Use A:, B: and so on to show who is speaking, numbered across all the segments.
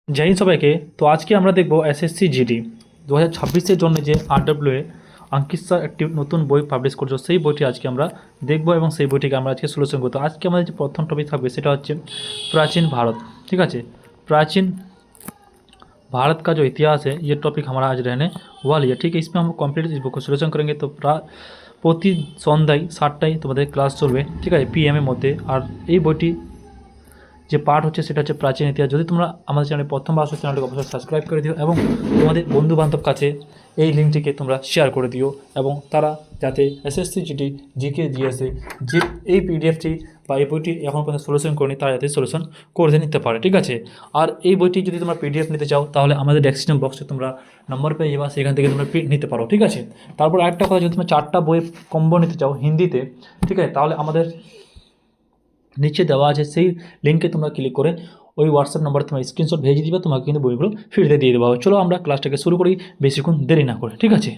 A: জয় হিন্দ সবাইকে। তো আজকে আমরা দেখব এসএসসি জিডি 2026-এর জন্য যে আরডব্লিউএ অঙ্কিত স্যার একটি নতুন বই পাবলিশ করছে, সেই বইটি আজকে আমরা দেখব এবং সেই বইটিকে আমরা আজকে সলিউশন করতে। আজকে আমাদের যে প্রথম টপিক থাকবে সেটা হচ্ছে प्राचीन भारत। ठीक है, प्राचीन भारत का जो इतिहास है ये टॉपिक हमारा आज रहने वाली है। ठीक है, इसमें हम कंप्लीट इस बुक को सॉल्यूशन करेंगे। तो প্রতি সন্ধ্যায় 7টায় তোমাদের ক্লাস চলবে, ঠিক আছে, PM এর মধ্যে। আর এই বইটি যে পার্ট হচ্ছে সেটা হচ্ছে প্রাচীন ইতিহাস। যদি তোমরা আমাদের চ্যানেলে প্রথমবার আসো, চ্যানেলটিকে অবশ্যই সাবস্ক্রাইব করে দিও এবং তোমাদের বন্ধুবান্ধব কাছে এই লিঙ্কটিকে তোমরা শেয়ার করে দিও এবং তারা যাতে এসএসসি জিডি জিকে জিএসএ যে এই পিডিএফটি বা এই বইটি এখন পর্যন্ত সলিউশন করেনি তারা যাতে সলিউশন করে নিতে পারে। ঠিক আছে, আর এই বইটি যদি তোমরা পিডিএফ নিতে চাও তাহলে আমাদের ডেসক্রিপশন বক্সে তোমরা নম্বর পেয়ে যাবা, সেখান থেকে তোমরা নিতে পারো। ঠিক আছে, তারপর আরেকটা কথা, যদি তোমরা 4টা বই কম্বো নিতে চাও হিন্দিতে, ঠিক আছে, তাহলে আমাদের নিচে দেওয়া আছে সেই লিঙ্কে তোমরা ক্লিক করে ওই হোয়াটসঅ্যাপ নাম্বারে তোমরা স্ক্রিনশট ভেজে দিবে, তোমাকে কিন্তু বইগুলো ফ্রিতে দিয়ে দেওয়া হবে। চলো আমরা क्लासটাকে শুরু করি বেশিক্ষণ দেরি না করে। ঠিক আছে,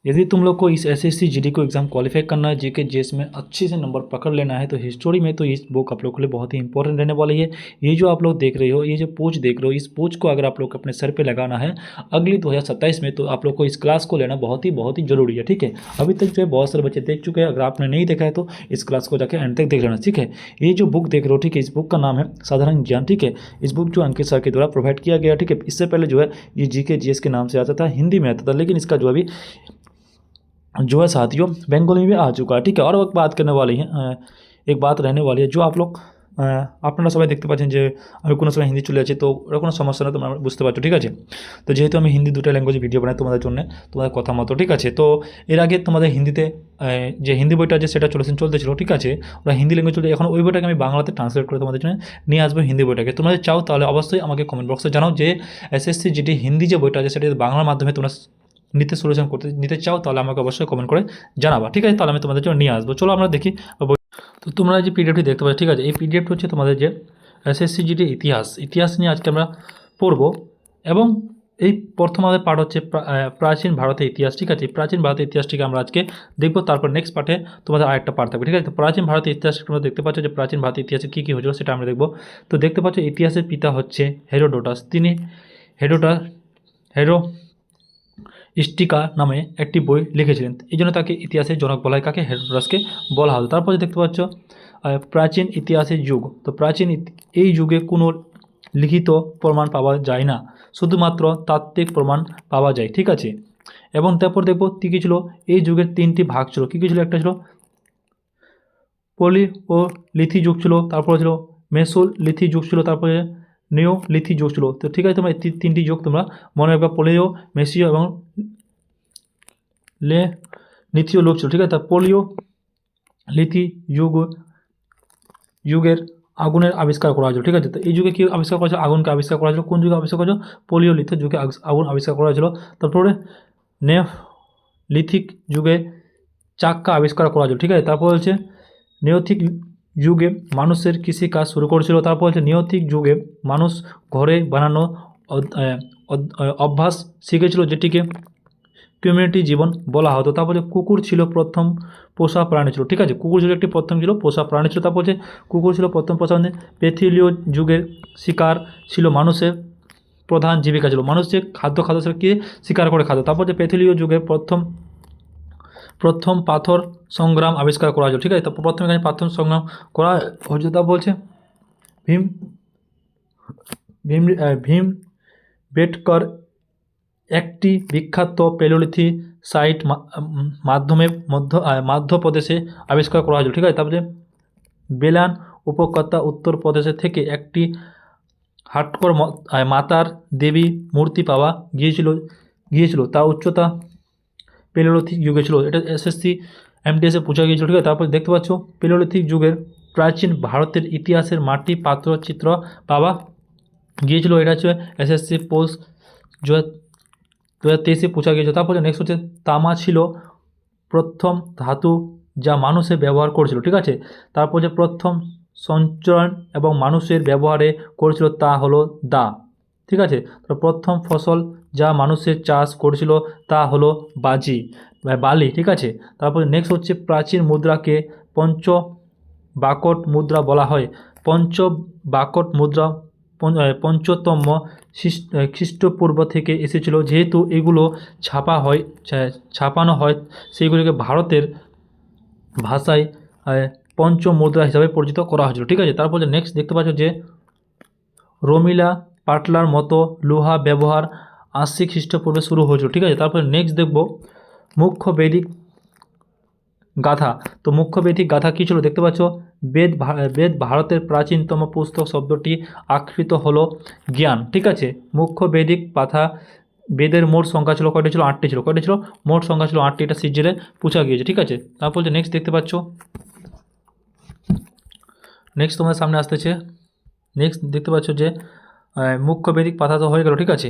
A: यदि तुम लोग को इस एसएससी जीडी को एग्ज़ाम क्वालिफाई करना है, जीके जीएस में अच्छे से नंबर पकड़ लेना है, तो हिस्टोरी में तो इस बुक आप लोग के लिए बहुत ही इंपॉर्टेंट रहने वाली है। ये जो आप लोग देख रहे हो, ये जो पोच देख रहे हो, इस पोच को अगर आप लोग अपने सर पे लगाना है अगली 2027 में, तो आप लोग को इस क्लास को लेना बहुत ही ज़रूरी है। ठीक है, अभी तक जो है बहुत सारे बच्चे देख चुके हैं, अगर आपने नहीं देखा है तो इस क्लास को जाकर एंड तक देख लेना। ठीक है, ये जो बुक देख रहे हो, ठीक है, इस बुक का नाम है साधारण ज्ञान। ठीक है, इस बुक जो अंकित सर के द्वारा प्रोवाइड किया गया। ठीक है, इससे पहले जो है ये जीके जीएस के नाम से आता था, हिंदी में आता था, लेकिन इसका जो अभी जो है साथियों बंगाली में भी आ चुका है। ठीक है, और एक बात करने वाली है, एक बात रहने वाली है, जो आप लोग আপনারা সবাই দেখতে পাচ্ছেন যে আমি কোনো সময় হিন্দি চলে যাচ্ছি, তো ওটা কোনো সমস্যা না, তোমরা বুঝতে পারছো। ঠিক আছে, তো যেহেতু আমি হিন্দি দুটো ল্যাঙ্গুয়েজে ভিডিও বানাই তোমাদের জন্য, তোমাদের কথা মতো। ঠিক আছে, তো এর আগে তোমাদের হিন্দিতে যে হিন্দি বইটা আছে সেটা চলতেছিল। ঠিক আছে, ওরা হিন্দি ল্যাঙ্গুয়েজ চলছে, এখন ওই বইটাকে আমি বাংলাতে ট্রান্সলেট করে তোমাদের জন্য নিয়ে আসবো হিন্দি বইটাকে। তোমরা যদি চাও তাহলে অবশ্যই আমাকে কমেন্ট বক্সে জানাও যে এসএসসি জিডি হিন্দি যে বইটা আছে সেটা বাংলার মাধ্যমে তোমরা সলিউশন করতে নিতে চাও, তাহলে আমাকে অবশ্যই কমেন্ট করে জানাবা। ঠিক আছে, তাহলে আমি তোমাদের জন্য নিয়ে আসবো। চলো আমরা দেখি। তো তোমরা যে পিডিএফটি দেখতে পাচ্ছ, ঠিক আছে, এই পিডিএফটি হচ্ছে তোমাদের যে এসএসসি জিডি ইতিহাস নিয়ে আজকে আমরা পড়ব। এবং এই প্রথম আমাদের পার্ট হচ্ছে প্রাচীন ভারতের ইতিহাস। ঠিক আছে, প্রাচীন ভারতের ইতিহাসটিকে আমরা আজকে দেখব, তারপর নেক্সট পার্টে তোমাদের আরেকটা পার্ট থাকবে। ঠিক আছে, তো প্রাচীন ভারতের ইতিহাস তোমরা দেখতে পাচ্ছ যে প্রাচীন ভারতের ইতিহাসে কী কী হয়েছিল সেটা আমরা দেখব। তো দেখতে পাচ্ছ ইতিহাসের পিতা হচ্ছে হেরোডোটাস। তিনি হেরো স্টিকা নামে একটি বই লিখেছিলেন, এই জন্য তাকে ইতিহাসের জনক বলা হয়। কাকে? হেরোডোটাসকে বলা হতো। তারপরে দেখতে পাচ্ছ প্রাচীন ইতিহাসের যুগ। তো প্রাচীন এই যুগে কোনো লিখিত প্রমাণ পাওয়া যায় না, শুধুমাত্র তাত্ত্বিক প্রমাণ পাওয়া যায়। ঠিক আছে, এবং তারপর দেখবো কী ছিল এই যুগের 3টি ভাগ ছিল। কী কী ছিল? একটা ছিল পলিওলিথিক যুগ ছিল, তারপরে ছিল মেসোলিথিক যুগ ছিল, তারপরে নিওলিথিক যুগ ছিল। তো ঠিক আছে, তোমরা এই 3টি যুগ তোমরা মনে রাখবা, পোলিও, মেসিও এবং লিথিও যুগ ছিল। ঠিক আছে, তা লিথিক যুগের আগুনের আবিষ্কার করা হয়েছিল। ঠিক আছে, তো এই যুগে কী আবিষ্কার করা হয়েছিল? আগুনকে আবিষ্কার করা হয়েছিল। কোন যুগে আবিষ্কার করা হয়েছিল? লিথিক যুগে আগুন আবিষ্কার করা হয়েছিল। তারপরে লিথিক যুগে চাক্কা আবিষ্কার করা হয়েছিল। ঠিক আছে, তারপর হচ্ছে নিওলিথিক যুগে মানুষের কৃষিকাজ শুরু করেছিল। তারপর হচ্ছে নিওলিথিক যুগে মানুষ ঘরে বানানো অভ্যাস শিখেছিল, যেটিকে কমিউনিটি জীবন বলা হতো। তারপরে কুকুর ছিল প্রথম পোষা প্রাণী ছিল। ঠিক আছে, কুকুর ছিল একটি প্রথম পোষা প্রাণী ছিল। তারপর হচ্ছে কুকুর ছিল প্রথম পোষা প্রাণী। প্যালিও যুগের শিকার ছিল মানুষের প্রধান জীবিকা ছিল। মানুষ যে খাদ্য ছিল কি শিকার করে খাদ্য। তারপর যে প্যালিও যুগের প্রথম পাথর সংগ্রাম আবিষ্কার করা হয়েছিল। ঠিক আছে, তারপর প্রথম এখানে পাথর সংগ্রাম করা হয়েছিল। তা বলছে ভীম বেটকর একটি বিখ্যাত প্যালিওলিথিক সাইট মধ্যপ্রদেশে আবিষ্কার করা হয়েছিল। ঠিক আছে, তারপরে বেলান উপত্যকা উত্তরপ্রদেশে থেকে একটি হাটকর মাতার দেবী মূর্তি পাওয়া গিয়েছিল তার উচ্চতা প্যালিওলিথিক যুগে ছিল। এটা এসএসসি এমটিএসে পূজা গিয়েছিল। ঠিক আছে, তারপর দেখতে পাচ্ছ প্যালিওলিথিক যুগের প্রাচীন ভারতের ইতিহাসের মাটি পাত্র চিত্র পাওয়া গিয়েছিল। এটা হচ্ছে এসএসসি পোস্ট 2023 পূজা গিয়েছিল। তারপরে নেক্সট হচ্ছে তামা ছিল প্রথম ধাতু যা মানুষের ব্যবহার করেছিল। ঠিক আছে, তারপর যে প্রথম সঞ্চরণ এবং মানুষের ব্যবহারে করেছিল তা হলো দা। ঠিক আছে, তো প্রথম ফসল যা মানুষের চাষ করেছিল তা হলো বালি। ঠিক আছে, তারপরে নেক্সট হচ্ছে প্রাচীন মুদ্রাকে পঞ্চবাকট মুদ্রা বলা হয়। পঞ্চবাকট মুদ্রা পঞ্চতম খ্রিস্টপূর্ব থেকে এসেছিল। যেহেতু এগুলো ছাপানো হয় সেইগুলিকে ভারতের ভাষায় পঞ্চ মুদ্রা হিসাবে পরিচিত করা হয়েছিল। ঠিক আছে, তারপর যে নেক্সট দেখতে পাচ্ছ যে রমিলা পাটলার মতো লোহা ব্যবহার 80 খ্রিস্টপূর্বে শুরু হয়েছিল। ঠিক আছে, তারপরে নেক্সট দেখব মুখ্য বৈদিক গাথা। তো মুখ্য বৈদিক গাথা কী ছিল দেখতে পাচ্ছ, বেদ ভারতের প্রাচীনতম পুস্তক, শব্দটি আকৃত হলো জ্ঞান। ঠিক আছে, মুখ্য বৈদিক গাথা, বেদের মোট সংখ্যা ছিল কয়টি ছিল, 8টি ছিল। কয়টি ছিল, মোট সংখ্যা ছিল 8টি। এটা সিজিলে পুছা গিয়েছে। ঠিক আছে, তারপর যে নেক্সট দেখতে পাচ্ছ, নেক্সট তোমাদের সামনে আসতেছে, নেক্সট দেখতে পাচ্ছ যে মুখ্য বৈদিক পাঠা তো হয়ে গেল। ঠিক আছে,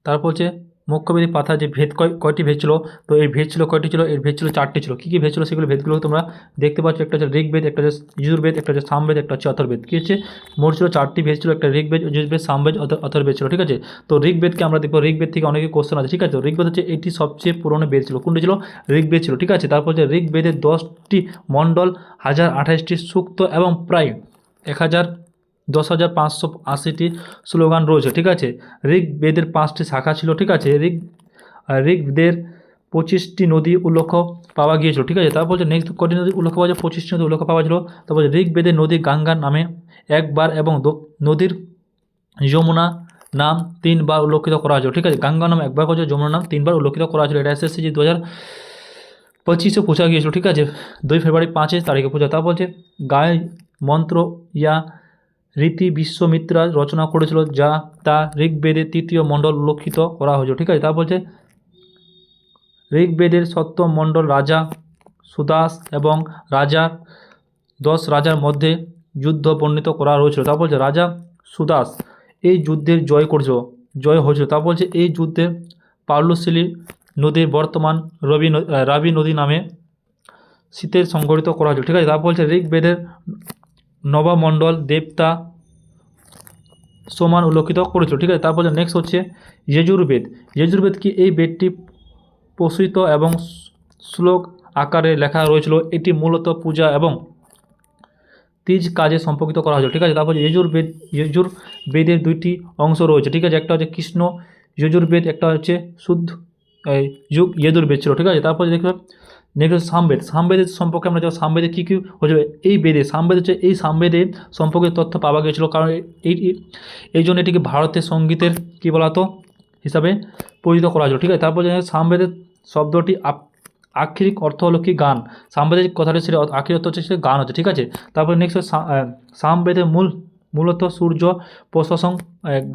A: তারপর হচ্ছে মুখ্য বৈদিক পাঠা যে ভেদ কয়টি ভেদ ছিল, তো এই ভেদ ছিল কয়টি ছিল, এর ভেদ ছিল 4টি ছিল। কী কী ভেদ ছিল সেগুলো ভেদগুলো তোমরা দেখতে পাচ্ছ, একটা হচ্ছে ঋগ্বেদ, একটা হচ্ছে যজুর্বেদ, একটা হচ্ছে সামবেদ, একটা হচ্ছে অথর্বেদ। কী হচ্ছে, মোট ছিল 4টি ভেদ ছিল, একটা ঋগ্বেদ, যজুর্বেদ, সামবেদ, অথর্বেদ ছিল। ঠিক আছে, তো ঋগ্বেদকে আমরা দেখবো, ঋগ্বেদ থেকে অনেকে কোশ্চেন আছে। ঠিক আছে, তো ঋগ্বেদ হচ্ছে এটি সবচেয়ে পুরনো বেদ ছিল। কোনটি ছিল, ঋগ্বেদ ছিল। ঠিক আছে, তারপর হচ্ছে ঋগ্বেদের 10টি মণ্ডল, 1028টি সূক্ত এবং প্রায় 10,580টি স্লোগান রয়েছে। ঠিক আছে, ঋগ্বেদের 5টি শাখা ছিল। ঠিক আছে, ঋগ্বেদের 25টি নদী উল্লেখ পাওয়া গিয়েছিল। ঠিক আছে, তারপর যে নেক্সট কটি নদী উল্লেখ পাওয়া যায়, 25টি নদী উল্লেখ পাওয়া ছিল। তারপর ঋগ্বেদের নদী গঙ্গার নামে একবার এবং নদীর যমুনা নাম 3বার উল্লেখিত করা হয়েছিল। ঠিক আছে, গঙ্গা নাম একবার করেছে, যমুনা নাম 3বার উল্লেখিত করা হয়েছিল। এটা এসএসসি 2025 পূছা গিয়েছিল। ঠিক আছে, 2 ফেব্রুয়ারি 5 তারিখে পূজা। তা বলছে গায়ে মন্ত্র ইয়া রীতি বিশ্বমিত্রা রচনা করেছিল, যা তা ঋগ্বেদের 3য় মণ্ডল উল্লেখিত করা হয়েছিল। ঠিক আছে, তা বলছে ঋগ্বেদের 7ম মণ্ডল রাজা সুদাস এবং রাজা 10 রাজার মধ্যে যুদ্ধ বর্ণিত করা হয়েছিল। তা বলছে রাজা সুদাস এই যুদ্ধের জয় হয়েছিল। তা বলছে এই যুদ্ধে পার্লশিলি নদীর বর্তমান রাবি নদী নামে শীতের সংগঠিত করা হয়েছিল। ঠিক আছে, তা বলছে ঋগ্বেদের নবমণ্ডল দেবতা সমান উল্লেখিত করেছিল। ঠিক আছে, তারপর নেক্সট হচ্ছে যজুর্বেদ কি, এই বেদটি প্রসূত এবং শ্লোক আকারে লেখা রয়েছিল। এটি মূলত পূজা এবং তিজ কাজে সম্পর্কিত করা হয়েছিল। ঠিক আছে, তারপর যজুর্বেদের 2টি অংশ রয়েছে। ঠিক আছে, একটা হচ্ছে কৃষ্ণ যজুর্বেদ, একটা হচ্ছে শুদ্ধ যজুর্বেদ ছিল। ঠিক আছে, তারপর দেখবে নেক্সট সামবেদের সম্পর্কে আমরা যাবো। সামবেদে কী কী হয়েছিল, এই বেদে সামবেদ হচ্ছে, এই সামবেদে সম্পর্কে তথ্য পাওয়া গিয়েছিল, কারণ এই জন্য এটিকে ভারতের সঙ্গীতের কী বলা হতো হিসাবে পরিচিত করা হয়েছিল। ঠিক আছে, তারপর সামবেদের শব্দটি আক্ষরিক অর্থ হলো কি, গান। সামবেদের কথাটা সেটা আক্ষরিক অর্থ হচ্ছে গান হচ্ছে। ঠিক আছে, তারপর নেক্সট সামবেদের মূলত সূর্য প্রশাসন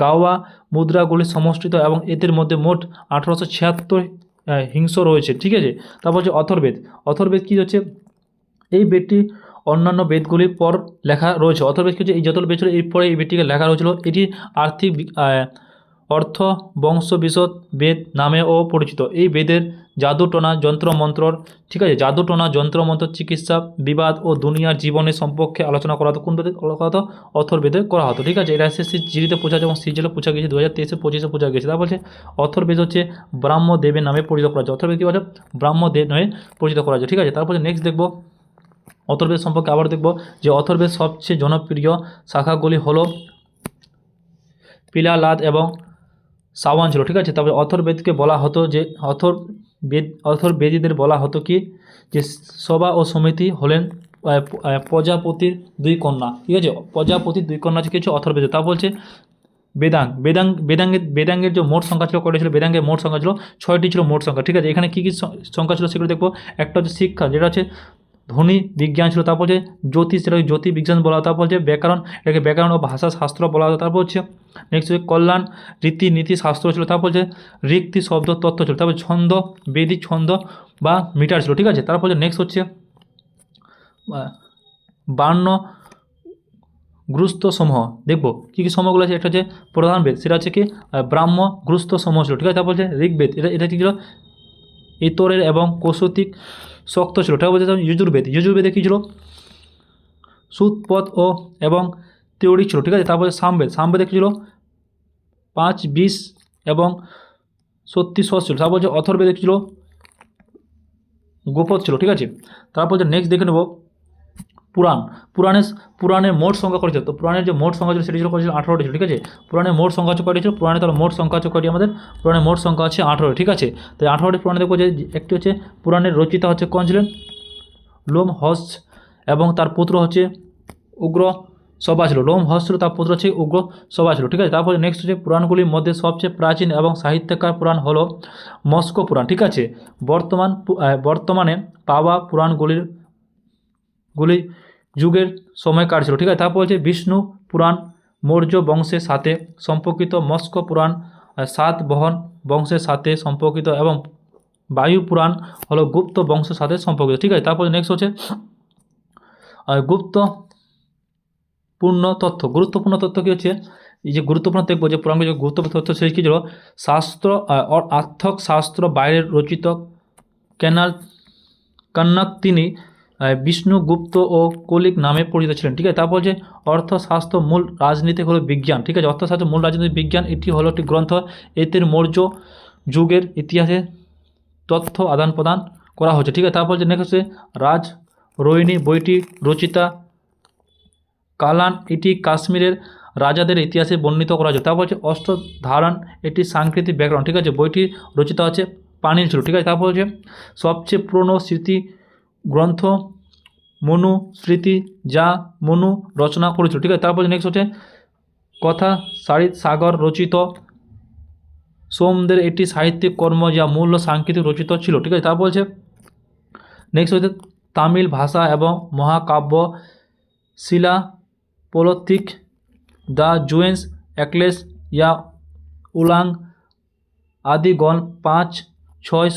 A: গাওয়া মুদ্রাগুলির সমষ্টিত এবং এদের মধ্যে মোট 1876 হিংস রয়েছে। ঠিক আছে, তারপর হচ্ছে অথর্বেদ কী হচ্ছে, এই বেদটি অন্যান্য বেদগুলির পর লেখা রয়েছে। অথর্বেদ কি হচ্ছে, এই যত বেদ ছিল এরপরে এই বেদটিকে লেখা রয়েছিল। এটি আর্থিক অর্থ বংশবিশদ বেদ নামেও পরিচিত। এই বেদের জাদুটোনা যন্ত্রমন্ত্র, ঠিক আছে, জাদুটোনা যন্ত্রমন্ত্র, চিকিৎসা, বিবাদ ও দুনিয়ার জীবনের সম্পর্কে আলোচনা করা হতো। কোন বেদে করা হতো, অথর্বেদে করা হতো। ঠিক আছে, এটা এসএসসি জিডিতে পূজা এবং সিজিলে পূজা গিয়েছে, 2023-25 পূজা গিয়েছে। তা বলছে অথর্বেদ হচ্ছে ব্রাহ্মদেবের নামে পরিচিত করা হয়েছে। অথর্বেদ কী বলছে, ব্রাহ্মদেব নামে পরিচিত করা হয়েছে। ঠিক আছে, তারপরে নেক্সট দেখবো অথর্বেদ সম্পর্কে আবার দেখব যে অথর্বেদ সবচেয়ে জনপ্রিয় শাখাগুলি হলো পিলালাদ এবং সাওয়ান ছিল। ঠিক আছে, তবে অথর্বেদকে বলা হতো যে অথর্বেদীদের বলা হতো কি, যে সভা ও সমিতি হলেন প্রজাপতির 2 কন্যা। ঠিক আছে, প্রজাপতির 2 কন্যা কিছু অথর্বেদ। তা বলছে বেদাঙ্গের যে মোট সংখ্যা ছিল কয়টা ছিল, বেদাঙ্গের মোট সংখ্যা ছিল 6টি ছিল মোট সংখ্যা। ঠিক আছে, এখানে কী কী সংখ্যা ছিল সেগুলো দেখবো। একটা হচ্ছে শিক্ষা, যেটা হচ্ছে ধ্বনি বিজ্ঞান ছিল। তারপর হচ্ছে জ্যোতিষ, সেটাকে জ্যোতি বিজ্ঞান বলা হতো। তারপর হচ্ছে ব্যাকরণ, এটাকে ব্যাকরণ ও ভাষা শাস্ত্র বলা হতো। তারপর হচ্ছে নেক্সট হচ্ছে কল্যাণ রীতিনীতি শাস্ত্র ছিল। তারপর হচ্ছে ঋক্তি শব্দ তত্ত্ব ছিল। তারপর ছন্দ, বেদিক ছন্দ বা মিটার ছিল। ঠিক আছে, তারপর হচ্ছে নেক্সট হচ্ছে বার্ণ গুরুস্থ সমূহ। দেখবো কী কী সমূহগুলো আছে। একটা হচ্ছে প্রধান বেদ, সেটা হচ্ছে কি ব্রাহ্ম গুরুস্থ সমূহ ছিল। ঠিক আছে, তারপর হচ্ছে ঋগ্বেদ, এটা কী ছিল, ইতরের এবং কৌশিক শক্ত ছিল। এটা বলতে যজুর্বেদে কী ছিল, সুতপথ এবং তেওড়িক ছিল। ঠিক আছে, তারপরে সামবেদে কী ছিল, 5, 20 এবং 36 ছিল। তারপর হচ্ছে অথর্বেদে কী ছিল, গোপদ ছিল। ঠিক আছে, তারপর হচ্ছে নেক্সট দেখে নেব পুরাণ পুরাণের পুরাণের মোট সংখ্যা করেছিল, তো পুরাণের যে মোট সংখ্যা ছিল সেটি ছিল করেছিল 18টি ছিল, ঠিক আছে। পুরাণের মোট সংখ্যা হচ্ছে কয়টি ছিল, পুরাণে তাহলে মোট সংখ্যা হচ্ছে কয়টি আমাদের, পুরাণের মোট সংখ্যা আছে 18, ঠিক আছে। তো 18টি পুরাণে দেখবো যে একটি হচ্ছে পুরাণের রচিতা হচ্ছে কোন ছিলেন, লোমহর্ষ, এবং তার পুত্র হচ্ছে উগ্র সভা ছিল। লোমহর্ষ ছিল, তার পুত্র হচ্ছে উগ্র সভা ছিল, ঠিক আছে। তারপরে নেক্সট হচ্ছে পুরাণগুলির মধ্যে সবচেয়ে প্রাচীন এবং সাহিত্যকার পুরাণ হলো মস্কো পুরাণ, ঠিক আছে। বর্তমানে পাওয়া পুরাণগুলি যুগের সময়কার ছিল, ঠিক আছে। তারপর হচ্ছে বিষ্ণু পুরাণ মৌর্য বংশের সাথে সম্পর্কিত, মস্কো পুরাণ সাতবাহন বংশের সাথে সম্পর্কিত, এবং বায়ু পুরাণ হলো গুপ্ত বংশের সাথে সম্পর্কিত, ঠিক আছে। তারপরে নেক্সট হচ্ছে গুরুত্বপূর্ণ তথ্য কী হচ্ছে, এই যে গুরুত্বপূর্ণ দেখবো যে পুরাণগুলি যে গুরুত্বপূর্ণ তথ্য সেই কী ছিল, শাস্ত্র আর্থক শাস্ত্র বাইরের রচিত কন্নক তিনি বিষ্ণুগুপ্ত ও কলিক নামে পরিচিত ছিলেন, ঠিক আছে। তারপর যে অর্থশাস্ত্র মূল রাজনীতি হলো বিজ্ঞান, ঠিক আছে। অর্থশাস্ত্র মূল রাজনীতি বিজ্ঞান, এটি হলো একটি গ্রন্থ, এতে মৌর্য যুগের ইতিহাসে তথ্য আদান প্রদান করা হচ্ছে, ঠিক আছে। তারপর যে নেক্সট হচ্ছে রাজ রোহিণী বইটি রচিতা কালান, এটি কাশ্মীরের রাজাদের ইতিহাসে বর্ণিত করা হয়েছে। তারপর হচ্ছে অষ্টধারণ, এটি সাংস্কৃতিক ব্যাকরণ, ঠিক আছে। বইটি রচিত হচ্ছে পানিল ছিল, ঠিক আছে। তারপর হচ্ছে সবচেয়ে পুরনো স্মৃতি গ্রন্থ মনু স্মৃতি, যা মনু রচনা করেছিল, ঠিক আছে। তারপর নেক্সট হচ্ছে কথা সারিত সাগর রচিত সোমদের, এটি সাহিত্যিক কর্ম যা মূল সাংস্কৃতিক রচিত ছিল, ঠিক আছে। তারপর হচ্ছে নেক্সট হচ্ছে তামিল ভাষা এবং মহাকাব্য শিলা পোলথিক, দ্য জুয়েন্স অ্যাকলেস ইয়া উলাং আদিগণ 5-6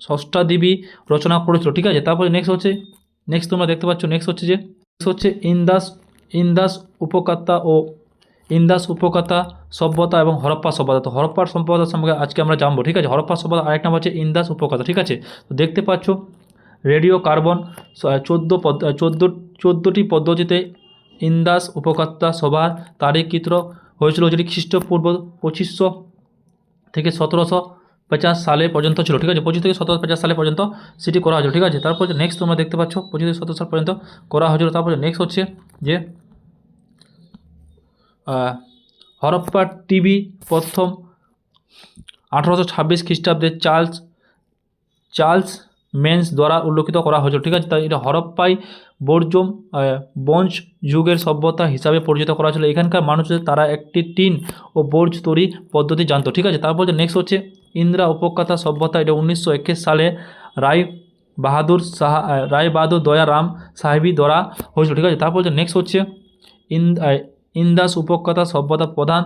A: ষষ্ঠাদেবী রচনা করেছিল, ঠিক আছে। তারপরে নেক্সট তোমরা দেখতে পাচ্ছ নেক্সট হচ্ছে ইন্দাস উপত্যকা সভ্যতা এবং হরপ্পা সভ্যতা। তো হরপ্পার সভ্যতা সম্পর্কে আজকে আমরা জানবো, ঠিক আছে। হরপ্পা সভ্যতা আরেক নাম হচ্ছে ইন্দাস উপত্যকা, ঠিক আছে। তো দেখতে পাচ্ছ রেডিও কার্বন 14টি পদ্ধতিতে ইন্দাস উপত্যকা সভার তারিখচিত্র হয়েছিল, যেটি খ্রিস্টপূর্ব 2500 থেকে 1750 সালে পর্যন্ত ছিল, ঠিক আছে। 25 থেকে 1750 সালে পর্যন্ত সেটি করা হয়েছিল, ঠিক আছে। তারপর নেক্সট তোমরা দেখতে পাচ্ছ 25 থেকে 17 সাল পর্যন্ত করা হয়েছিল। তারপরে নেক্সট হচ্ছে যে হরপ্পা টিভি প্রথম 1826 খ্রিস্টাব্দে চার্লস মেন্স দ্বারা উল্লেখিত করা হয়েছিল, ঠিক আছে। তাই এটা হরপ্পাই ব্রোঞ্জ যুগের সভ্যতা হিসাবে পরিচিত করা হয়েছিল। এখানকার মানুষদের তারা একটি টিন ও ব্রোঞ্জ তৈরি পদ্ধতি জানতো, ঠিক আছে। তারপর নেক্সট হচ্ছে ইন্দিরা উপত্যকা সভ্যতা, এটা 1921 সালে রায় বাহাদুর দয়া রাম সাহেবী দ্বারা হয়েছিল, ঠিক আছে। তারপর নেক্সট হচ্ছে ইন্দাস উপত্যকা সভ্যতা প্রধান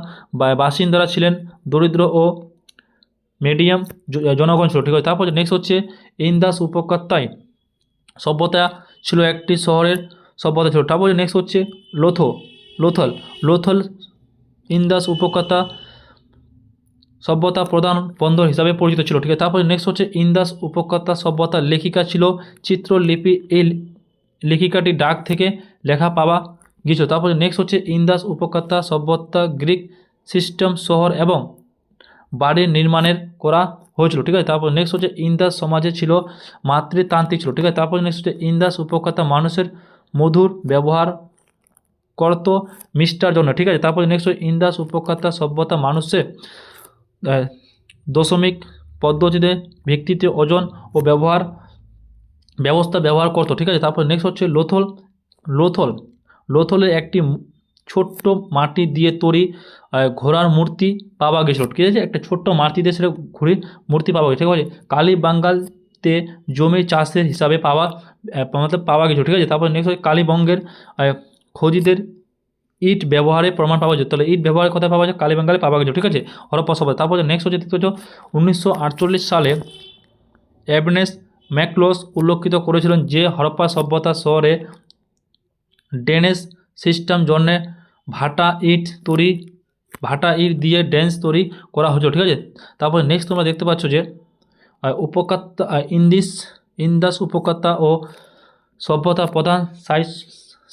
A: বাসিন্দারা ছিলেন দরিদ্র ও মিডিয়াম জনগণ ছিল, ঠিক আছে। তারপর নেক্সট হচ্ছে ইন্দাস উপত্যকায় সভ্যতা ছিল একটি শহরের সভ্যতা ছিল। তারপর নেক্সট হচ্ছে লোথল ইন্দাস উপত্যকা সভ্যতা প্রধান বন্দর হিসাবে পরিচিত ছিল, ঠিক আছে। তারপরে নেক্সট হচ্ছে ইন্দাস উপত্যকা সভ্যতার লেখিকা ছিল চিত্রলিপি, এই লেখিকাটি ডাক থেকে লেখা পাওয়া গিয়েছিল। তারপরে নেক্সট হচ্ছে ইন্দাস উপত্যকা সভ্যতা গ্রিক সিস্টেম শহর এবং বাড়ির নির্মাণের করা হয়েছিল, ঠিক আছে। তারপর নেক্সট হচ্ছে ইন্দাস সমাজে ছিল মাতৃতান্ত্রিক ছিল, ঠিক আছে। তারপর নেক্সট হচ্ছে ইন্দাস উপত্যকা মানুষের মধুর ব্যবহার করত মিষ্টার জন্য, ঠিক আছে। তারপরে নেক্সট হচ্ছে ইন্দাস উপত্যকা সভ্যতা মানুষের দশমিক পদ্ধতিতে ভিত্তিতে ওজন ও ব্যবস্থা ব্যবহার করতো, ঠিক আছে। তারপর নেক্সট হচ্ছে লোথলের একটি ছোট্ট মাটি দিয়ে তৈরি ঘোড়ার মূর্তি পাওয়া গেছিলো, ঠিক আছে। একটা ছোট্ট মাটি দিয়ে সেটা ঘুড়ির মূর্তি পাওয়া গেছে, ঠিক আছে। কালীবাঙ্গালতে জমি চাষের হিসাবে পাওয়া গেছিলো, ঠিক আছে। তারপর নেক্সট হচ্ছে কালীবঙ্গের খোঁজিদের ইট ব্যবহারের প্রমাণ পাওয়া যায়, তাহলে ইট ব্যবহারের কথা পাওয়া যায় কালীবাঙ্গালে পাওয়া গেছে, ঠিক আছে। হরপ্পা সভ্যতা। তারপর নেক্সট হচ্ছে 1948 সালে এভনেস ম্যাকলোস উল্লেখিত করেছিলেন যে হরপ্পা সভ্যতা শহরে ড্রেনেজ সিস্টেম জন্যে ভাটা ইট দিয়ে ড্রেন তৈরি করা হয়েছিল, ঠিক আছে। তারপরে নেক্সট তোমরা দেখতে পাচ্ছ যে ইন্দাস উপত্যকা ও সভ্যতা প্রধান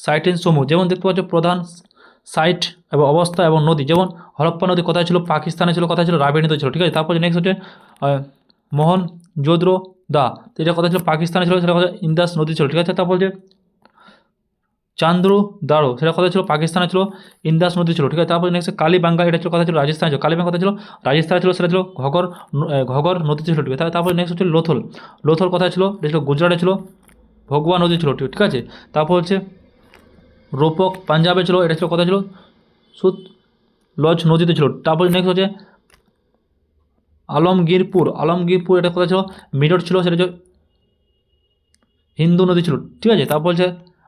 A: সাইটের সমূহ, যেমন দেখতে পাচ্ছ প্রধান সাইট এবং অবস্থা এবং নদী, যেমন হরপ্পা নদী কোথায় ছিল, পাকিস্তানে ছিল, কোথায় ছিল, রাবিনীতে ছিল, ঠিক আছে। তারপরে নেক্সট হচ্ছে মোহনজোদড়ো এটা কথা ছিল পাকিস্তানে ছিল, সেটা কথা ইন্দাস নদী ছিল, ঠিক আছে। তারপর যে চান্দ্রু দারো সেটা কথা ছিল পাকিস্তানে ছিল, ইন্দাস নদী ছিল, ঠিক আছে। তারপরে নেক্সট কালীবাঙ্গা, এটা ছিল কথা ছিল রাজস্থানে ছিল, কালীবাঙ্গা কথা ছিল রাজস্থানে ছিল, সেটা ছিল ঘগর নদী ছিল, ঠিক আছে। তারপরে নেক্সট হচ্ছে লোথল, লোথল কথা ছিল এটা ছিল গুজরাটে ছিল, ভগবা নদী ছিল, ঠিক আছে। তারপর হচ্ছে রোপক পাঞ্জাবে ছিল, এটা ছিল কথা ছিল সুত লজ নদীতে ছিল। তারপরে নেক্সট হচ্ছে আলমগীরপুর, আলমগীরপুর এটা কথা ছিল মিরট ছিল, সেটা ছিল হিন্দু নদী ছিল, ঠিক আছে। তারপর হচ্ছে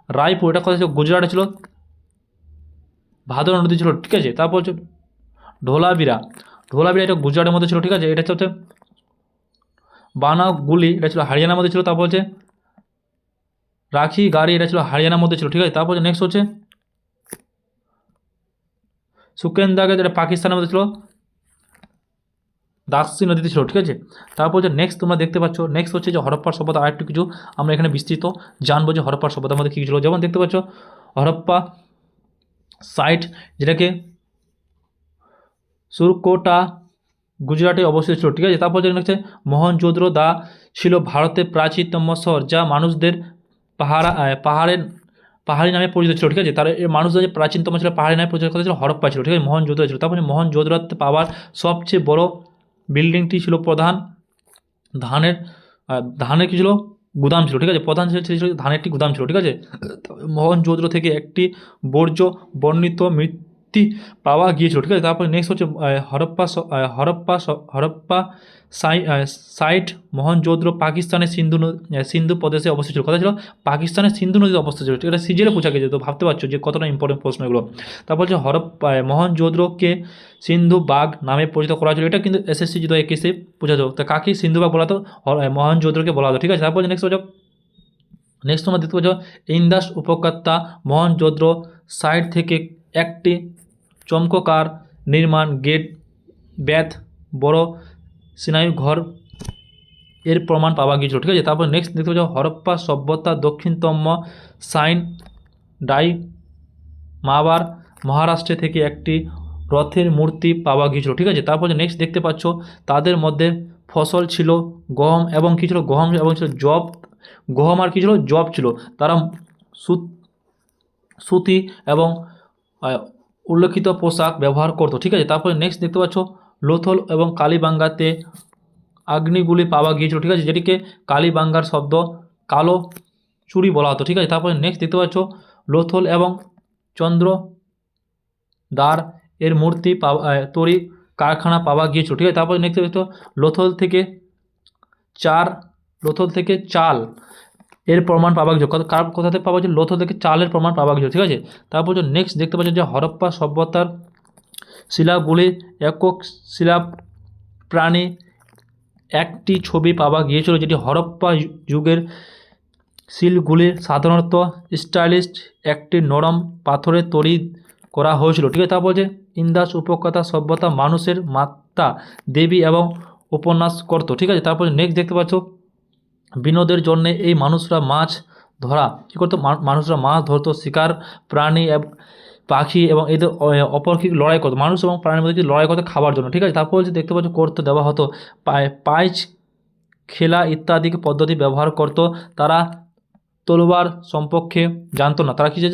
A: রায়পুর, এটা কথা ছিল গুজরাটে ছিল, ভাদর নদী ছিল, ঠিক আছে। তারপর হচ্ছে ঢোলাবিরা, ঢোলাবিরা এটা গুজরাটের মধ্যে ছিল, ঠিক আছে। এটা হচ্ছে বানাগুলি, এটা ছিল হরিয়ানার মধ্যে ছিল। তারপর হচ্ছে রাখি গাড়ি, এটা ছিল হরিয়ানার মধ্যে ছিল, ঠিক আছে। তারপর নেক্সট হচ্ছে সুকেন্দাগে, এটা পাকিস্তানের মধ্যে ছিল, দাসী নদীতে ছিল, ঠিক আছে। তারপর যে নেক্সট তোমরা দেখতে পাচ্ছ, নেক্সট হচ্ছে যে হরপ্পার সভ্যতা। আরেকটু কিছু আমরা এখানে বিস্তৃত জানবো যে হরপ্পার সভ্যতার মধ্যে কী ছিল। যেমন দেখতে পাচ্ছ হরপ্পা সাইট, যেটাকে সুরকোটা গুজরাটে অবস্থিত ছিল, ঠিক আছে। তারপর যেখানে হচ্ছে মোহনজোদড়ো দা ছিল ভারতের প্রাচীনতম শহর, যা মানুষদের পাহাড়ি নামে পরিচিত ছিল, ঠিক আছে। তার এর মানুষদের যে প্রাচীনতম ছিল পাহাড়ি নামে পরিচিত কথা ছিল হরপ্পা ছিল, ঠিক আছে। মোহনজোদড়ো ছিল। তারপরে মোহনজোদড়োতে পাওয়ার সবচেয়ে বড় বিল্ডিংটি ছিল প্রধান ধানের ধানের কী ছিল গুদাম ছিল, ঠিক আছে। প্রধান ছিল ধানের একটি গুদাম ছিল, ঠিক আছে। মোহনজোদড়ো থেকে একটি বর্জ্য বর্ণিত মৃত্তি পাওয়া গিয়েছিল, ঠিক আছে। তারপরে নেক্সট হচ্ছে হরপ্পা সাইট মোহনজোদড়ো পাকিস্তানের সিন্ধু প্রদেশে অবস্থিত ছিল, কথা ছিল পাকিস্তানের সিন্ধু নদীতে অবস্থিত ছিল, ঠিক আছে। সিজিএলে পৌঁছা গেছে, তো ভাবতে পারছো যে কতটা ইম্পর্টেন্ট প্রশ্ন এগুলো। তারপর হচ্ছে মোহনজোদড়োকে সিন্ধু বাগ নামে পরিচিত করা হয়েছিল, এটা কিন্তু এসএসসি যদি একেসে বোঝাতো, তা কাকে সিন্ধু বাগ বলা হতো, মোহনজোদড়োকে বলা হতো, ঠিক আছে। তারপর নেক্সট হচ্ছে নেক্সট তোমরা দেখতে পাচ্ছ ইন্দাস উপত্যকা মোহনজোদড়ো সাইড থেকে একটি চমককার নির্মাণ গেট ব্যাথ বড় সিনায়ু ঘর এর প্রমাণ পাওয়া গিয়েছিল, ঠিক আছে। তারপর নেক্সট দেখতে পাচ্ছ হরপ্পা সভ্যতা দক্ষিণতম সাইন ডাই মাবার মহারাষ্ট্রে থেকে একটি রথের মূর্তি পাওয়া গিয়েছিল, ঠিক আছে। তারপর নেক্সট দেখতে পাচ্ছ তাদের মধ্যে ফসল ছিল গম এবং কী ছিল গম এবং ছিল জব, গম আর কী ছিল জব ছিল। তারা সুতি এবং উল্লেখিত পোশাক ব্যবহার করতো, ঠিক আছে। তারপরে নেক্সট দেখতে পাচ্ছ লোথল এবং কালীবাঙ্গাতে আগ্নেয়গুলি পাওয়া গিয়েছিল, ঠিক আছে, যেটিকে কালীবাঙ্গার শব্দ কালো চুরি বলা হতো, ঠিক আছে। তারপরে নেক্সট দেখতে পাচ্ছ লোথল এবং চন্দ্রদার এর মূর্তি তৈরি কারখানা পাওয়া গিয়েছিল, ঠিক আছে। তারপরে নেক্সট দেখতে লোথল থেকে চাল এর প্রমাণ পাওয়া গেছে, কোথাতে পাওয়া গেছে লোথল থেকে চালের প্রমাণ পাওয়া গেছে, ঠিক আছে। তারপর নেক্সট দেখতে পাচ্ছ যে হরপ্পা সভ্যতার শিলাগুলি একক শিলা প্রাণী একটি ছবি পাওয়া গিয়েছিল, যেটি হরপ্পা যুগের শিলগুলির সাধারণত স্টাইলিশ একটি নরম পাথরে তৈরি করা হয়েছিল, ঠিক আছে। তারপর যে ইন্দাস উপত্যকা সভ্যতা মানুষের মাতা দেবী এবং উপন্যাস করতো, ঠিক আছে। তারপরে নেক্সট দেখতে পাচ্ছ বিনোদের জন্য এই মানুষরা মাছ ধরা কী করতো, মানুষরা মাছ ধরতো, শিকার প্রাণী পাখি এবং এদের অপরকিক লড়াই করতো, মানুষ এবং প্রাণীর মধ্যে লড়াই করতো খাবার জন্য, ঠিক আছে। তারপর হচ্ছে দেখতে পাচ্ছ করতে দেওয়া হতো পাইচ খেলা ইত্যাদি পদ্ধতি ব্যবহার করতো। তারা তলোয়ার সম্পর্কে জানতো না, তারা কী যে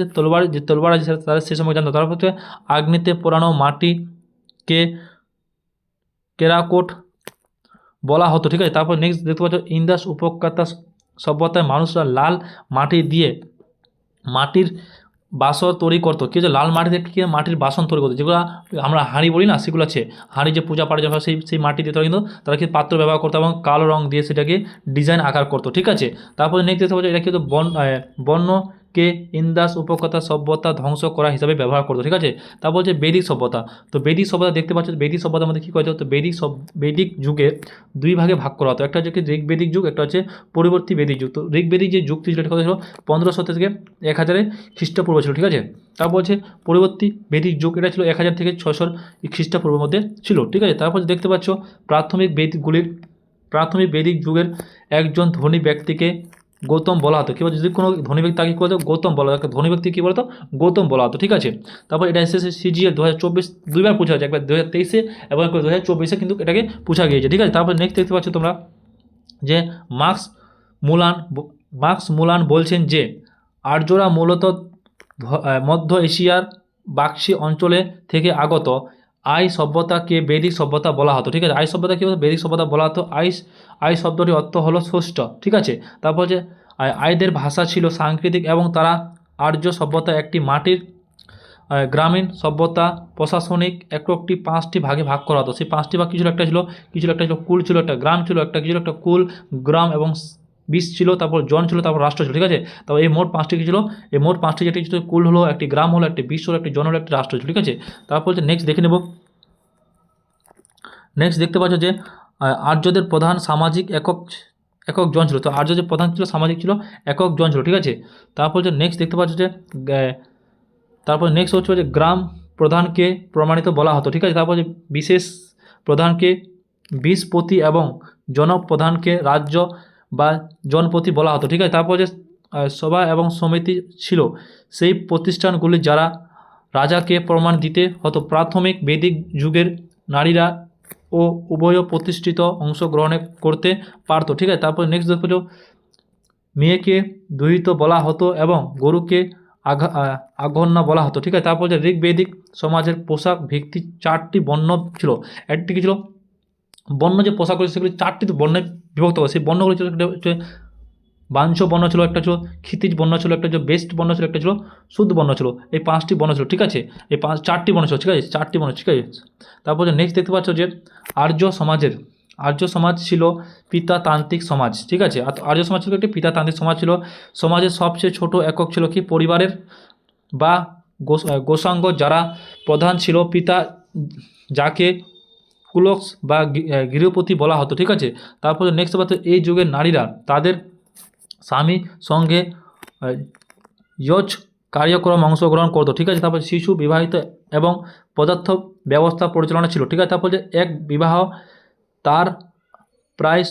A: তলোয়ার আছে তারা সে সম্পর্কে জানতো। তারপর হচ্ছে আগ্নিতে পোড়ানো মাটিকে টেরাকোট বলা হতো, ঠিক আছে। তারপর নেক্সট দেখতে পাচ্ছ ইন্দাস উপত্যকা সভ্যতায় মানুষরা লাল মাটি দিয়ে মাটির বাসন তৈরি করতো, কী হচ্ছে লাল মাটি থেকে মাটির বাসন তৈরি করতো, যেগুলো আমরা হাঁড়ি বলি না, সেগুলো আছে হাঁড়ি যে পূজা পাঠে যখন সেই মাটি দিয়ে তৈরি কিন্তু তারা কিন্তু পাত্র ব্যবহার করতো এবং কালো রং দিয়ে সেটাকে ডিজাইন আকার করতো, ঠিক আছে। তারপরে নেক্সট দেখতে পাচ্ছ এটা কিন্তু বন্যকে ইন্দাস উপত্যকা সভ্যতা ধ্বংস করা হিসাবে ব্যবহার করতো, ঠিক আছে। তারপর হচ্ছে বৈদিক সভ্যতা, তো বৈদিক সভ্যতা দেখতে পাচ্ছ বৈদিক সভ্যতার মধ্যে কী করা হতো, বৈদিক যুগে দুই ভাগে ভাগ করা হতো, একটা হচ্ছে কি ঋগ্বেদিক যুগ, একটা হচ্ছে পরবর্তী বৈদিক যুগ। তো ঋগ্বেদিক যে যুগটি ছিল এটা কথা ছিল 1500 থেকে 1000 খ্রিস্টপূর্ব ছিল, ঠিক আছে। তারপর হচ্ছে পরবর্তী বৈদিক যুগ, এটা ছিল 1000 থেকে 600 খ্রিস্টপূর্বের মধ্যে ছিল, ঠিক আছে। তারপর দেখতে পাচ্ছ প্রাথমিক বৈদিক যুগের একজন ধনী ব্যক্তিকে গৌতম বলা হতো, কী বলতো যদি কোনো ধনী ব্যক্তি তাকে কী বলতো গৌতম বলা হতো, ধনী ব্যক্তি কী বলতো গৌতম বলা হতো, ঠিক আছে। তারপর এটা এসেছে সিজিএল 2024 দুইবার পূছা হয়েছে, একবার 2023 এবং 2024 কিন্তু এটাকে পূছা গিয়েছে, ঠিক আছে। তারপর নেক্সট দেখতে পাচ্ছ তোমরা যে মার্কস মুলান বলছেন যে আর্যরা মূলত মধ্য এশিয়ার বাক্সি অঞ্চলে থেকে আগত আই সভ্যতাকে বেদিক সভ্যতা বলা হতো। ঠিক আছে, আই সভ্যতা কী বলতো? বেদিক সভ্যতা বলা হতো। আই শব্দটির অর্থ হলো ষষ্ঠ। ঠিক আছে, তারপর যে আইদের ভাষা ছিল সাংস্কৃতিক এবং তারা আর্য সভ্যতা একটি মাটির গ্রামীণ সভ্যতা প্রশাসনিক এককটি 5টি ভাগে ভাগ করা হতো। সেই 5টি ভাগ কিছু একটা ছিল কুল ছিল, একটা গ্রাম ছিল, একটা কিছু একটা কুল, গ্রাম এবং বিশ ছিল, তারপর জন ছিল, তারপর রাষ্ট্র ছিল। ঠিক আছে, তারপর এই মোট 5টি কী ছিল? এই মোট 5টি যেটি ছিল, কুল হলো, একটি গ্রাম হলো, একটি বিশ হলো, একটি জন হলো, একটি রাষ্ট্র ছিল। ঠিক আছে, তারপর যে নেক্সট দেখে নেব। নেক্সট দেখতে পাচ্ছ যে আর্যদের প্রধান সামাজিক একক জন ছিল। তো আর্য যে প্রধান ছিল সামাজিক ছিল একক জন ছিল। ঠিক আছে, তারপর যে নেক্সট দেখতে পাচ্ছ যে তারপর নেক্সট হচ্ছে যে গ্রাম প্রধানকে প্রমাণিত বলা হতো। ঠিক আছে, তারপর যে বিশেষ প্রধানকে বিশপতি এবং জনপ্রধানকে রাজ্য বা জনপতি বলা হতো। ঠিক আছে, তারপর যে সভা এবং সমিতি ছিল সেই প্রতিষ্ঠানগুলি যারা রাজাকে প্রমাণ দিতে হতো। প্রাথমিক বেদিক যুগের নারীরা ও উভয় প্রতিষ্ঠিত অংশগ্রহণে করতে পারতো। ঠিক আছে, তারপর নেক্সট দেখো মেয়েকে দুহিত বলা হতো এবং গরুকে আঘন্না বলা হতো। ঠিক আছে, তারপর যে ঋগ্বেদিক সমাজের পোশাক ভিত্তি 4টি বর্ণ ছিল। একটি কী ছিল? বর্ণ যে পোশাকগুলি সেগুলি 4টি বর্ণে বিভক্ত করে। সেই বর্ণগুলি ছিল হচ্ছে বাঞ্ছ বর্ণ ছিল, একটা ছিল ক্ষিতিজ বর্ণ ছিল, একটা ছিল বেস্ট বর্ণ ছিল, একটা ছিল শুদ্ধ বর্ণ ছিল। এই 5টি বর্ণ ছিল। ঠিক আছে, এই 4টি বর্ণ ছিল। ঠিক আছে, 4টি বর্ণ। ঠিক আছে, তারপর যে নেক্সট দেখতে পাচ্ছ যে আর্য সমাজ ছিল পিতাতান্ত্রিক সমাজ। ঠিক আছে, আর্য সমাজ ছিল একটি পিতাতান্ত্রিক সমাজ ছিল। সমাজের সবচেয়ে ছোট একক ছিল কি? পরিবারের বা গোসাঙ্গ, যারা প্রধান ছিল পিতা, যাকে কুলক্স বা গৃহপতি বলা হতো। ঠিক আছে, তারপরে নেক্সট পাচ্ছ এই যুগের নারীরা তাদের স্বামী সঙ্গে যৌজ কার্যক্রম অংশগ্রহণ করতো। ঠিক আছে, তারপর শিশু বিবাহিত এবং পদার্থ ব্যবস্থা পরিচালনা ছিল। ঠিক আছে, তারপর যে এক বিবাহ তার প্রায়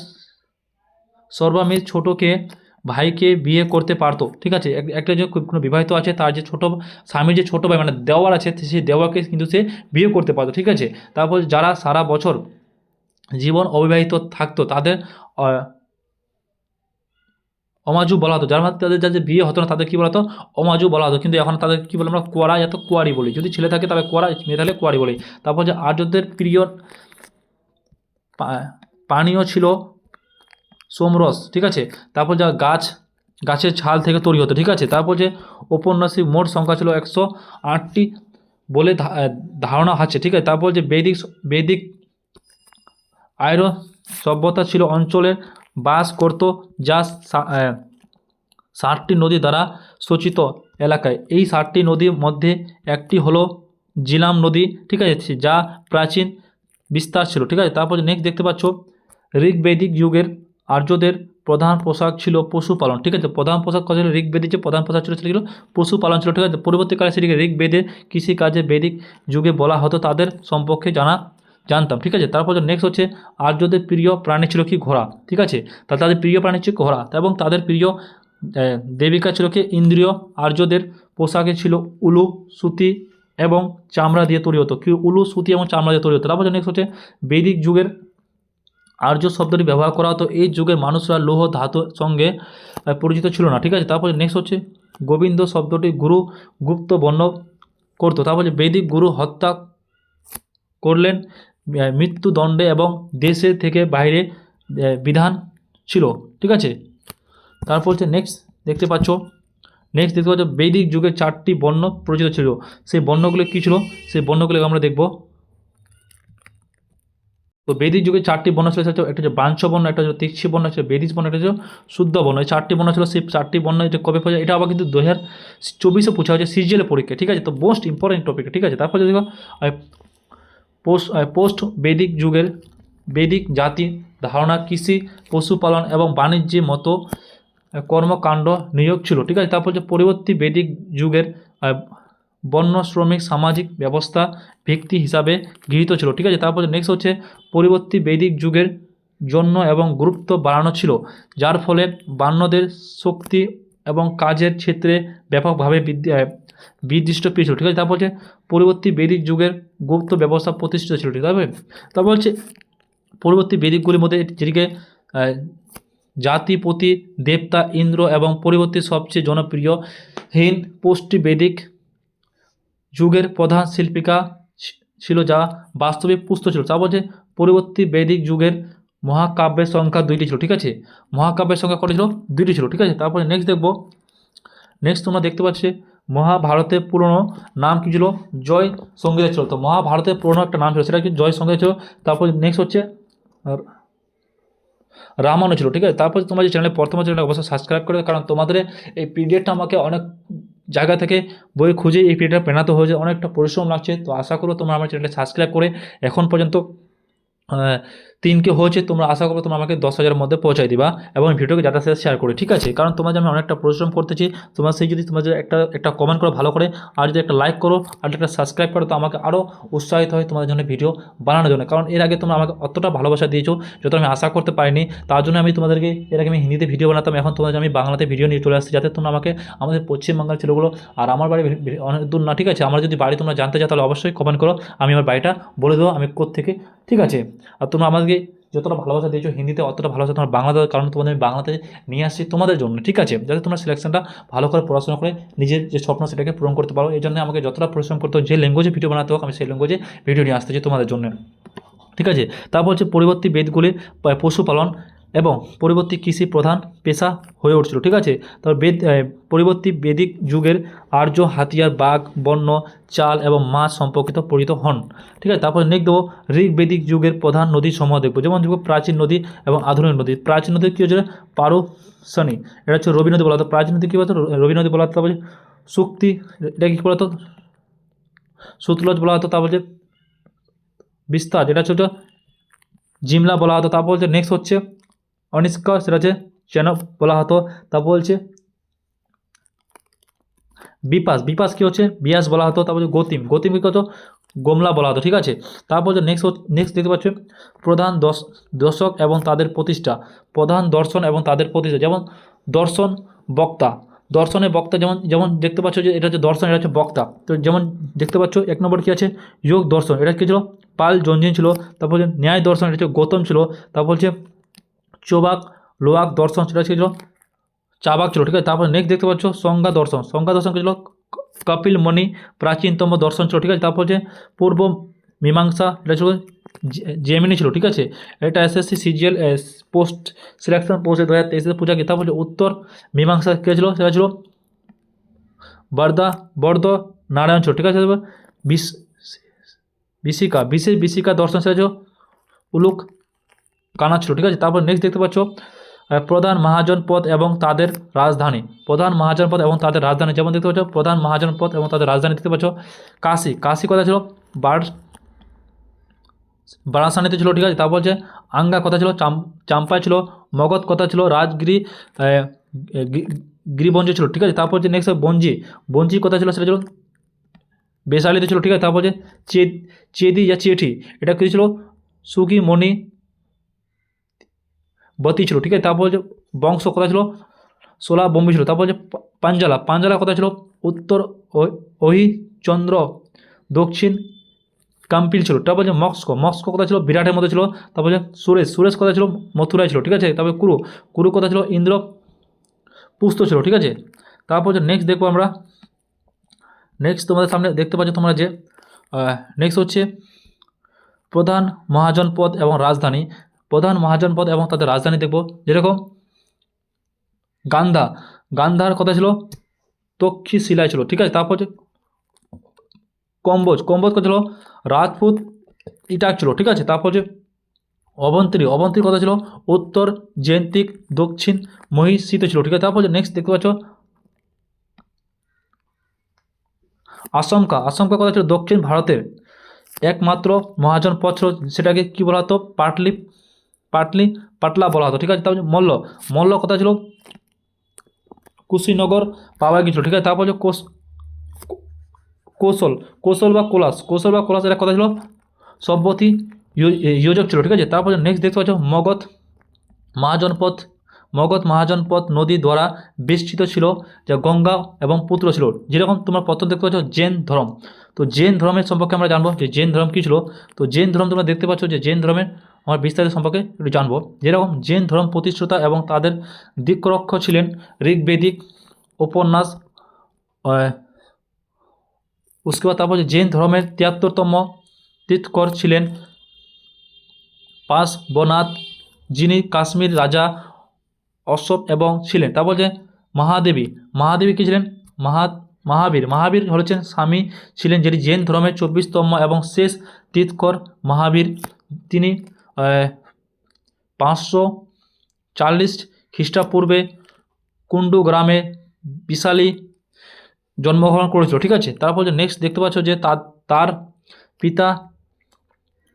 A: সর্বামিত ছোটোকে ভাইকে বিয়ে করতে পারতো। ঠিক আছে, একটা যে কোনো বিবাহিত আছে তার যে ছোটো স্বামীর যে ছোটো ভাই মানে দেওয়ার আছে সেই দেওয়ারকে কিন্তু সে বিয়ে করতে পারতো। ঠিক আছে, তারপর যারা সারা বছর জীবন অবিবাহিত থাকতো তাদের অমাজু বলা হতো। যার মধ্যে তাদের যাদের বিয়ে হতো না তাদের কী বলা হতো? অমাজু বলা হতো। কিন্তু এখন তাদের কী বলে? আমরা কোয়ারা এত কোয়ারি বলি। যদি ছেলে থাকে তাহলে কোয়ারা, মেয়ে থাকলে কোয়ারি বলি। তারপর যে আর্যদের প্রিয় পানীয় ছিল সোমরস। ঠিক আছে, তারপর যা গাছের ছাল থেকে তৈরি হতো। ঠিক আছে, তারপর যে ঔপন্যাসিক মোট সংখ্যা ছিল 108টি বলে ধারণা আছে। ঠিক আছে, তারপর যে বেদিক আর্য সভ্যতা ছিল অঞ্চলে বাস করত যা 60টি নদী দ্বারা সূচিত এলাকায়। এই 60টি নদীর মধ্যে একটি হলো জিলাম নদী। ঠিক আছে, যা প্রাচীন বিস্তার ছিল। ঠিক আছে, তারপর নেক্সট দেখতে পাচ্ছ ঋগ্বেদিক যুগের আর্যদের প্রধান পোশাক ছিল পশুপালন। ঠিক আছে, প্রধান পোশাক কথা ছিল ঋগ্বেদের যে প্রধান পোশাক ছিল সেটা ছিল পশুপালন ছিল। ঠিক আছে, পরবর্তীকালে সেটিকে ঋগ্বেদের কৃষিকাজে বেদিক যুগে বলা হতো তাদের সম্পর্কে জানতাম। ঠিক আছে, তারপর নেক্সট হচ্ছে আর্যদের প্রিয় প্রাণী ছিল কি? ঘোড়া। ঠিক আছে, তাদের প্রিয় প্রাণী ছিল ঘোড়া এবং তাদের প্রিয় দেবিকা ছিল কি? ইন্দ্রিয়। আর্যদের পোশাকে ছিল উলু, সুতি এবং চামড়া দিয়ে তৈরি হতো। কি? উলু, সুতি এবং চামড়া দিয়ে তৈরি হতো। তারপর নেক্সট হচ্ছে বৈদিক যুগের আর্য শব্দটি ব্যবহার করা হতো। এই যুগের মানুষরা লৌহ ধাতুর সঙ্গে পরিচিত ছিল না। ঠিক আছে, তারপরে নেক্সট হচ্ছে গোবিন্দ শব্দটি গুরু গুপ্ত বর্ণ করতো। তারপরে বৈদিক গুরু হত্যা করলেন মৃত্যুদণ্ডে এবং দেশে থেকে বাইরে বিধান ছিল। ঠিক আছে, তারপর হচ্ছে নেক্সট দেখতে পাচ্ছ বৈদিক যুগে 4টি বর্ণ প্রচলিত ছিল। সেই বর্ণগুলো কী ছিল? সেই বর্ণগুলো আমরা দেখব। তো বৈদিক যুগে 4টি বর্ণ ছিল। একটা হচ্ছে বাঞ্ছ বর্ণ, একটা হচ্ছে তিক্ছি বর্ণ, একটা বেদিজ বর্ণ, একটা হচ্ছে শুদ্ধ বর্ণ। এই 4টি বর্ণ ছিল। সেই 4টি বর্ণ এটা কবে পড়ে? এটা আবার কিন্তু 2024 পূছা হয়েছে সিজিএল পরীক্ষা। ঠিক আছে, তো মোস্ট ইম্পর্টেন্ট টপিক। ঠিক আছে, তারপর দেখো পোস্ট বৈদিক যুগের বৈদিক জাতি ধারণা কৃষি, পশুপালন এবং বাণিজ্যের মতো কর্মকাণ্ড নিয়োগ ছিল। ঠিক আছে, তারপর যে পরবর্তী বৈদিক যুগের বর্ণ শ্রমিক সামাজিক ব্যবস্থা ভিত্তি হিসাবে গৃহীত ছিল। ঠিক আছে, তারপর নেক্সট হচ্ছে পরবর্তী বৈদিক যুগের জন্য এবং গুরুত্ব বাড়ানো ছিল, যার ফলে বান্যদের শক্তি এবং কাজের ক্ষেত্রে ব্যাপকভাবে বিদৃষ্ট পেয়েছিল। ঠিক আছে, তারপর হচ্ছে পরবর্তী বৈদিক যুগের গুপ্ত ব্যবস্থা প্রতিষ্ঠিত ছিল। ঠিক আছে, তারপর হচ্ছে পরবর্তী বৈদিকগুলির মধ্যে যেটিকে জাতিপতি, দেবতা ইন্দ্র এবং পরবর্তী সবচেয়ে জনপ্রিয় হিন পোস্ট বৈদিক যুগের প্রধান শিল্পিকা ছিল, যা বাস্তবিক পুস্তক ছিল। তা বলছে পরবর্তী বৈদিক যুগের মহাকাব্যের সংখ্যা 2টি ছিল, ঠিক আছে। মহাকাব্যের সংখ্যা কত ছিল? 2টি ছিল, ঠিক আছে। তারপরে নেক্সট দেখব, নেক্সট তোমরা দেখতে পাচ্ছি মহাভারতের পুরনো নাম কি ছিল? জয় সংহিতা ছিল। তো মহাভারতের পুরনো একটা নাম ছিল, সেটা কি জয় সংহিতা ছিল। তারপর নেক্সট হচ্ছে রামায়ণ ছিল, ঠিক আছে। তারপর তোমার যে চ্যানেলে প্রথম চ্যানেলটা অবশ্যই সাবস্ক্রাইব করে, কারণ তোমাদের এই পিডিএফটা আমাকে অনেক জায়গা থেকে বই খুঁজে এই পিডিএফটা বানাতে হয়েছে, অনেকটা পরিশ্রম লাগছে। তো আশা করো তোমরা আমার চ্যানেলটা সাবস্ক্রাইব করে এখন পর্যন্ত 3K হয়েছে, তোমরা আশা করো তোমরা আমাকে 10,000-এর মধ্যে পৌঁছাই দিবা এবং ভিডিওকে যাতে সাথে শেয়ার করে, ঠিক আছে। কারণ তোমার আমি অনেকটা পরিশ্রম করতেছি, তোমার সেই যদি তোমার একটা কমেন্ট করো ভালো করে, আর যদি একটা লাইক করো আর একটা সাবস্ক্রাইব করো, তো আমাকে আরও উৎসাহিত হয় তোমাদের জন্য ভিডিও বানানোর জন্য। কারণ এর আগে তোমরা আমাকে অতটা ভালোবাসা দিয়েছো যত আমি আশা করতে পারিনি, তার জন্য আমি তোমাদেরকে এর আগে আমি হিন্দিতে ভিডিও বানাতাম, এখন তোমাদের আমি বাংলাতে ভিডিও নিয়ে চলে আসছি, যাতে তোমরা আমাকে আমাদের পশ্চিমবাংলার ছেলেগুলো, আর আমার বাড়ি অনেক দূর না, ঠিক আছে। আমার যদি বাড়ি তোমরা জানতে চাও তাহলে অবশ্যই কমেন্ট করো, আমি আমার বাড়িটা বলে দেবো আমি কোত্থেকে, ঠিক আছে। আর তোমরা আমাদেরকে যতটা ভালোবাসা দিয়েছো হিন্দিতে, অতটা ভালোবাসা তোমার বাংলাতে, কারণ তোমাদের আমি বাংলাতে নিয়ে আসছি তোমাদের জন্য, ঠিক আছে, যাতে তোমরা সিলেকশনটা ভালো করে পড়াশোনা করে নিজের যে স্বপ্ন সেটাকে পূরণ করতে পারো। এই জন্য আমাকে যতটা পরিশ্রম করতে হোক, যে ল্যাঙ্গুয়েজে ভিডিও বানাতে হোক, আমি সেই ল্যাঙ্গুয়েজে ভিডিও নিয়ে আসতেছি তোমাদের জন্য, ঠিক আছে। তারপর হচ্ছে পরবর্তী বেদগুলি পশুপালন এবং পরবর্তী কৃষি প্রধান পেশা হয়ে উঠছিল, ঠিক আছে। তারপর পরবর্তী বৈদিক যুগের আর্য হাতিয়ার, বাঘ, বন্য, চাল এবং মাছ সম্পর্কিত পরিচিত হন, ঠিক আছে। তারপর নেক্সট দেবো ঋগ্বেদিক যুগের প্রধান নদী সমূহ দেখবো, যেমন দেখবো প্রাচীন নদী এবং আধুনিক নদী। প্রাচীন নদী কী হচ্ছে? পারুশনি, এটা হচ্ছে রবি নদী বলা হতো। প্রাচীন নদী কী বলতো? রবি নদী বলা হতো। তারপর সুক্তি, এটা কী বলা হতো? সুতলজ বলা হতো। তারপর যে বিস্তার, যেটা হচ্ছে জিমলা বলা হতো। তারপর হচ্ছে নেক্সট হচ্ছে অনিষ্কা, সেটা হচ্ছে চেনব বলা হতো। তারপর বলছে বিপাস, বিপাস কী হচ্ছে? বিয়াস বলা হতো। তারপর হচ্ছে গতিম, গতিম কী হতো? গোমলা বলা হতো, ঠিক আছে। তারপর যে নেক্সট দেখতে পাচ্ছ প্রধান দর্শক এবং তাদের প্রতিষ্ঠা, প্রধান দর্শন এবং তাদের প্রতিষ্ঠা, যেমন দর্শন বক্তা, দর্শনের বক্তা, যেমন যেমন দেখতে পাচ্ছ যে এটা হচ্ছে দর্শন, এটা হচ্ছে বক্তা। তো যেমন দেখতে পাচ্ছ 1 নম্বর কী আছে? যোগ দর্শন, এটা কী ছিল? পাল জঞ্জিন ছিল। তারপর হচ্ছে ন্যায় দর্শন, এটা হচ্ছে গৌতম ছিল। তারপর হচ্ছে চোবাক লোয়াক দর্শন, সেটা ছিল চাবাক ছিল, ঠিক আছে। তারপর নেক্সট দেখতে পাচ্ছ সংজ্ঞা দর্শন, সংজ্ঞা দর্শন কী ছিল? কপিল মণি প্রাচীনতম দর্শন ছিল, ঠিক আছে। তারপর হচ্ছে পূর্ব মীমাংসা, এটা ছিল জেমিনি ছিল, ঠিক আছে। এটা এসএসসি সিজিএল পোস্ট সিলেকশন পোস্টে 2023 পূজা কি। তারপর উত্তর মীমাংসা কে ছিল? সেটা ছিল বর্দ নারায়ণ ছিল, ঠিক আছে। বিশিকা, বিশিকা দর্শন, সেটা ছিল উলুক কানা ছিল, ঠিক আছে। তারপর নেক্সট দেখতে পাচ্ছ প্রধান মহাজন পদ এবং তাদের রাজধানী, প্রধান মহাজন পদ এবং তাদের রাজধানী, যেমন দেখতে পাচ্ছ প্রধান মহাজন পদ এবং তাদের রাজধানী দেখতে পাচ্ছ কাশী, কাশী কথা ছিল বারাসানিতে ছিল, ঠিক আছে। তারপর হচ্ছে আঙ্গা কথা ছিল চাম্পায় ছিল, মগধ কথা ছিল রাজগিরি গিরিবঞ্জ ছিল, ঠিক আছে। তারপর হচ্ছে নেক্সট বঞ্জি, বঞ্জি কথা ছিল সেটা ছিল বেসালিতে ছিল, ঠিক আছে। তারপর হচ্ছে চেদি বা চেঠি, এটা কী ছিল? সুগি মণি বতী ছিল, ঠিক আছে। তারপর হচ্ছে বংশ কথা ছিল সোলা বম্বি ছিল। তারপর হচ্ছে পাঞ্জালা, পাঞ্জালা কথা ছিল উত্তর অহিচন্দ্র, দক্ষিণ কাম্পিল ছিল। তারপর যে মস্কো, মস্কো কথা ছিল বিরাটের মধ্যে ছিল। তারপর যে সুরেশ, সুরেশ কথা ছিল মথুরায় ছিল, ঠিক আছে। তারপরে কুরু, কুরু কথা ছিল ইন্দ্র পুস্ত ছিল, ঠিক আছে। তারপর যে নেক্সট দেখবো আমরা, নেক্সট তোমাদের সামনে দেখতে পাচ্ছ তোমরা যে নেক্সট হচ্ছে প্রধান মহাজন পদ এবং রাজধানী, প্রধান মহাজন পদ এবং তাদের রাজধানী দেখব, যেরকম গান্ধা, গান্ধার কথা ছিল তক্ষশিলায় ছিল, ঠিক আছে। তারপর হচ্ছে কম্বোজ, কম্বোজ কথা ছিল রাজপুত ইটাক ছিল, ঠিক আছে। তারপর যে অবন্তরী, অবন্তরী কথা ছিল উত্তর জেন্তিক দক্ষিণ মহিষিত ছিল, ঠিক আছে। তারপর যে নেক্সট দেখতে পাচ্ছ আসমকা, আসমকা কথা ছিল দক্ষিণ ভারতের একমাত্র মহাজন পদ ছিল, সেটাকে কী বলা হতো? পাটলা বলা হতো, ঠিক আছে। তারপর মল্ল, মল্ল কথা ছিল কুশীনগর পাওয়া গিয়েছিল, ঠিক আছে। তারপর যে কৌশল, কৌশল বা কোলাস, কৌশল বা কোলাস এর কথা ছিল সভ্যতি যোজক ছিল, ঠিক আছে। তারপর নেক্সট দেখতে পাচ্ছ মগধ মহাজনপদ, মগধ মহাজনপদ নদী দ্বারা বেষ্টিত ছিল, যা গঙ্গা এবং পুত্র ছিল। যেরকম তোমরা প্রথম দেখতে পাচ্ছ জৈন ধর্ম, তো জৈন ধর্মের সম্পর্কে আমরা জানবো যে জৈন ধর্ম কী ছিল। তো জৈন ধর্ম তোমরা দেখতে পাচ্ছ যে জৈন ধর্মের আমরা বিস্তারিত সম্পর্কে একটু জানবো। যেরকম জৈন ধর্ম প্রতিষ্ঠাতা এবং তাদের দিকরক্ষক ছিলেন ঋগ্বেদিক উপন্যাস। उसके बाद তারপর জৈন ধর্মের 73তম তীর্থঙ্কর ছিলেন পার্শ্বনাথ, যিনি কাশ্মীর রাজা অশোক এবং ছিলেন। তারপর যে মহাদেবী কী ছিলেন? মহাবীর হচ্ছেন স্বামী ছিলেন, যিনি জৈন ধর্মের 24তম এবং শেষ তীর্থঙ্কর মহাবীর। তিনি 540 খ্রিস্টপূর্বে কুন্ডু গ্রামে বিশালী জন্মগ্রহণ করেছিল। ঠিক আছে, তারপর যে নেক্সট দেখতে পাচ্ছ যে তার পিতা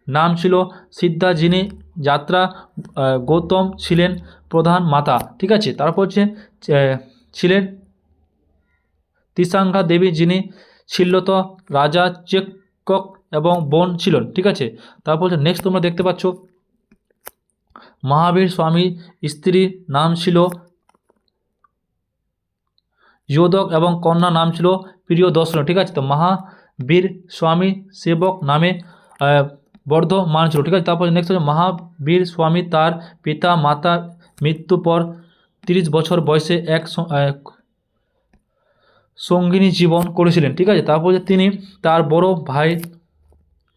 A: নাম ছিল সিদ্ধা, যিনি যাত্রা গৌতম ছিলেন প্রধান মাতা। ঠিক আছে, তারপর হচ্ছে ছিলেন ত্রিশাঙ্গা দেবী, যিনি ছিল্লত রাজা চেকক এবং বোন ছিলেন। ঠিক আছে, তারপর হচ্ছে নেক্সট তোমরা দেখতে পাচ্ছ মহাবীর স্বামী স্ত্রীর নাম ছিল যোদক এবং কন্যা নাম ছিল প্রিয়দর্শন। ঠিক আছে, তো মহাবীর স্বামী সেবক নামে বর্ধমান ছিল। ঠিক আছে, তারপর নেক্সট হচ্ছে মহাবীর স্বামী তার পিতা মাতা মৃত্যু পর 30 বছর বয়সে এক সঙ্গিনী জীবন করেছিলেন। ঠিক আছে, তারপর তিনি তার বড় ভাই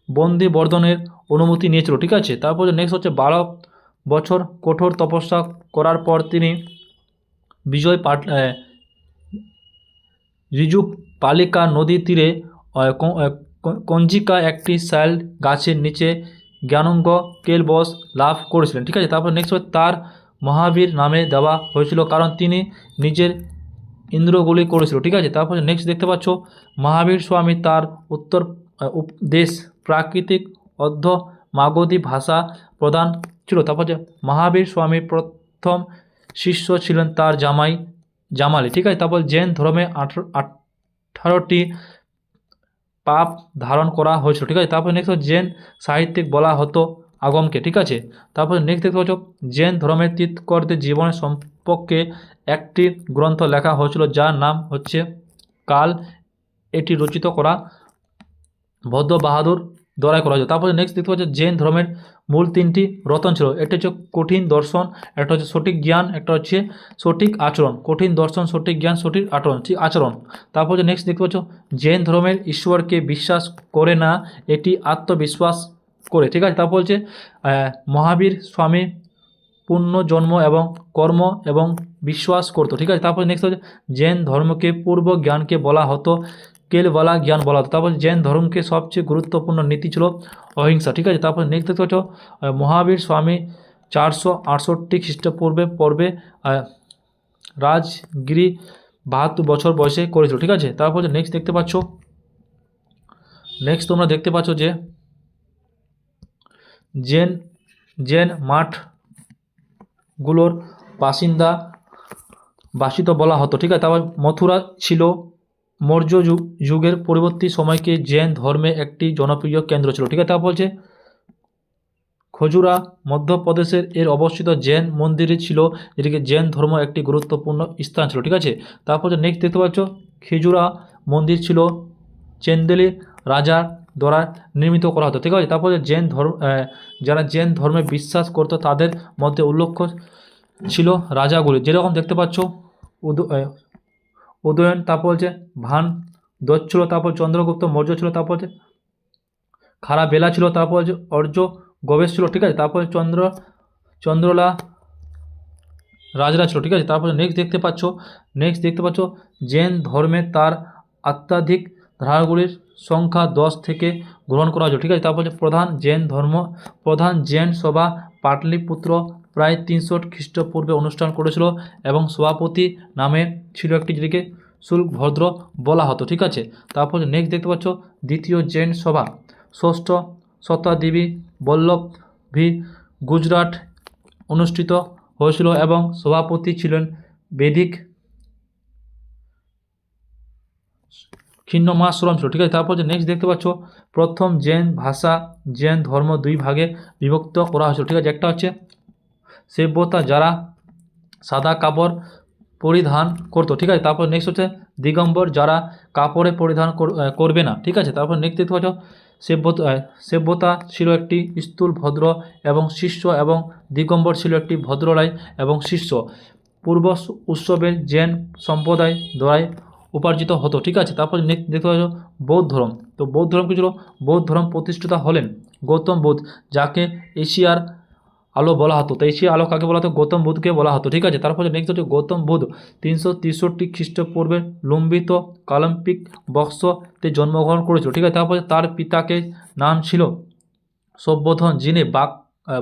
A: বন্দিবর্ধনের অনুমতি নিয়েছিল। ঠিক আছে, তারপর নেক্সট হচ্ছে 12 বছর কঠোর তপস্যা করার পর তিনি ঋজু পালিকা নদীর তীরে কঞ্জিকা একটি শাল গাছের নিচে জ্ঞানঙ্গ কেলবশ লাভ করেছিলেন। ঠিক আছে, তারপর নেক্সট তার মহাবীর নামে দেওয়া হয়েছিল কারণ তিনি নিজের ইন্দ্রগুলি করেছিল। ঠিক আছে, তারপর নেক্সট দেখতে পাচ্ছ মহাবীর স্বামী তার উত্তর দেশ প্রাকৃতিক অর্ধ মাগধী ভাষা প্রদান ছিল। তারপর যে মহাবীর স্বামীর প্রথম শিষ্য ছিলেন তার জামালি। ঠিক আছে, তারপর জৈন ধর্মে 18টি পাপ ধারণ করা হয়েছিল। ঠিক আছে, তারপর নেক্সট জৈন সাহিত্যিক বলা হতো আগমকে। ঠিক আছে, তারপর নেক্সট দেখতে পাচ্ছ জৈন ধর্মের তীর্থঙ্করদের জীবনের সম্পর্কে একটি গ্রন্থ লেখা হয়েছিল যার নাম হচ্ছে কাল। এটি রচিত করা ভদ্র বাহাদুর দ্বারা করা হয়েছে। তারপরে নেক্সট দেখতে পাচ্ছ জৈন ধর্মের মূল 3টি রতন ছিল। একটা হচ্ছে কঠিন দর্শন, একটা হচ্ছে সঠিক জ্ঞান, একটা হচ্ছে সঠিক আচরণ। কঠিন দর্শন, সঠিক জ্ঞান, সঠিক আচরণ। তারপর যে নেক্সট দেখতে পাচ্ছ জৈন ধর্মের ঈশ্বরকে বিশ্বাস করে না, এটি আত্মবিশ্বাস করে। ঠিক আছে, তারপর হচ্ছে মহাবীর স্বামী পুণ্যজন্ম এবং কর্ম এবং বিশ্বাস করতো। ঠিক আছে, তারপর নেক্সট হচ্ছে জৈন ধর্মকে পূর্ব জ্ঞানকে বলা হতো কেলবালা জ্ঞান বলা হতো। তারপর জৈন ধর্মকে সবচেয়ে গুরুত্বপূর্ণ নীতি ছিল অহিংসা। ঠিক আছে, তারপর নেক্সট দেখতে পাচ্ছ মহাবীর স্বামী 468 খ্রিস্টপূর্বে পর্বে রাজগিরি 72 বছর বয়সে করেছিল। ঠিক আছে, তারপর নেক্সট দেখতে পাচ্ছ তোমরা দেখতে পাচ্ছ যে জৈন মাঠগুলোর বাসিত বলা হতো। ঠিক আছে, তারপর মথুরা ছিল মৌর্য যুগের পরবর্তী সময়কে জৈন ধর্মে একটি জনপ্রিয় কেন্দ্র ছিল। ঠিক আছে, তারপর বলছে খজুরা মধ্যপ্রদেশের এর অবস্থিত জৈন মন্দিরে ছিল, যেটিকে জৈন ধর্ম একটি গুরুত্বপূর্ণ স্থান ছিল। ঠিক আছে, তারপর নেক্সট দেখতে পাচ্ছ খিজুরা মন্দির ছিল চেন্দেলি রাজার দ্বারা নির্মিত করা হতো। ঠিক আছে, তারপর যারা জৈন ধর্মে বিশ্বাস করতো তাদের মধ্যে উল্লেখ্য ছিল রাজাগুলি, যেরকম দেখতে পাচ্ছ উদয়ন, তারপর হচ্ছে ভান দত্ত ছিল, তারপর চন্দ্রগুপ্ত মৌর্য ছিল, তারপর হচ্ছে খারাবেলা ছিল, তারপর হচ্ছে অর্য গবেশ ছিল। ঠিক আছে, তারপর চন্দ্রলা রাজরা ছিল। ঠিক আছে, তারপরে নেক্সট দেখতে পাচ্ছ জৈন ধর্মে তার অত্যাধিক ধারাগুলির সংখ্যা 10 থেকে গ্রহণ করা হয়েছে। ঠিক আছে, তারপর প্রধান জৈন সভা পাটলিপুত্র প্রায় 300 খ্রিস্টপূর্বে অনুষ্ঠান করেছিল এবং সভাপতি নামে ছিল একটি, যেটিকে শুল্কভদ্র বলা হতো। ঠিক আছে, তারপর নেক্সট দেখতে পাচ্ছ দ্বিতীয় জৈন সভা 6ষ্ঠ শতাব্দী বল্লভী গুজরাট অনুষ্ঠিত হয়েছিল এবং সভাপতি ছিলেন বেদিক খিন্নমাশ্রম ছিল। ঠিক আছে, তারপর নেক্সট দেখতে পাচ্ছ প্রথম জৈন ভাষা জৈন ধর্ম 2 ভাগে বিভক্ত করা হয়েছিল। ঠিক আছে, একটা হচ্ছে সভ্যতা, যারা সাদা কাপড় পরিধান করতো, ঠিক আছে। তারপর নেক্সট হচ্ছে দিগম্বর, যারা কাপড়ে পরিধান করবে না, ঠিক আছে। তারপর নেক্সট দেখতে পাচ্ছ সেব্যতা ছিল একটি স্থূল ভদ্র এবং শিষ্য, এবং দিগম্বর ছিল একটি ভদ্ররায় এবং শিষ্য। পূর্ব উৎসবের জৈন সম্প্রদায় দ্বারাই উপার্জিত হতো, ঠিক আছে। তারপর নেক্সট দেখতে পাচ্ছ বৌদ্ধ ধর্ম। তো বৌদ্ধ ধর্ম কী ছিল? বৌদ্ধ ধর্ম প্রতিষ্ঠাতা হলেন গৌতম বুদ্ধ, যাকে এশিয়ার আলো বলা হতো। তো এশিয়ার আলো কাকে বলা হতো? গৌতম বুদ্ধকে বলা হতো, ঠিক আছে। তারপরে নেক্সট হচ্ছে গৌতম বুদ্ধ 363 খ্রিস্টপূর্বে লম্বিত কালম্পিক বংশতে জন্মগ্রহণ করেছিল, ঠিক আছে। তারপরে তার পিতাকে নাম ছিল সভ্যধন, যিনি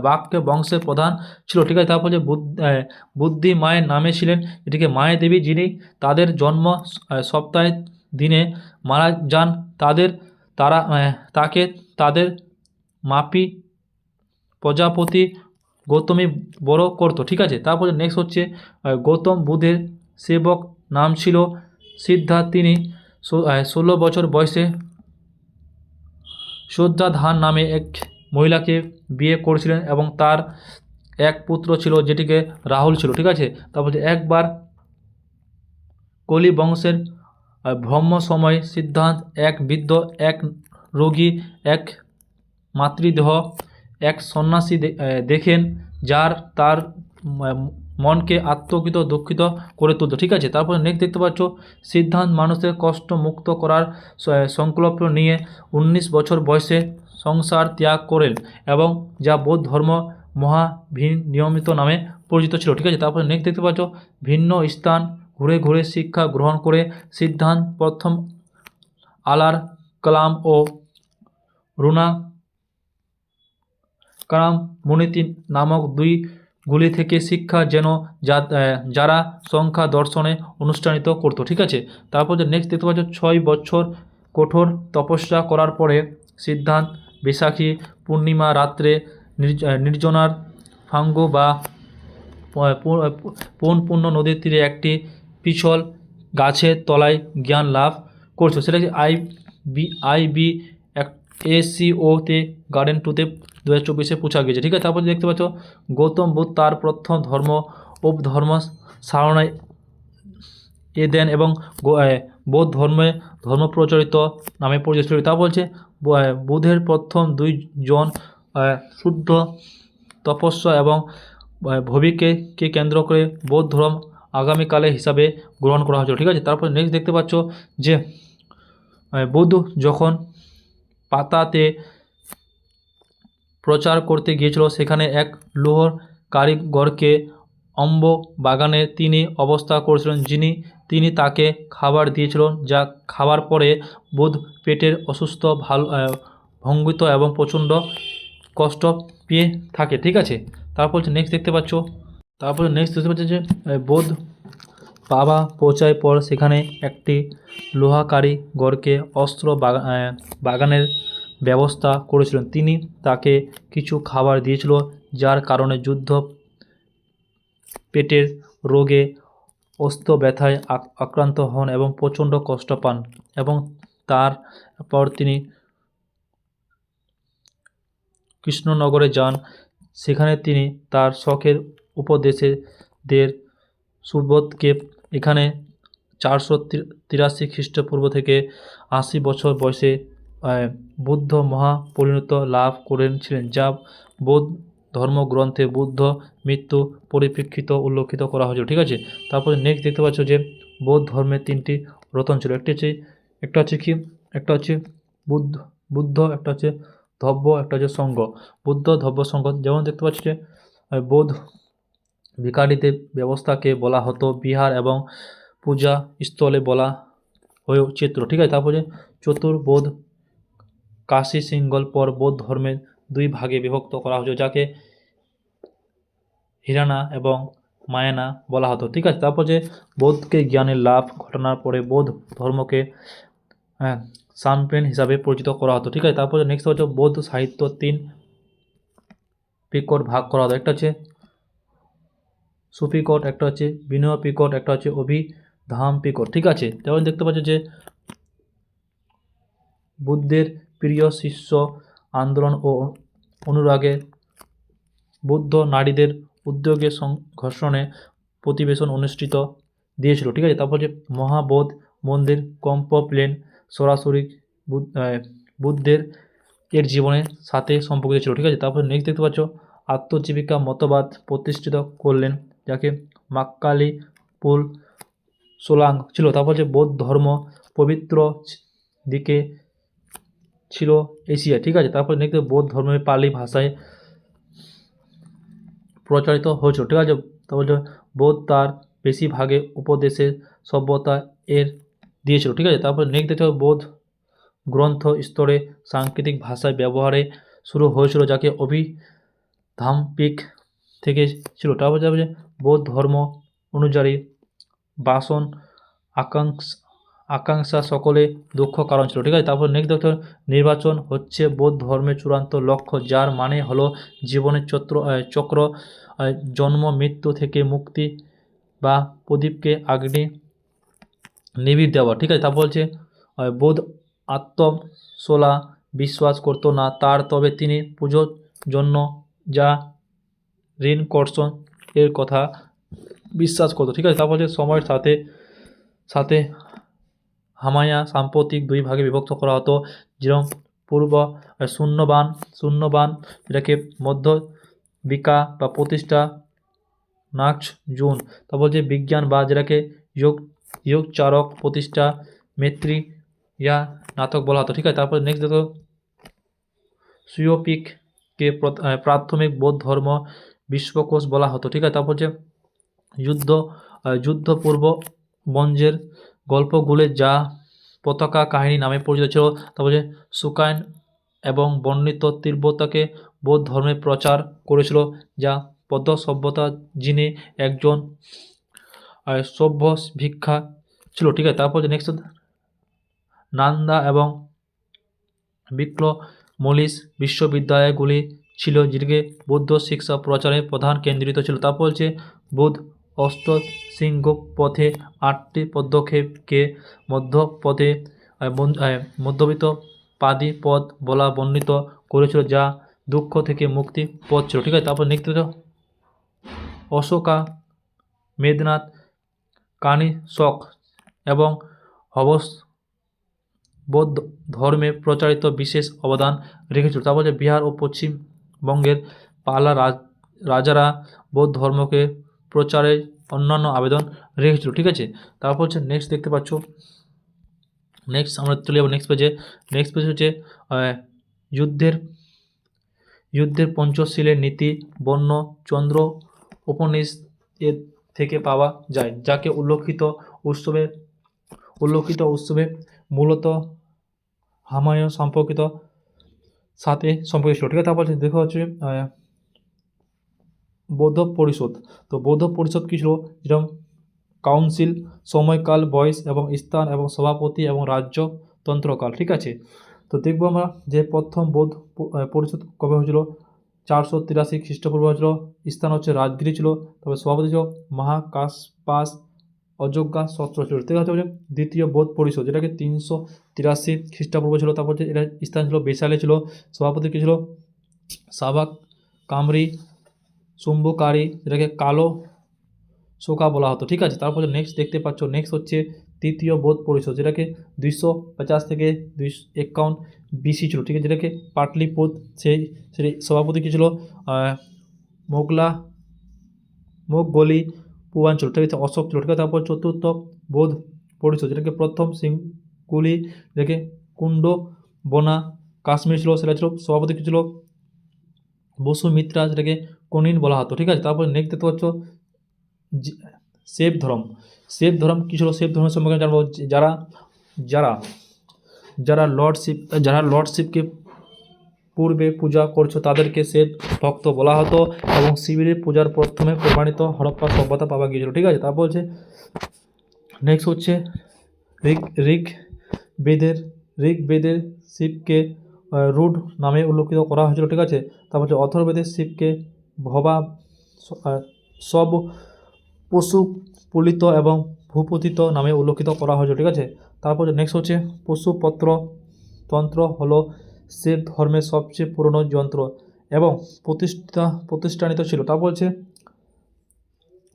A: বাক্য বংশের প্রধান ছিল, ঠিক আছে। তারপর যে বুদ্ধি মায়ের নামে ছিলেন এটিকে মায়া দেবী, যিনি তাদের জন্ম সপ্তাহের দিনে মারা যান। তাকে তাদের মাপি প্রজাপতি গৌতমী বড় করতো, ঠিক আছে। তারপরে নেক্সট হচ্ছে গৌতম বুদ্ধের সেবক নাম ছিল সিদ্ধার্থ। তিনি 16 বছর বয়সে শ্রদ্ধাধান নামে এক মহিলাকে বিয়ে করেছিলেন এবং তার এক পুত্র ছিল, যেটিকে রাহুল ছিল, ঠিক আছে। তারপরে একবার কলি বংশের ব্রহ্ম সময় সিদ্ধান্ত এক বৃদ্ধ, এক রোগী, এক মাতৃদেহ, এক সন্ন্যাসী দেখেন, যার তার মনকে আত্মকৃত দুঃখিত করে তুলত, ঠিক আছে। তারপরে নেক্সট দেখতে পাচ্ছ সিদ্ধান্ত মানুষের কষ্ট মুক্ত করার সংকল্প নিয়ে 19 বছর বয়সে সংসার ত্যাগ করেন, এবং যা বৌদ্ধ ধর্ম নিয়মিত নামে পরিচিত ছিল, ঠিক আছে। তারপরে নেক্সট দেখতে পাচ্ছ ভিন্ন স্থান ঘুরে ঘুরে শিক্ষা গ্রহণ করে সিদ্ধান্ত প্রথম আলার কালাম ও রুনা কারাম মুনিতি নামক দুই গুলি থেকে শিক্ষা যেন যারা সংখ্যা দর্শনে অনুষ্ঠানিত করতো, ঠিক আছে। তারপর যে নেক্সট দেখতে পাচ্ছ 6 বছর কঠোর তপস্যা করার পরে সিদ্ধান্ত বৈশাখী পূর্ণিমা রাত্রে নির্জনার ফাঙ্গু বা পূর্ণ নদীর তীরে একটি পিছল গাছের তলায় জ্ঞান লাভ করছো, সেটা কি IB ACOতে গার্ডেন 2তে 2024 পৌঁছা গেছে, ঠিক আছে। তারপর দেখতে পাচ্ছ গৌতম বুদ্ধ তার প্রথম ধর্ম সারণায় দেন এবং বৌদ্ধ ধর্মপ্রচলিত নামে পরিচিত। তা বলছে বুদ্ধের প্রথম 2 জন শুদ্ধ তপস্যা এবং ভবিকে কেন্দ্র করে বৌদ্ধ ধর্ম আগামীকালে হিসাবে গ্রহণ করা হয়েছিল, ঠিক আছে। তারপর নেক্সট দেখতে পাচ্ছ যে বুদ্ধ যখন পাতাতে প্রচার করতে গিয়েছিল, সেখানে এক লোহার কারিগরকে অম্ব বাগানে তিনি অবস্থা করেছিলেন, তিনি তাকে খাবার দিয়েছিলেন, যা খাবার পরে বুদ্ধ পেটের অসুস্থ ভঙ্গিত এবং প্রচণ্ড কষ্ট পেয়ে থাকে, ঠিক আছে। তারপর নেক্সট দেখতে পাচ্ছ যে বৌদ্ধ পাবা পৌঁছায় পর সেখানে একটি লোহা কারিগরকে অস্ত্র বাগানের ব্যবস্থা করেছিলেন। তিনি তাকে কিছু খাবার দিয়েছিল, যার কারণে যুদ্ধ পেটের রোগে অস্ত্র ব্যথায় আক্রান্ত হন এবং প্রচণ্ড কষ্ট পান, এবং তারপর তিনি কৃষ্ণনগরে যান। সেখানে তিনি তার শখের উপদেশদের সুবোধকে এখানে 483 খ্রিস্টপূর্ব থেকে 80 বছর বয়সে বুদ্ধ মহাপরিণত লাভ করেছিলেন, যা বৌদ্ধ ধর্মগ্রন্থে বুদ্ধ মৃত্যু পরিপ্রেক্ষিত উল্লেখিত করা হয়েছিল, ঠিক আছে। তারপরে নেক্সট দেখতে পাচ্ছ যে বৌদ্ধ ধর্মের 3টি রতন ছিল। একটা হচ্ছে বুদ্ধ, একটা হচ্ছে ধব্য, একটা হচ্ছে সঙ্ঘ। বুদ্ধ ধব্য সঙ্ঘ, যেমন দেখতে পাচ্ছি যে বৌদ্ধ ভিকারিদের ব্যবস্থাকে বলা হতো বিহার এবং পূজা স্থলে বলা হয়েছিল, ঠিক আছে। তারপরে চতুর্বোধ কাশী সিঙ্গল পর বৌদ্ধ ধর্মের 2 ভাগে বিভক্ত করা হয়েছিল, যাকে হিরানা এবং মায়ানা বলা হতো, ঠিক আছে। তারপর যে বৌদ্ধকে জ্ঞানের লাভ ঘটনার পরে বৌদ্ধ ধর্মকে সামপেন হিসাবে পরিচিত করা হতো, ঠিক আছে। তারপরে নেক্সট হচ্ছে বৌদ্ধ সাহিত্য 3 পিকট ভাগ করা হতো। একটা হচ্ছে সুপিকট, একটা হচ্ছে বিনয় পিকট, একটা হচ্ছে অভিধাম পিকট, ঠিক আছে। যেমন দেখতে পাচ্ছ যে বুদ্ধের প্রিয় শিষ্য আন্দোলন ও অনুরাগে বুদ্ধ নারীদের উদ্যোগে সংঘর্ষণে প্রতিবেশন অনুষ্ঠিত দিয়েছিল। ঠিক আছে, তারপর যে মহাবোধ মন্দির কম্প প্লেন সরাসরি বুদ্ধের এর জীবনের সাথে সম্পর্কিত ছিল। ঠিক আছে, তারপর নেক্সট দেখতে পাচ্ছ আত্মজীবিকা মতবাদ প্রতিষ্ঠিত করলেন, যাকে মাক্কালি পুল সোলাং ছিল। তারপর যে বৌদ্ধ ধর্ম পবিত্র দিকে ছিল এশিয়া। ঠিক আছে, তারপর নেক্সট বৌদ্ধ ধর্মের পালি ভাষায় প্রচারিত হয়েছিল। ঠিক আছে, তারপর যে বৌদ্ধ তার বেশিরভাগে উপদেশে সভ্যতা এর দিয়েছিল। ঠিক আছে, তারপর নেক্সট দেখতে হবে বৌদ্ধ গ্রন্থ স্তরে সাংকেতিক ভাষায় ব্যবহারে শুরু হয়েছিল, যাকে অভিধাম্পিক থেকে ছিল। তারপর যাবে যে বৌদ্ধ ধর্ম অনুযায়ী বাসন আকাঙ্ক্ষা সকলে দুঃখ কারণ ছিল। ঠিক আছে, তারপর নেক্সট দেখতে হবে নির্বাচন হচ্ছে বৌদ্ধ ধর্মের চূড়ান্ত লক্ষ্য, যার মানে হলো জীবনের চক্র জন্ম মৃত্যু থেকে মুক্তি বা প্রদীপকে আগ্নি নিবিড় দেওয়া। ঠিক আছে, তারপর বলছে বৌদ্ধ আত্মশোলা বিশ্বাস করতো না তার, তবে তিনি পুজোর জন্য যা রিনকর্ষণ এর কথা বিশ্বাস করতো। ঠিক আছে, তারপর যে সময়ের সাথে সাথে হামায়া সাম্প্রতিক দুই ভাগে বিভক্ত করা হতো, যেরকম পূর্ব শূন্যবান যেটাকে মধ্য বিকা বা প্রতিষ্ঠা নাক্স জুন, তারপর যে বিজ্ঞান বা যেটাকে যোগচারক প্রতিষ্ঠা মেত্রী ইয়া নাটক বলা হতো। ঠিক আছে, তারপর নেক্সট দেখো সুয়োপিককে প্রাথমিক বৌদ্ধ ধর্ম বিশ্বকোষ বলা হতো। ঠিক আছে, তারপর যে যুদ্ধপূর্ব বঞ্জের গল্পগুলো যা পতাকা কাহিনী নামে পরিচিত ছিল। তারপর যে সুকাইন এবং বর্ণিত তীব্রতাকে বৌদ্ধ ধর্মে প্রচার করেছিল, যা পদ্ম সভ্যতা যিনি একজন সভ্য ভিক্ষা ছিল। ঠিক আছে, তারপর যে নেক্সট নান্দা এবং বিক্রমলিস বিশ্ববিদ্যালয়গুলি ছিল, যেটিকে বৌদ্ধ শিক্ষা প্রচারের প্রধান কেন্দ্রিত ছিল। তারপর হচ্ছে বুদ্ধ অষ্টশৃঙ্গ পথে 8টি পদক্ষেপকে মধ্যপথে মধ্যবিত্ত পাদি পথ বলা বর্ণিত করেছিল, যা দুঃখ থেকে মুক্তি পথ ছিল। ঠিক আছে, তারপর নেক্সট অশোকা মেদিনীনাথ কানিশক এবং হবস বৌদ্ধ ধর্মে প্রচারিত বিশেষ অবদান রেখেছিল। তারপর যে বিহার ও পশ্চিমবঙ্গের পালা রাজারা বৌদ্ধ ধর্মকে প্রচারে অন্যান্য আবেদন রেখেছিল। ঠিক আছে, তারপর হচ্ছে নেক্সট দেখতে পাচ্ছ, নেক্সট আমরা চলে যাবো নেক্সট পেজ হচ্ছে যুদ্ধের পঞ্চশীলের নীতি বর্ণ চন্দ্র উপনিষদ থেকে পাওয়া যায়, যাকে উল্লেখিত উৎসবে মূলত হামায়ুন সাথে সম্পর্কিত ছিল। ঠিক আছে, তারপর দেখা হচ্ছে বৌদ্ধ পরিষদ। তো বৌদ্ধ পরিষদ কী ছিল, যেরকম কাউন্সিল, সময়কাল, বয়স এবং স্থান এবং সভাপতি এবং রাজ্যতন্ত্রকাল। ঠিক আছে, তো দেখবো আমরা যে প্রথম বৌদ্ধ পরিষদ কবে হয়েছিল, 483 খ্রিস্টপূর্ব হয়েছিল। স্থান হচ্ছে রাজগিরি ছিল। তবে সভাপতি ছিল মহাকাশপাস অযোগ্যা শস্ত্র ছিল। ঠিক আছে, দ্বিতীয় বৌদ্ধ পরিষদ যেটাকে 383 খ্রিস্টপূর্ব ছিল। তারপর যে এটা স্থান ছিল বেশালে ছিল। সভাপতি কী ছিল, সাবাক কামরি শুম্ভকারী, যেটাকে কালো শোকা বলা হতো। ঠিক আছে, তারপরে নেক্সট দেখতে পাচ্ছ, নেক্সট হচ্ছে তৃতীয় বৌদ্ধ পরিষদ, যেটাকে 250 থেকে 251 BC ছিল। ঠিক আছে, যেটাকে পাটলিপুত্র সেই সভাপতি কী ছিল, মোগলি পূর্বাঞ্চল। ঠিক আছে, অশোক ছিল। ঠিক আছে, তারপর চতুর্থ বৌদ্ধ পরিষদ, যেটাকে প্রথম সিংকুলি, যেটাকে কুণ্ড বনা কাশ্মীর ছিল, সেটা ছিল সভাপতি কী ছিল, বসুমিত্রা, যেটাকে কনিন বলা হতো। ঠিক আছে, তারপর নেক্সট দেখতে পাচ্ছ সেব ধর্ম কী ছিল, সেব ধর্মের সম্পর্কে জানবো। যারা লর্ডশিপকে পূর্বে পূজা করছো তাদেরকে সেব ভক্ত বলা হতো, এবং শিবিরের পূজার প্রথমে প্রমাণিত হরপ্পা সভ্যতা পাওয়া গিয়েছিল। ঠিক আছে, তারপর হচ্ছে নেক্সট হচ্ছে ঋগ্বেদের শিবকে রুড নামে উল্লেখিত করা হয়েছিল। ঠিক আছে, তারপর হচ্ছে অথর্ববেদের শিবকে ভবা সব পশু পুলিত এবং ভূপতিত নামে উল্লেখিত করা হয়েছিল। ঠিক আছে, তারপর নেক্সট হচ্ছে তন্ত্র হলো শিব ধর্মের সবচেয়ে পুরনো যন্ত্র এবং প্রতিষ্ঠানিত ছিল। তারপর হচ্ছে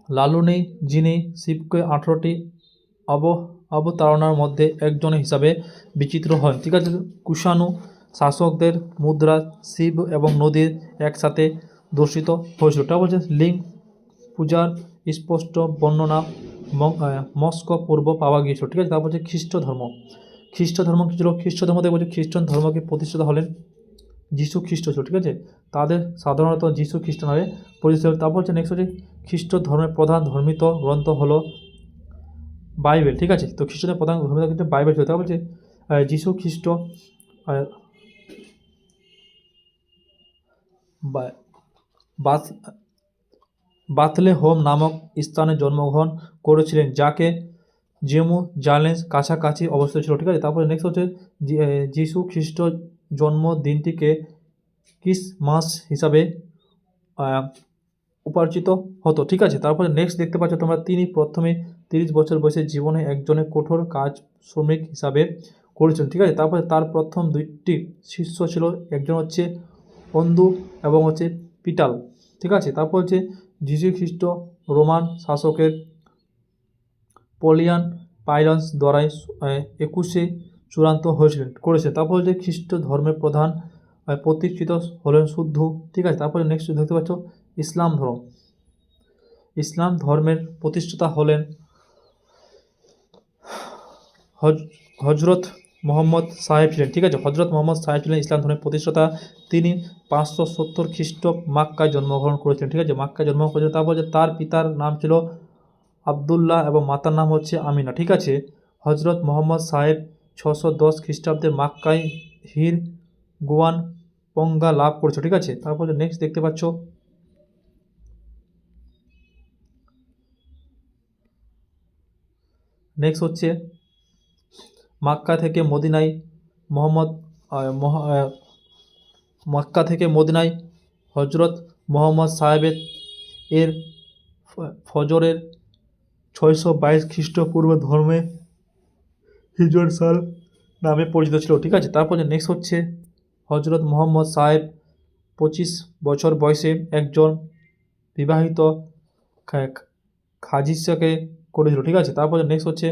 A: লালুনি, যিনি শিবকে 18টি অবতারণার মধ্যে একজন হিসাবে বিচিত্র হন। ঠিক আছে, কুষাণু শাসকদের মুদ্রা শিব এবং নদীর একসাথে দর্শিত হয়েছিল। এটা বলছে লিঙ্গ পূজার স্পষ্ট বর্ণনা মস্কো পূর্ব পাওয়া গিয়েছিল। ঠিক আছে, তারপর হচ্ছে খ্রিস্ট ধর্ম। খ্রিস্ট ধর্ম কী ছিল? খ্রিস্ট ধর্ম থেকে বলছে খ্রিস্টান ধর্মকে প্রতিষ্ঠাতা হলেন যীশু খ্রিস্ট ছিল। ঠিক আছে, তাদের সাধারণত যীশু খ্রিস্ট নামে পরিচিত। তারপর হচ্ছে নেক্সট হচ্ছে খ্রিস্ট ধর্মের প্রধান ধর্মিত গ্রন্থ হলো বাইবেল। ঠিক আছে, তো খ্রিস্টদের প্রধান ধর্মিত কিন্তু বাইবেল ছিল। তারপর হচ্ছে যীশু খ্রিস্ট বাথলেহোম নামক স্থানে জন্মগ্রহণ করেছিলেন, যাকে জেরুজালেমের কাছাকাছি অবস্থিত ছিল। ঠিক আছে, তারপরে নেক্সট হচ্ছে যীশু খ্রিস্ট জন্মদিনটিকে ক্রিসমাস হিসাবে উপার্জিত হতো। ঠিক আছে, তারপরে নেক্সট দেখতে পাচ্ছ তোমরা, তিনি প্রথমে 30 বছর বয়সে জীবনে একজনের কঠোর কাজ শ্রমিক হিসাবে করেছিলেন। ঠিক আছে, তারপরে তার প্রথম দুইটি শিষ্য ছিল, একজন হচ্ছে অন্দু এবং হচ্ছে পিটাল। ঠিক আছে, তারপর হচ্ছে যীশু খ্রিস্ট রোমান শাসকের পলিয়ান পাইলস দ্বারাই 21 চূড়ান্ত করেছিলেন। তারপর হচ্ছে খ্রিস্ট ধর্মের প্রধান প্রতীক্ষিত হলেন শুদ্ধ। ঠিক আছে, তারপরে নেক্সট দেখতে পাচ্ছ ইসলাম ধর্ম। ইসলাম ধর্মের প্রতিষ্ঠাতা হলেন হজরত মোহাম্মদ সাহেব ছিলেন। ঠিক আছে, হজরত মোহাম্মদ সাহেব ছিলেন ইসলাম ধর্মের প্রতিষ্ঠাতা। তিনি 570 খ্রিস্ট মক্কায় জন্মগ্রহণ করেছিলেন। ঠিক আছে, মক্কায় জন্মগ্রহণ করেছিলেন। তারপর যে তার পিতার নাম ছিল আবদুল্লাহ এবং মাতার নাম হচ্ছে আমিনা। ঠিক আছে, হজরত মোহাম্মদ সাহেব 610 খ্রিস্টাব্দে মক্কায় হির গুয়ান পঙ্গা লাভ করেছে। ঠিক আছে, তারপর নেক্সট দেখতে পাচ্ছ নেক্সট হচ্ছে মক্কা থেকে মদিনায় হজরত মোহাম্মদ সাহেবের ফজরের 622 খ্রিস্টপূর্ব ধর্মে হিজর সাল নামে পরিচিত ছিল। ঠিক আছে, তারপর নেক্সট হচ্ছে হজরত মোহাম্মদ সাহেব 25 বছর বয়সে একজন বিবাহিত খাজিসাকে করেছিল। ঠিক আছে, তারপর নেক্সট হচ্ছে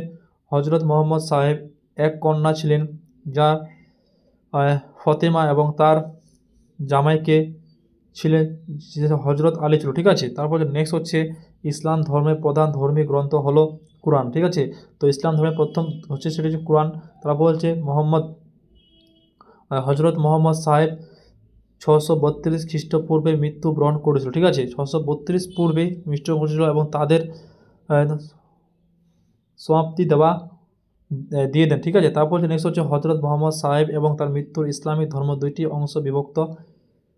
A: হজরত মোহাম্মদ সাহেব এক কন্যা ছিলেন, যা ফতেমা এবং তার জামাইকে ছিলেন হজরত আলী ছিল। ঠিক আছে, তারপর নেক্সট হচ্ছে ইসলাম ধর্মের প্রধান ধর্মীয় গ্রন্থ হলো কোরআন। ঠিক আছে, তো ইসলাম ধর্মের প্রথম হচ্ছে সেটা হচ্ছে কোরআন। তারপর হচ্ছে হজরত মোহাম্মদ সাহেব 632 খ্রিস্টপূর্বে মৃত্যুবরণ করেছিল। ঠিক আছে, 632 পূর্বে মৃত্যুবরণ করেছিল এবং তাদের সমাপ্তি দিয়ে দেন। ঠিক আছে, তারপর হচ্ছে নেক্সট হচ্ছে হজরত মোহাম্মদ সাহেব এবং তার মৃত্যুর ইসলামিক ধর্ম দুইটি অংশ বিভক্ত,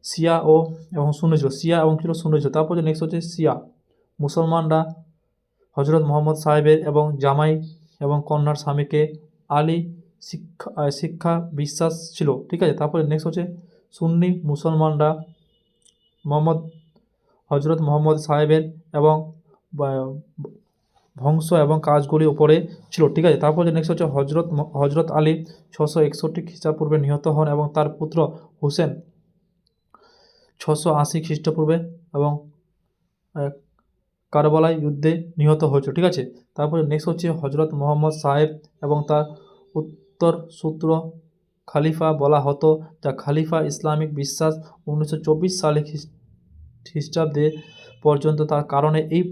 A: শিয়া এবং সুন্নি ছিল। শিয়া এবং সুন্নি ছিল। তারপর নেক্সট হচ্ছে শিয়া মুসলমানরা হজরত মোহাম্মদ সাহেবের এবং জামাই এবং কন্যার স্বামীকে আলী শিক্ষা বিশ্বাস ছিল। ঠিক আছে, তারপরে নেক্সট হচ্ছে সুন্নি মুসলমানরা হজরত মোহাম্মদ সাহেবের এবং বংশ এবং কাজগুলির উপরে ছিল। ঠিক আছে, তারপর নেক্সট হচ্ছে হজরত আলী 661 খ্রিস্টপূর্বে নিহত হন এবং তার পুত্র হুসেন 680 খ্রিস্টপূর্বে এবং কারবালায় যুদ্ধে নিহত হয়েছিল। ঠিক আছে, তারপরে নেক্সট হচ্ছে হজরত মোহাম্মদ সাহেব এবং তার উত্তর সূত্র খালিফা বলা হতো, যা খালিফা ইসলামিক বিশ্বাস 1924 সালে খ্রিস্টাব্দে পর্যন্ত। তার কারণে এই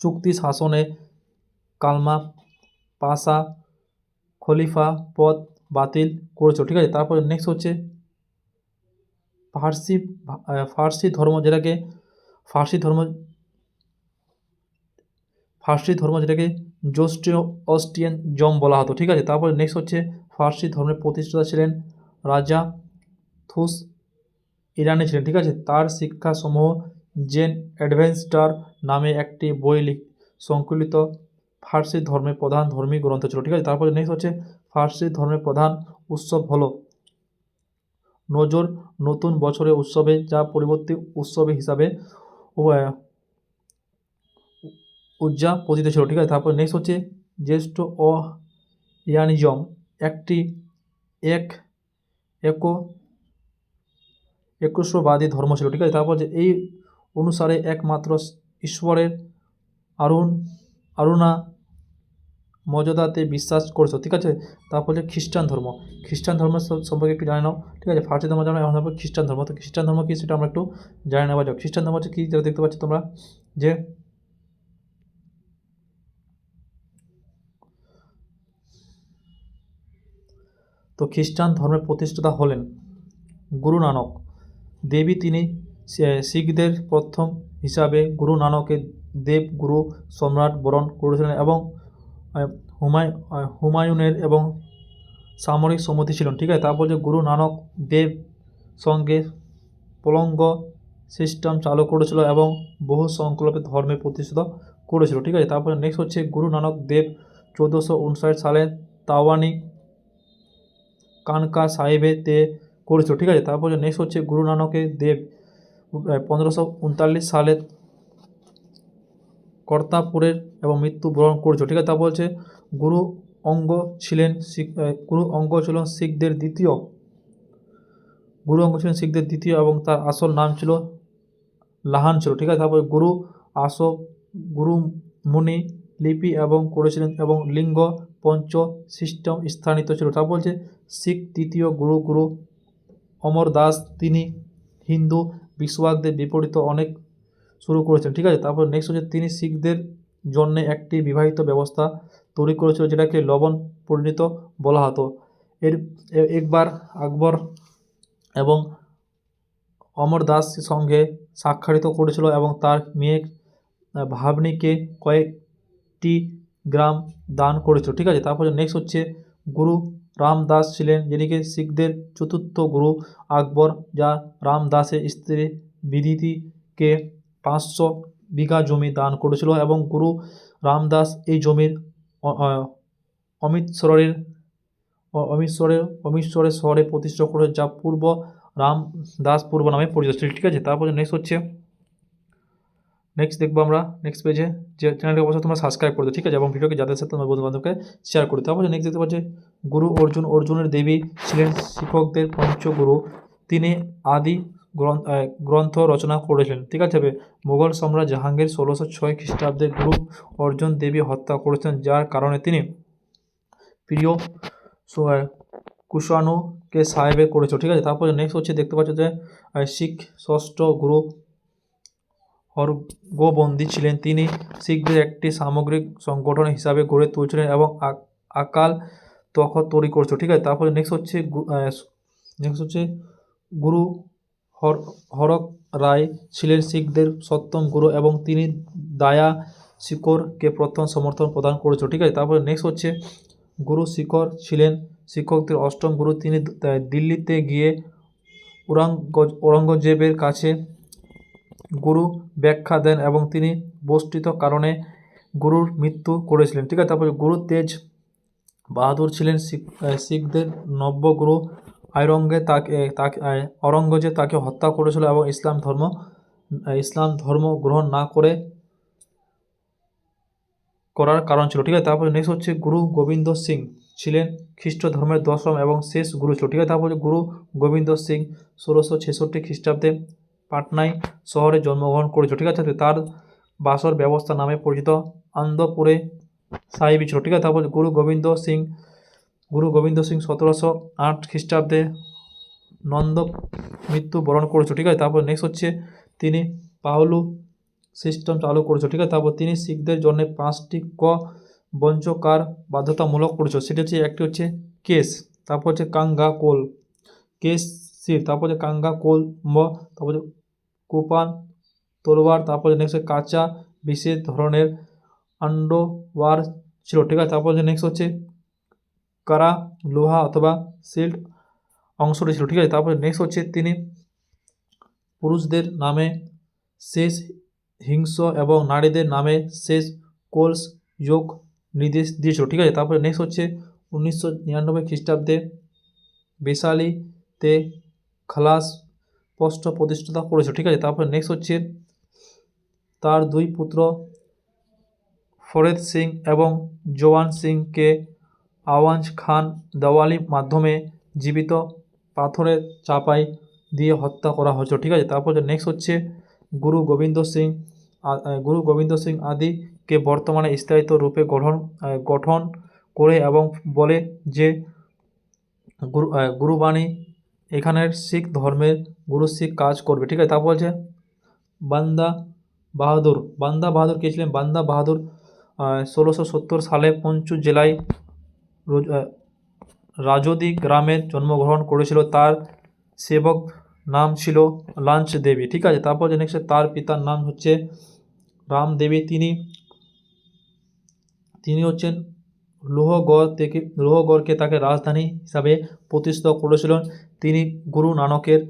A: চুক্তি শাসনে কালমা পাশা খলিফা পদ বাতিল করেছিল। ঠিক আছে, তারপরে নেক্সট হচ্ছে ফার্সি ধর্ম, যেটাকে জোস্টিয়ানিজম বলা হতো। ঠিক আছে, তারপরে নেক্সট হচ্ছে ফার্সি ধর্মের প্রতিষ্ঠাতা ছিলেন রাজা থুস ইরানি ছিলেন। ঠিক আছে, তার শিক্ষাসমূহ জেন অ্যাডভেঞ্চার নামে একটি বই সংকলিত ফার্সি ধর্মের প্রধান ধর্মীয় গ্রন্থ ছিল। ঠিক আছে, তারপরে নেক্সট হচ্ছে ফার্সি ধর্মের প্রধান উৎসব হলো নতুন বছরের উৎসবে, যা পরবর্তী উৎসব হিসাবে উদযাপিত ছিল। ঠিক আছে, তারপর নেক্সট হচ্ছে জ্যেষ্ঠ ও ইয়ানিজম একটি একস্ববাদী ধর্ম ছিল। ঠিক আছে, তারপর যে এই অনুসারে একমাত্র ঈশ্বরের আরুণ আরুণা মর্যাদাতে বিশ্বাস করেছো, ঠিক আছে। তারপর হচ্ছে খ্রিস্টান ধর্ম। খ্রিস্টান ধর্ম সম্পর্কে একটু জানে নাও, ঠিক আছে। ফার্স্ট ধর্ম জানো, এখন হবে খ্রিস্টান ধর্ম। তো খ্রিস্টান ধর্ম কী সেটা আমরা একটু জানে নেওয়া যাক। খ্রিস্টান ধর্ম হচ্ছে কী, যেটা দেখতে পাচ্ছ তোমরা, যে তো খ্রিস্টান ধর্মের প্রতিষ্ঠাতা হলেন গুরু নানক দেবী। তিনি শিখদের প্রথম হিসাবে গুরু নানকের দেব গুরু সম্রাট বরণ করেছিলেন এবং হুমায়ুনের এবং সামরিক সম্মতি ছিলেন, ঠিক আছে। তারপর যে গুরু নানক দেব সঙ্গে পলঙ্গ সিস্টেম চালু করেছিল এবং বহু সংকল্পে ধর্মের প্রতিষ্ঠা করেছিল, ঠিক আছে। তারপরে নেক্সট হচ্ছে গুরু নানক দেব 1459 সালে তাওয়ানি কানকা সাহেবেতে করেছিল, ঠিক আছে। তারপরে নেক্সট হচ্ছে গুরু নানকের দেব 1539 সালে কর্তারপুরের এবং মৃত্যুবরণ করেছিল, ঠিক আছে। তারপর হচ্ছে গুরু অঙ্গ ছিলেন শিখদের দ্বিতীয় এবং তার আসল নাম ছিল লাহান ছিল, ঠিক আছে। তারপরে গুরু আসক গুরু মুনি লিপি এবং করেছিলেন এবং লিঙ্গ পঞ্চ সিস্টেম স্থানিত ছিল। তারপর বলছে শিখ তৃতীয় গুরু অমর দাস, তিনি হিন্দু বিশ্বাসদের বিপরীত অনেক শুরু করেছেন, ঠিক আছে। তারপর নেক্সট হচ্ছে তিনি শিখদের জন্য একটি বিবাহিত ব্যবস্থা তৈরি করেছিল, যেটাকে লবণ পরিণীত বলা হতো। একবার আকবর এবং অমর দাস সঙ্গে সাক্ষাৎ করেছিল এবং তার মেয়ে ভাবনিকে কয়েকটি গ্রাম দান করেছিল, ঠিক আছে। তারপরে নেক্সট হচ্ছে গুরু রামদাস ছিলেন, যিনিকে শিখদের চতুর্থ গুরু আকবর, যা রামদাসের স্ত্রী বিদিতিকে 500 বিঘা জমি দান করেছিল এবং গুরু রামদাস এই জমির অমৃতসরের শহরে প্রতিষ্ঠা করে, যা পূর্ব রামদাসপুর নামে পরিচিত, ঠিক আছে। তারপরে নেক্সট দেখবো আমরা নেক্সট পেজে, যে চ্যানেলটি অবশ্যই তোমরা সাবস্ক্রাইব করতে, ঠিক আছে, এবং ভিডিওকে যাদের সাথে তোমার বন্ধু বান্ধবকে শেয়ার করতে। তারপরে নেক্সট দেখতে পাচ্ছি গুরু অর্জুনের দেবী ছিলেন শিক্ষকদের পঞ্চগুরু। তিনি আদি গ্রন্থ রচনা করেছিলেন, ঠিক আছে। মুঘল সম্রাট জাহাঙ্গীর 1606 খ্রিস্টাব্দে গুরু অর্জুন দেবী হত্যা করেছেন, যার কারণে তিনি প্রিয় কুষাণুকে সাহেবে করেছিল, ঠিক আছে। তারপরে নেক্সট হচ্ছে দেখতে পাচ্ছ যে শিখ ষষ্ঠ গুরু হরগোবন্দী ছিলেন। তিনি শিখদের একটি সামগ্রিক সংগঠন হিসাবে গড়ে তুলেছিলেন এবং আকাল তখত তৈরি করেছিল, ঠিক আছে। তারপরে নেক্সট হচ্ছে গুরু হরক রায় ছিলেন শিখদের সপ্তম গুরু এবং তিনি দায়া শিকরকে প্রথম সমর্থন প্রদান করেছিল, ঠিক আছে। তারপরে নেক্সট হচ্ছে গুরু শিকর ছিলেন শিক্ষকদের অষ্টম গুরু। তিনি দিল্লিতে গিয়ে ঔরঙ্গজেবের কাছে গুরু ব্যাখ্যা দেন এবং তিনি বস্তুত কারণে গুরুর মৃত্যু করেছিলেন, ঠিক আছে। তারপরে গুরু তেজ বাহাদুর ছিলেন শিখদের নবগুরু। ঔরঙ্গজেব তাকে হত্যা করেছিল এবং ইসলাম ধর্ম গ্রহণ না করার কারণ ছিল, ঠিক আছে। তারপরে নেক্সট হচ্ছে গুরু গোবিন্দ সিং ছিলেন খ্রিস্ট ধর্মের দশম এবং শেষ গুরু ছিল, ঠিক আছে। তারপরে গুরু গোবিন্দ সিং 1666 খ্রিস্টাব্দে পাটনায় শহরে জন্মগ্রহণ করেছিল, ঠিক আছে। তার বাসর ব্যবস্থা নামে পরিচিত আনন্দপুরে সাহিবি ছিল, ঠিক আছে। তারপর গুরু গোবিন্দ সিং 1708 খ্রিস্টাব্দে নন্দ মৃত্যু বরণ করেছিল, ঠিক আছে। তারপর নেক্সট হচ্ছে তিনি পাহলু সিস্টেম চালু করেছিল, ঠিক আছে। তারপর তিনি শিখদের জন্য 5টি বঞ্চকার বাধ্যতামূলক করেছিল। সেটি হচ্ছে একটি হচ্ছে কেস, তারপর হচ্ছে কাঙ্গা কোল কেস শির, তারপর হচ্ছে কাঙ্গা কোল তারপর হচ্ছে কুপান তলোয়ার, তারপর নেক্সট হচ্ছে কাঁচা বিশেষ ধরনের আন্ডোয়ার ছিল, ঠিক আছে। তারপর নেক্সট হচ্ছে কারা লোহা অথবা শিল্ড অংশটি ছিল, ঠিক আছে। তারপরে নেক্সট হচ্ছে তিনি পুরুষদের নামে শেষ হিংস এবং নারীদের নামে শেষ কোলস যোগ নির্দেশ দিয়েছিল, ঠিক আছে। তারপরে নেক্সট হচ্ছে 1999 খ্রিস্টাব্দে বেসালিতে খালাস পোস্ট প্রতিষ্ঠা করেছিল, ঠিক আছে। তারপরে নেক্সট হচ্ছে তার দুই পুত্র ফরেদ সিং এবং জওয়ান সিংকে আওয়াজ খান দেওয়ালির মাধ্যমে জীবিত পাথরের চাপাই দিয়ে হত্যা করা হয়েছিল, ঠিক আছে। তারপর নেক্সট হচ্ছে গুরু গোবিন্দ সিং গুরু গোবিন্দ সিং আদিকে বর্তমানে স্থায়িত রূপে গঠন করে এবং বলে যে গুরুবাণী এখানের শিখ ধর্মের গুরু শিখ কাজ করবে। ঠিক আছে, তারপর বলছে বান্দা বাহাদুর কে ছিলেন? বান্দা বাহাদুর 1670 সালে পঞ্চু জেলায় রাজোদি গ্রামে জন্মগ্রহণ করেছিল। তার সেবক নাম ছিল লাঞ্চ দেবী। ঠিক আছে, তারপর যে নেক্সট তার পিতার নাম হচ্ছে রামদেবী। তিনি হচ্ছেন লোহগড়কে তাকে রাজধানী হিসাবে প্রতিষ্ঠিত করেছিলেন। তিনি গুরু নানকের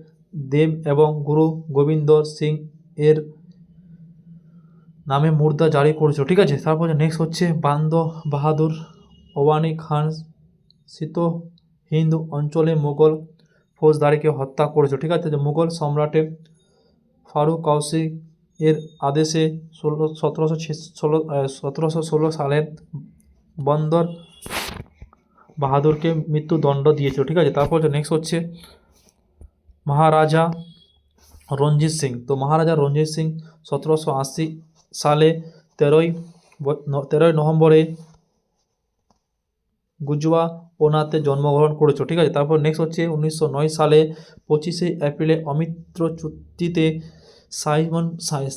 A: দেব এবং গুরু গোবিন্দ সিং এর নামে মুদ্রা জারি করেছিল। ঠিক আছে, তারপর নেক্সট হচ্ছে বান্দ বাহাদুর ওয়ানি খান শীত হিন্দু অঞ্চলে মুঘল ফৌজদারিকে হত্যা করেছিল। ঠিক আছে, যে মুঘল সম্রাটে ফারুক কাউসি এর আদেশে 1716 সালে বন্দর বাহাদুরকে মৃত্যুদণ্ড দিয়েছিল। ঠিক আছে, তারপর নেক্সট হচ্ছে মহারাজা রঞ্জিত সিং। তো মহারাজা রঞ্জিত সিং 1780 সালে 13ই নভেম্বরে গুজরাওনাতে জন্মগ্রহণ করেছিল। ঠিক আছে, তারপর নেক্সট হচ্ছে 1909 সালে 25শে এপ্রিলে অমিত্র চুক্তিতে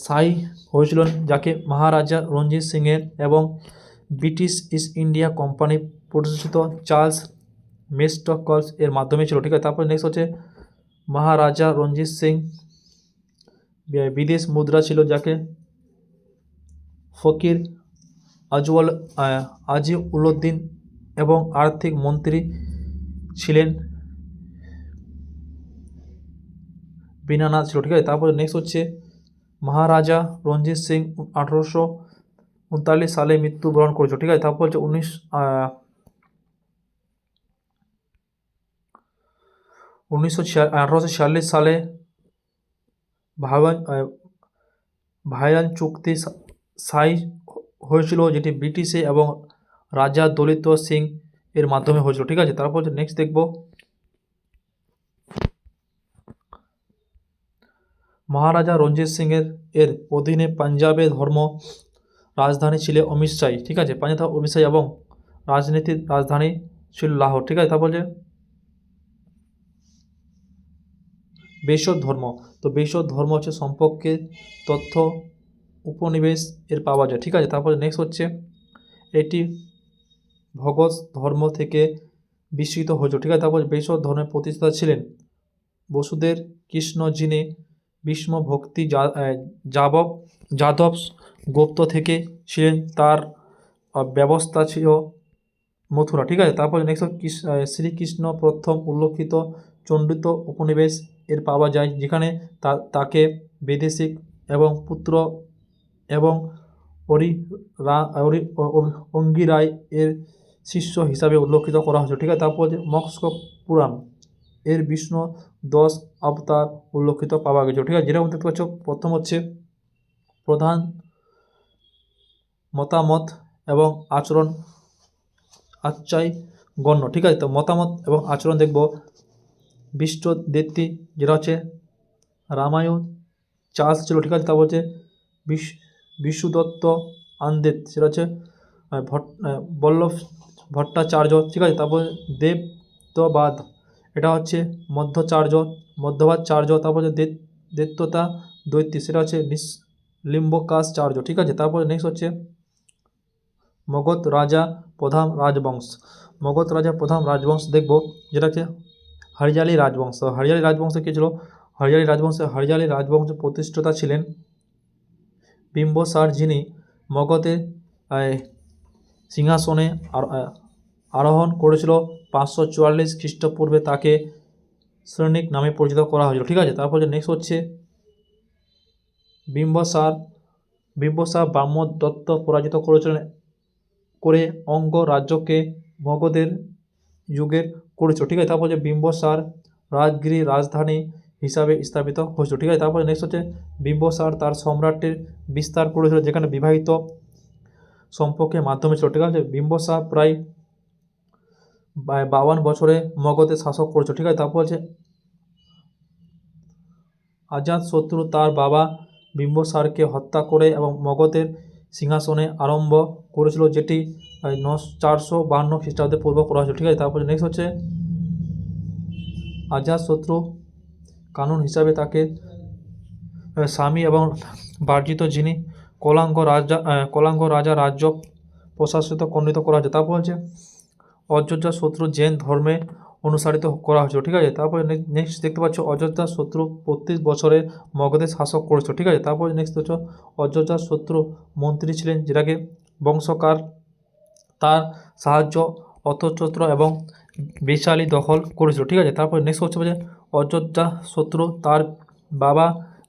A: সাই হয়েছিলেন, যাকে মহারাজা রঞ্জিত সিংয়ের এবং ব্রিটিশ ইস্ট ইন্ডিয়া কোম্পানি প্রতিষ্ঠিত চার্লস মেস্টকলস এর মাধ্যমে ছিল। ঠিক আছে, তারপর নেক্সট হচ্ছে মহারাজা রঞ্জিত সিং বিদেশ মুদ্রা ছিল, যাকে ফকির আজিউলউদ্দিন এবং আর্থিক মন্ত্রী ছিলেন বিনানাথ ছিল। ঠিক আছে, তারপরে নেক্সট হচ্ছে মহারাজা রঞ্জিত সিং 1839 সালে মৃত্যুবরণ করেছিল। ঠিক আছে, তারপর হচ্ছে 1846 সালে ভাইরান চুক্তি সাই হয়েছিল, যেটি ব্রিটিশে এবং রাজা দলিত সিং এর মাধ্যমে হয়েছিল। ঠিক আছে, তারপর নেক্সট দেখব মহারাজা রঞ্জিত সিং এর অধীনে পাঞ্জাবের ধর্ম রাজধানী ছিল অমৃতসর। ঠিক আছে, পাঞ্জাব অমৃতসর এবং রাজনীতির রাজধানী ছিল লাহোর। ঠিক আছে, তারপর বৈষ্ণব ধর্ম। তো বৈষ্ণব ধর্ম হচ্ছে সম্পর্কে তথ্য উপনিবেশ এর পাওয়া যায়। ঠিক আছে, তারপরে নেক্সট হচ্ছে এটি ভগত ধর্ম থেকে বিস্তৃত হয়েছিল। ঠিক আছে, তারপর বৈষ্ণব ধর্মের প্রতিষ্ঠাতা ছিলেন বসুদেব কৃষ্ণ, যিনি বিষ্ণু ভক্তি যাদব গুপ্ত থেকে ছিলেন। তার ব্যবস্থা ছিল মথুরা। ঠিক আছে, তারপর নেক্সট শ্রীকৃষ্ণ প্রথম উল্লেখিত চণ্ডিত উপনিবেশ এর পাওয়া যায়, যেখানে তাকে বৈদেশিক এবং পুত্র এবং অঙ্গিরায় এর শিষ্য হিসাবে উল্লেখিত করা হয়েছে। ঠিক আছে, তারপর মৎস্য পুরাণ এর বিষ্ণু 10 অবতার উল্লেখিত পাওয়া গেছে। ঠিক আছে, যেরকম দেখতে পাচ্ছ, প্রথম হচ্ছে প্রধান মতামত এবং আচরণ গণ্য। ঠিক আছে, তো মতামত এবং আচরণ দেখব বিষ্ণুদত্তি, যেটা হচ্ছে রামায়ণ চাষ ছিল। ঠিক আছে, তারপর হচ্ছে বিষ্ণুদত্ত আন্দেত, সেটা হচ্ছে বল্লভ ভট্টাচার্য। ঠিক আছে, তারপর দেববাদ, এটা হচ্ছে মধ্যবাচার্য। তারপর হচ্ছে দৈত্যতা দৈত্যী, সেটা হচ্ছে লিম্বকাচার্য। ঠিক আছে, তারপরে নেক্সট হচ্ছে মগধ রাজা প্রধান রাজবংশ দেখব, যেটা হচ্ছে হরিয়ালি রাজবংশ। হরিয়ালি রাজবংশ কী ছিল? হরিয়ালি রাজবংশ প্রতিষ্ঠাতা ছিলেন বিম্বসার, যিনি মগধের সিংহাসনে আরোহণ করেছিল 544 খ্রিস্টপূর্বে। তাকে শ্রেণিক নামে পরিচিত করা হয়েছিল। ঠিক আছে, তারপর নেক্সট হচ্ছে বিম্বসার ব্রহ্মদত্ত পরাজিত করে অঙ্গ রাজ্যকে মগধের যুগের করেছিল। ঠিক আছে, তারপর বিম্বসার রাজগিরি রাজধানী হিসাবে স্থাপিত হয়েছিল। ঠিক আছে, তারপরে নেক্সট হচ্ছে বিম্বসার তার সম্রাটের বিস্তার করেছিল, যেখানে বিবাহিত সম্পর্কের মাধ্যমে ছিল। ঠিক আছে, বিম্বসার প্রায় 52 বছরে মগধে শাসক করেছিল। ঠিক আছে, তারপর হচ্ছে অজাতশত্রু তার বাবা বিম্বসারকে হত্যা করে এবং মগধের সিংহাসনে আরম্ভ করেছিল, যেটি 452 খ্রিস্টাব্দে পূর্ব করা হয়েছিল। ঠিক আছে, তারপরে নেক্সট হচ্ছে অজাতশত্রু কানুন হিসাবে তাকে স্বামী এবং বার্জিত যিনি কলাঙ্গ রাজা রাজ্য প্রশাসিত খণ্ডিত করা হয়েছে। তারপর হচ্ছে অযোধ্যাশত্রু জৈন ধর্মে অনুসারিত করা হয়েছিল। ঠিক আছে, তারপরে নেক্সট দেখতে পাচ্ছ অযোধ্যাশত্রু 35 বছরের মগধের শাসক করেছিল। ঠিক আছে, তারপরে নেক্সট হচ্ছে অযোধ্যাশত্রু মন্ত্রী ছিলেন, যেটাকে বংশকার তার সাহায্য অর্থচত্র এবং বিশালী দখল করেছিল। ঠিক আছে, তারপরে নেক্সট হচ্ছে যে অযোধ্যাশত্রু তার বাবা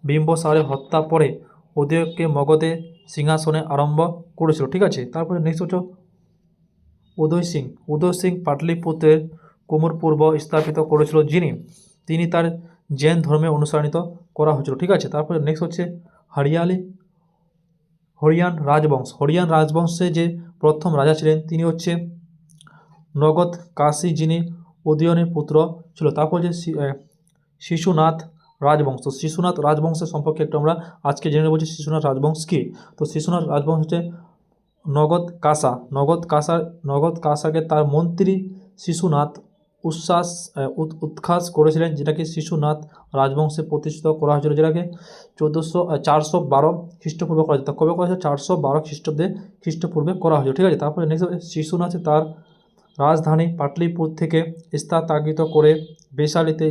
A: বিম্বসারের হত্যা পরে ওদেরকে মগধে সিংহাসনে আরম্ভ করেছিল। ঠিক আছে, তারপরে নেক্সট হচ্ছে উদয় সিং পাটলিপুত্রের কুমোরপূর্ব স্থাপিত করেছিল, তিনি তার জৈন ধর্মে অনুসরণিত করা হয়েছিল। ঠিক আছে, তারপরে নেক্সট হচ্ছে হরিয়ান রাজবংশে যে প্রথম রাজা ছিলেন তিনি হচ্ছে নগদ কাশী, যিনি উদয়নের পুত্র ছিল। তারপর যে শিশুনাথ রাজবংশের সম্পর্কে একটু আমরা আজকে জেনে নেব যে শিশুনাথ রাজবংশ কী। তো শিশুনাথ রাজবংশ হচ্ছে নগদ কাসাকে তার মন্ত্রী শিশুনাথ উৎখাস করেছিলেন, যেটাকে শিশুনাথ রাজবংশে প্রতিষ্ঠিত করা হয়েছিল, যেটাকে 412 খ্রিস্টপূর্বে করা হয়েছে। কবে করা হয়েছে? 412 খ্রিস্টপূর্বে করা হয়েছিল। ঠিক আছে, তারপরে নেক্সট শিশুনাথে তার রাজধানী পাটলিপুত্র থেকে স্থানান্তরিত করে বৈশালীতে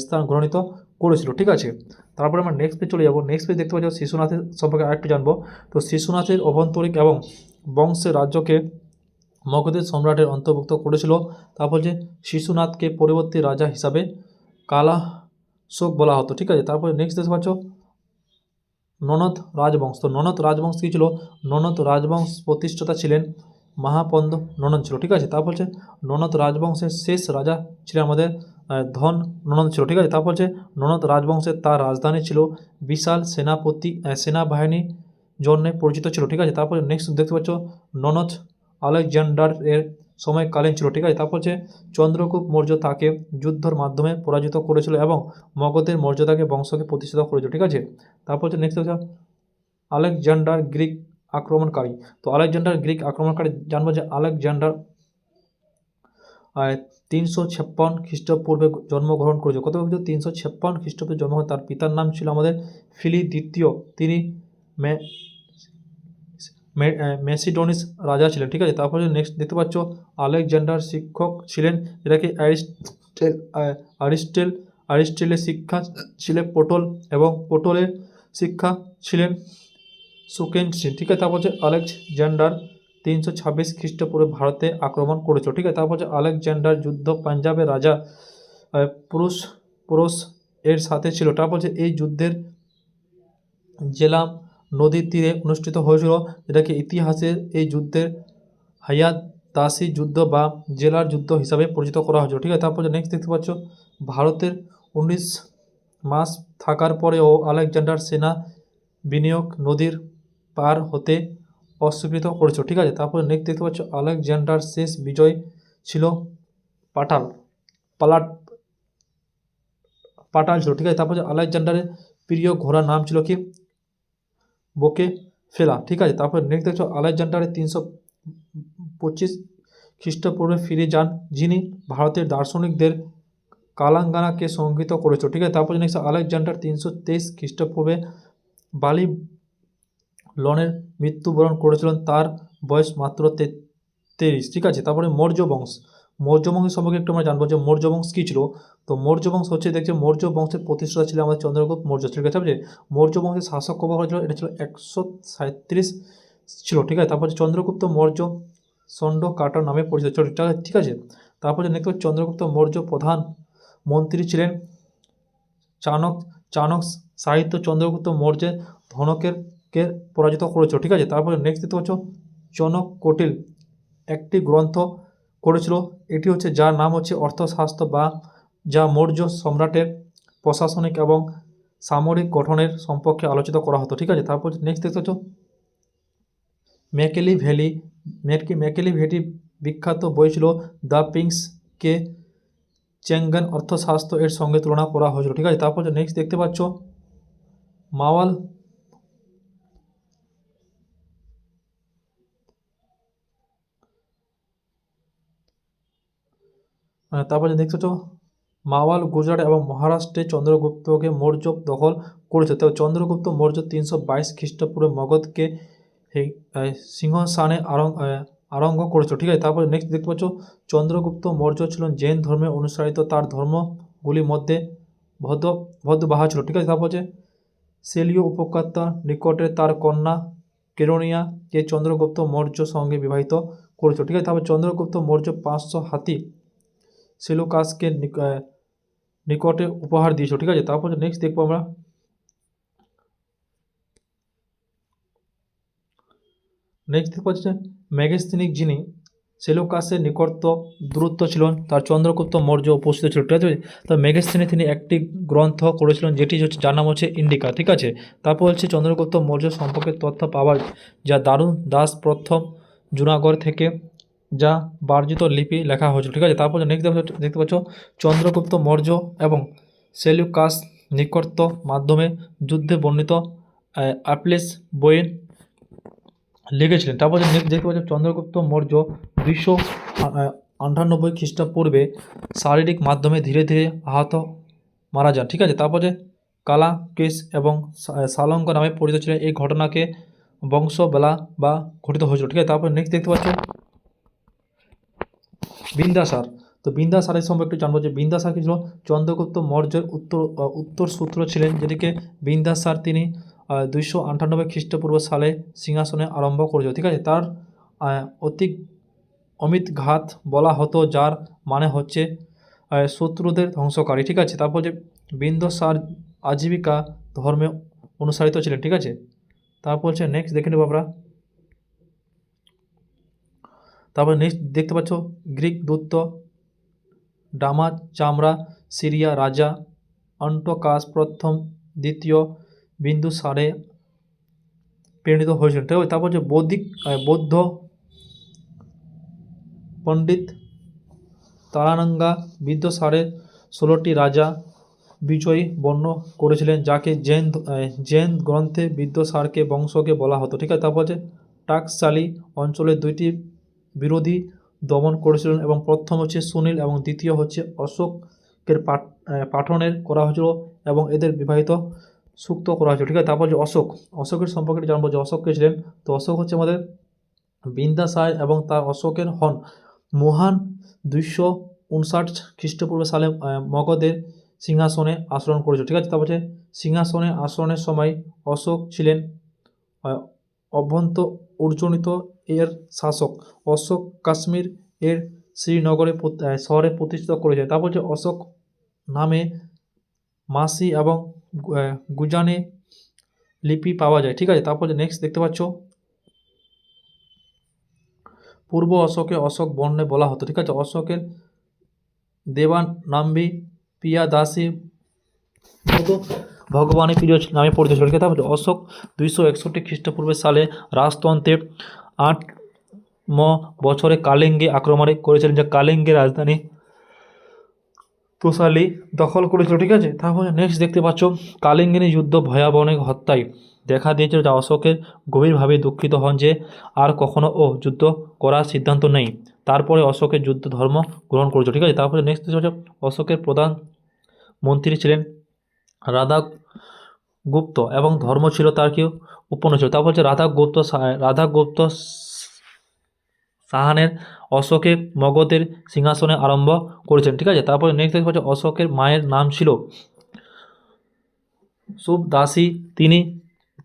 A: স্থান গ্রহণিত করেছিল। ঠিক আছে, তারপরে আমরা নেক্সট পেজ চলে যাবো। নেক্সট পেজ দেখতে পাচ্ছি শিশুনাথের সম্পর্কে আরেকটু জানবো। তো শিশুনাথের অভ্যন্তরীণ এবং বংশের রাজ্যকে মগধের সম্রাটের অন্তর্ভুক্ত করেছিল। তারপর যে শিশুনাথকে পরবর্তী রাজা হিসাবে কালাশোক বলা হতো। ঠিক আছে, তারপরে নেক্সট দেখতে পাচ্ছ ননদ রাজবংশ। তো ননদ রাজবংশ কী ছিল? ননদ রাজবংশ প্রতিষ্ঠাতা ছিলেন মহাপন্দ ননদ ছিল। ঠিক আছে, তারপর হচ্ছে ননদ রাজবংশের শেষ রাজা ছিলেন আমাদের ধন ননদ ছিল। ঠিক আছে, তারপর হচ্ছে ননদ রাজবংশের তার রাজধানী ছিল বিশাল সেনাবাহিনীর জন্য পরিচিত ছিল। ঠিক আছে, তারপরে নেক্সট দেখতে পাচ্ছ ননদ আলেকজান্ডার এর সময়কালীন ছিল। ঠিক আছে, তারপর হচ্ছে চন্দ্রগুপ্ত মৌর্য তাকে যুদ্ধের মাধ্যমে পরাজিত করেছিল এবং মগধের মর্যাদাকে বংশকে প্রতিষ্ঠিত করেছিল। ঠিক আছে, তারপর হচ্ছে নেক্সট হচ্ছে আলেকজান্ডার গ্রিক আক্রমণকারী। তো আলেকজান্ডার গ্রিক আক্রমণকারী জানবো যে আলেকজান্ডার 356 খ্রিস্টপূর্বে জন্মগ্রহণ করেছে। কত 356 খ্রিস্টপূর্বে জন্মগ্রহণ। তার পিতার নাম ছিল আমাদের ফিলিপ দ্বিতীয়, তিনি মেসিডোনিস রাজা ছিলেন। ঠিক আছে, তারপরে নেক্সট দেখতে পাচ্ছ আলেকজান্ডার শিক্ষক ছিলেন, যেটাকে অ্যারিস্টটলের শিক্ষা ছিলেন পোটল, এবং পোটলের শিক্ষা ছিলেন সুকেনসিন। ঠিক আছে, তারপর হচ্ছে আলেকজান্ডার 326 খ্রিস্টপূর্বে ভারতে আক্রমণ করেছিল। ঠিক আছে, তারপর হচ্ছে আলেকজান্ডার যুদ্ধ পাঞ্জাবের রাজা পুরুষ এর সাথে ছিল। তারপর হচ্ছে এই যুদ্ধের জেলাম নদীর তীরে অনুষ্ঠিত হয়েছিল, যেটাকে ইতিহাসে এই যুদ্ধের হায়াদাসী যুদ্ধ বা জেলার যুদ্ধ হিসাবে পরিচিত করা হয়েছিল। ঠিক আছে, তারপর নেক্সট দেখতে পাচ্ছ ভারতের 19 মাস থাকার পরেও আলেকজান্ডার সেনা বিনিয়োগ নদীর পার হতে অস্বীকৃত করেছিল। ঠিক আছে, তারপরে নেক্সট দেখতে পাচ্ছ আলেকজান্ডার শেষ বিজয় ছিল পাটাল ছিল। ঠিক আছে, তারপর আলেকজান্ডারের প্রিয় ঘোড়ার নাম ছিল কি? বকে ফেলা। ঠিক আছে, তারপর নেক্সট দেখছো আলেকজান্ডারের 325 খ্রিস্টপূর্বে ফিরে যান, যিনি ভারতের দার্শনিকদের কালাঙ্গানাকে সংহিত করেছিল। ঠিক আছে, তারপর নেক্সট আলেকজান্ডার 323 খ্রিস্টপূর্বে বালি লনের মৃত্যুবরণ করেছিলেন, তার বয়স মাত্র 33। ঠিক আছে, তারপরে মৌর্য বংশের সম্পর্কে একটু আমরা জানবো যে মৌর্য বংশ কী ছিল। তো মৌর্য বংশ হচ্ছে দেখছে মৌর্য বংশের প্রতিষ্ঠাতা ছিল আমাদের চন্দ্রগুপ্ত মৌর্য। ঠিক আছে, মৌর্য বংশের শাসক কবে হয়েছিল? এটা ছিল 137 ছিল। ঠিক আছে, তারপরে চন্দ্রগুপ্ত মৌর্য ষণ্ড কাটা নামে পরিচিত ছিল। ঠিক আছে, তারপরে দেখতে পাচ্ছি চন্দ্রগুপ্ত মৌর্য প্রধান মন্ত্রী ছিলেন চাণক্য সাহিত্য চন্দ্রগুপ্ত মৌর্যের ধনকের পরাজিত করেছিল। ঠিক আছে, তারপরে নেক্সট দেখতে পাচ্ছ চাণক্যকটিল একটি গ্রন্থ করেছিল, এটি হচ্ছে যার নাম হচ্ছে অর্থশাস্ত্র, বা যা মৌর্য সম্রাটের প্রশাসনিক এবং সামরিক গঠনের সম্পর্কে আলোচিত করা হতো। ঠিক আছে, তারপর নেক্সট দেখতে পাচ্ছ ম্যাকিয়াভেলি বিখ্যাত বই ছিল দ্য পিঙ্কস কে চেঙ্গান অর্থশাস্ত্র এর সঙ্গে তুলনা করা হয়েছিল। ঠিক আছে, তারপর নেক্সট দেখতে পাচ্ছ তারপরে দেখতে পাচ্ছ মাওয়াল গুজরাট এবং মহারাষ্ট্রে চন্দ্রগুপ্তকে মৌর্য দখল করেছে। তো চন্দ্রগুপ্ত মৌর্য 322 খ্রিস্টপূর্বে মগধকে সিংহাসনে আরোহণ করেছিল। ঠিক আছে, তারপরে নেক্সট দেখতে পাচ্ছ চন্দ্রগুপ্ত মৌর্য ছিলেন জৈন ধর্মে অনুসারিত, তার ধর্মগুলির মধ্যে ভদ্রবাহা ছিল। ঠিক আছে, তারপর হচ্ছে সেলীয় উপত্যকার নিকটে তার কন্যা কেরোনিয়াকে চন্দ্রগুপ্ত মৌর্য সঙ্গে বিবাহিত করেছিল। ঠিক আছে, তারপর চন্দ্রগুপ্ত মৌর্য 500 হাতি সেলুকাসকে নিকটে উপহার দিয়েছিল। ঠিক আছে, তারপর নেক্সট দেখবো আমরা নেক্সট দেখবো হচ্ছে ম্যাগেস্থেনিক, যিনি সেলুকাসের নিকটত্ব দূরত্ব ছিলেন, তার চন্দ্রগুপ্ত মৌর্য উপস্থিত ছিল। ঠিক আছে, তো ম্যাগেস্থেনে তিনি একটি গ্রন্থ করেছিলেন যেটি হচ্ছে যার নাম হচ্ছে ইন্ডিকা। ঠিক আছে, তারপর হচ্ছে চন্দ্রগুপ্ত মৌর্য সম্পর্কে তথ্য পাওয়া যা দারুণ দাস প্রথম জুনাগড় থেকে যা বার্জিত লিপি লেখা হয়েছিল। ঠিক আছে, তারপর নেক্সট দেখতে পাচ্ছ চন্দ্রগুপ্ত মৌর্য এবং সেলুকাস নিকটত্ব মাধ্যমে যুদ্ধে বর্ণিত অ্যাপলেস বইয়ে লিখেছিলেন। তারপর নেক্সট দেখতে পাচ্ছ চন্দ্রগুপ্ত মৌর্য 298 খ্রিস্টপূর্বে শারীরিক মাধ্যমে ধীরে ধীরে আহত মারা যান। ঠিক আছে, তারপরে কালা কেশ এবং সালঙ্গ নামে পরিচিত ছিলেন। এই ঘটনাকে বংশবেলা বা ঘটিত হয়েছিল। ঠিক আছে, তারপর নেক্সট দেখতে পাচ্ছ বিন্দাসার। তো বিন্দাসারের সম্পর্কে একটু জানবো যে বিন্দাসার কি ছিল? চন্দ্রগুপ্ত মৌর্যের উত্তর সূত্র ছিলেন, যেটিকে বিন্দাসার তিনি 298 খ্রিস্টপূর্ব সালে সিংহাসনে আরম্ভ করেছিল। ঠিক আছে, তার অতি অমিত ঘাত বলা হতো, যার মানে হচ্ছে শত্রুদের ধ্বংসকারী। ঠিক আছে, তারপর যে বিন্দাসার আজীবিকা ধর্মে অনুসারিত ছিলেন। ঠিক আছে, তারপর হচ্ছে নেক্সট দেখে নেব আমরা। তারপর নেক্সট দেখতে পাচ্ছ গ্রিক দূত ডামা চামড়া সিরিয়া রাজা অন্টকাস প্রথম দ্বিতীয় বিন্দুসারে প্রেরিত হয়েছিলেন। ঠিক আছে, তারপর যে বৌদ্ধ পণ্ডিত তারানাঙ্গা বিদ্যাসারের 16টি রাজা বিজয়ী বর্ণ করেছিলেন, যাকে জৈন গ্রন্থে বিদ্যাসারকে বংশকে বলা হতো। ঠিক আছে, তারপর যে টাকসালি অঞ্চলে 2টি বিরোধী দমন করেছিলেন, এবং প্রথম হচ্ছে সুনীল এবং দ্বিতীয় হচ্ছে অশোকের পাঠনের করা হয়েছিল, এবং এদের বিবাহিত সুক্ত করা হয়েছিল। ঠিক আছে, তারপর যে অশোকের সম্পর্কে জানবো যে অশোক কে ছিলেন। তো অশোক হচ্ছে আমাদের বিন্দাসার এবং তার অশোকের হন মহান 259 খ্রিস্টপূর্ব সালে মগধের সিংহাসনে আশ্রয় করেছিল। ঠিক আছে, তারপর হচ্ছে সিংহাসনে আসনের সময় অশোক ছিলেন অভ্যন্ত অর্জনিত এর শাসক। অশোক কাশ্মীর এর শ্রীনগরে শহরে প্রতিষ্ঠিত করেছে। তারপর হচ্ছে অশোক নামে মাসি এবং গুজানে লিপি পাওয়া যায়। ঠিক আছে, তারপর নেক্সট দেখতে পাচ্ছ পূর্ব অশোকে অশোক বর্ণে বলা হতো। ঠিক আছে, অশোকের দেবান নাম্বি পিয়াদাসী ভগবানের প্রিয় নামে পরিচিত ছিল। তারপর অশোক 261 খ্রিস্টপূর্বে সালে রাজতন্ত্রে 8ম বছরে কালিঙ্গে আক্রমণ করেছিলেন, যা কালিঙ্গের রাজধানী তোষালি দখল করেছিল। ঠিক আছে, তারপরে নেক্সট দেখতে পাচ্ছ কালিঙ্গের যুদ্ধ ভয়াবহ হত্যায় দেখা দিয়েছিল, যা অশোকের গভীরভাবে দুঃখিত হন যে আর কখনো যুদ্ধ করার সিদ্ধান্ত নেই। তারপরে অশোকের যুদ্ধ ধর্ম গ্রহণ করেছিল। ঠিক আছে, তারপরে নেক্সট হচ্ছে অশোকের প্রধান মন্ত্রী ছিলেন রাধাগুপ্ত এবং ধর্ম ছিল তার কি উপন্ন ছিল। তারপর হচ্ছে রাধাগুপ্ত সাহানের অশোকে মগধের সিংহাসনে আরম্ভ করেছেন। ঠিক আছে, তারপরে নেক্সট দেখতে পাচ্ছি অশোকের মায়ের নাম ছিল সুবদাসী, তিনি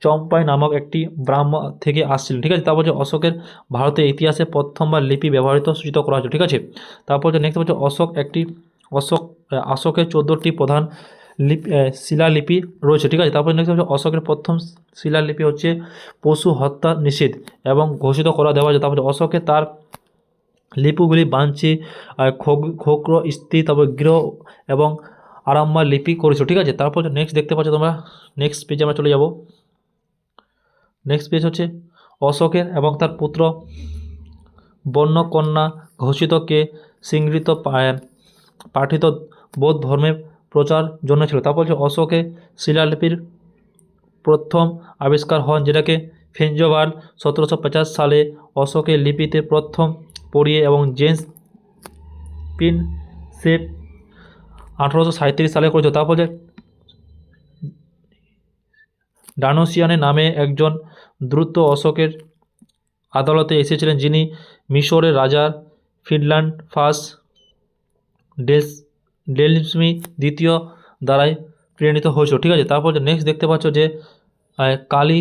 A: চম্পাই নামক একটি ব্রাহ্ম থেকে আসছিলেন। ঠিক আছে, তারপর হচ্ছে অশোকের ভারতের ইতিহাসে প্রথমবার লিপি ব্যবহৃত সূচিত করা হয়েছে। ঠিক আছে, তারপর হচ্ছে নেক্সট হচ্ছে অশোকের 14টি প্রধান শিলালিপি রয়েছে। ঠিক আছে, তারপর নেক্সট হচ্ছে অশোকের প্রথম শিলালিপি হচ্ছে পশু হত্যা নিষেধ এবং ঘোষিত করা দেওয়া হয়েছে। তারপরে অশোকে তার লিপিগুলি বাঞ্চি খোকর স্ত্রী, তারপর গৃহ এবং আরাম্মা লিপি করেছিল। ঠিক আছে, তারপর নেক্সট দেখতে পাচ্ছ তোমরা নেক্সট পেজে আমরা চলে যাব। নেক্সট পেজ হচ্ছে অশোকের এবং তার পুত্র বর্ণকন্যা ঘোষিতকে স্বীকৃত পাঠিত বৌদ্ধ ধর্মের প্রচার জন্য ছিল। তারপর হচ্ছে অশোকের শিলালিপির প্রথম আবিষ্কার হন, যেটাকে ফেঞ্জোভাল 1750 সালে অশোকের লিপিতে প্রথম পড়িয়ে এবং জেমস সে 1837 সালে করেছিল। তারপর যে ডানোসিয়ানে নামে একজন দ্রুত অশোকের আদালতে এসেছিলেন, যিনি মিশরের রাজার ফিনল্যান্ড ফার্স্ট ডেলমি দ্বিতীয় দ্বারাই প্রেরিত হয়েছিল। ঠিক আছে, তারপর যে নেক্সট দেখতে পাচ্ছ যে কালী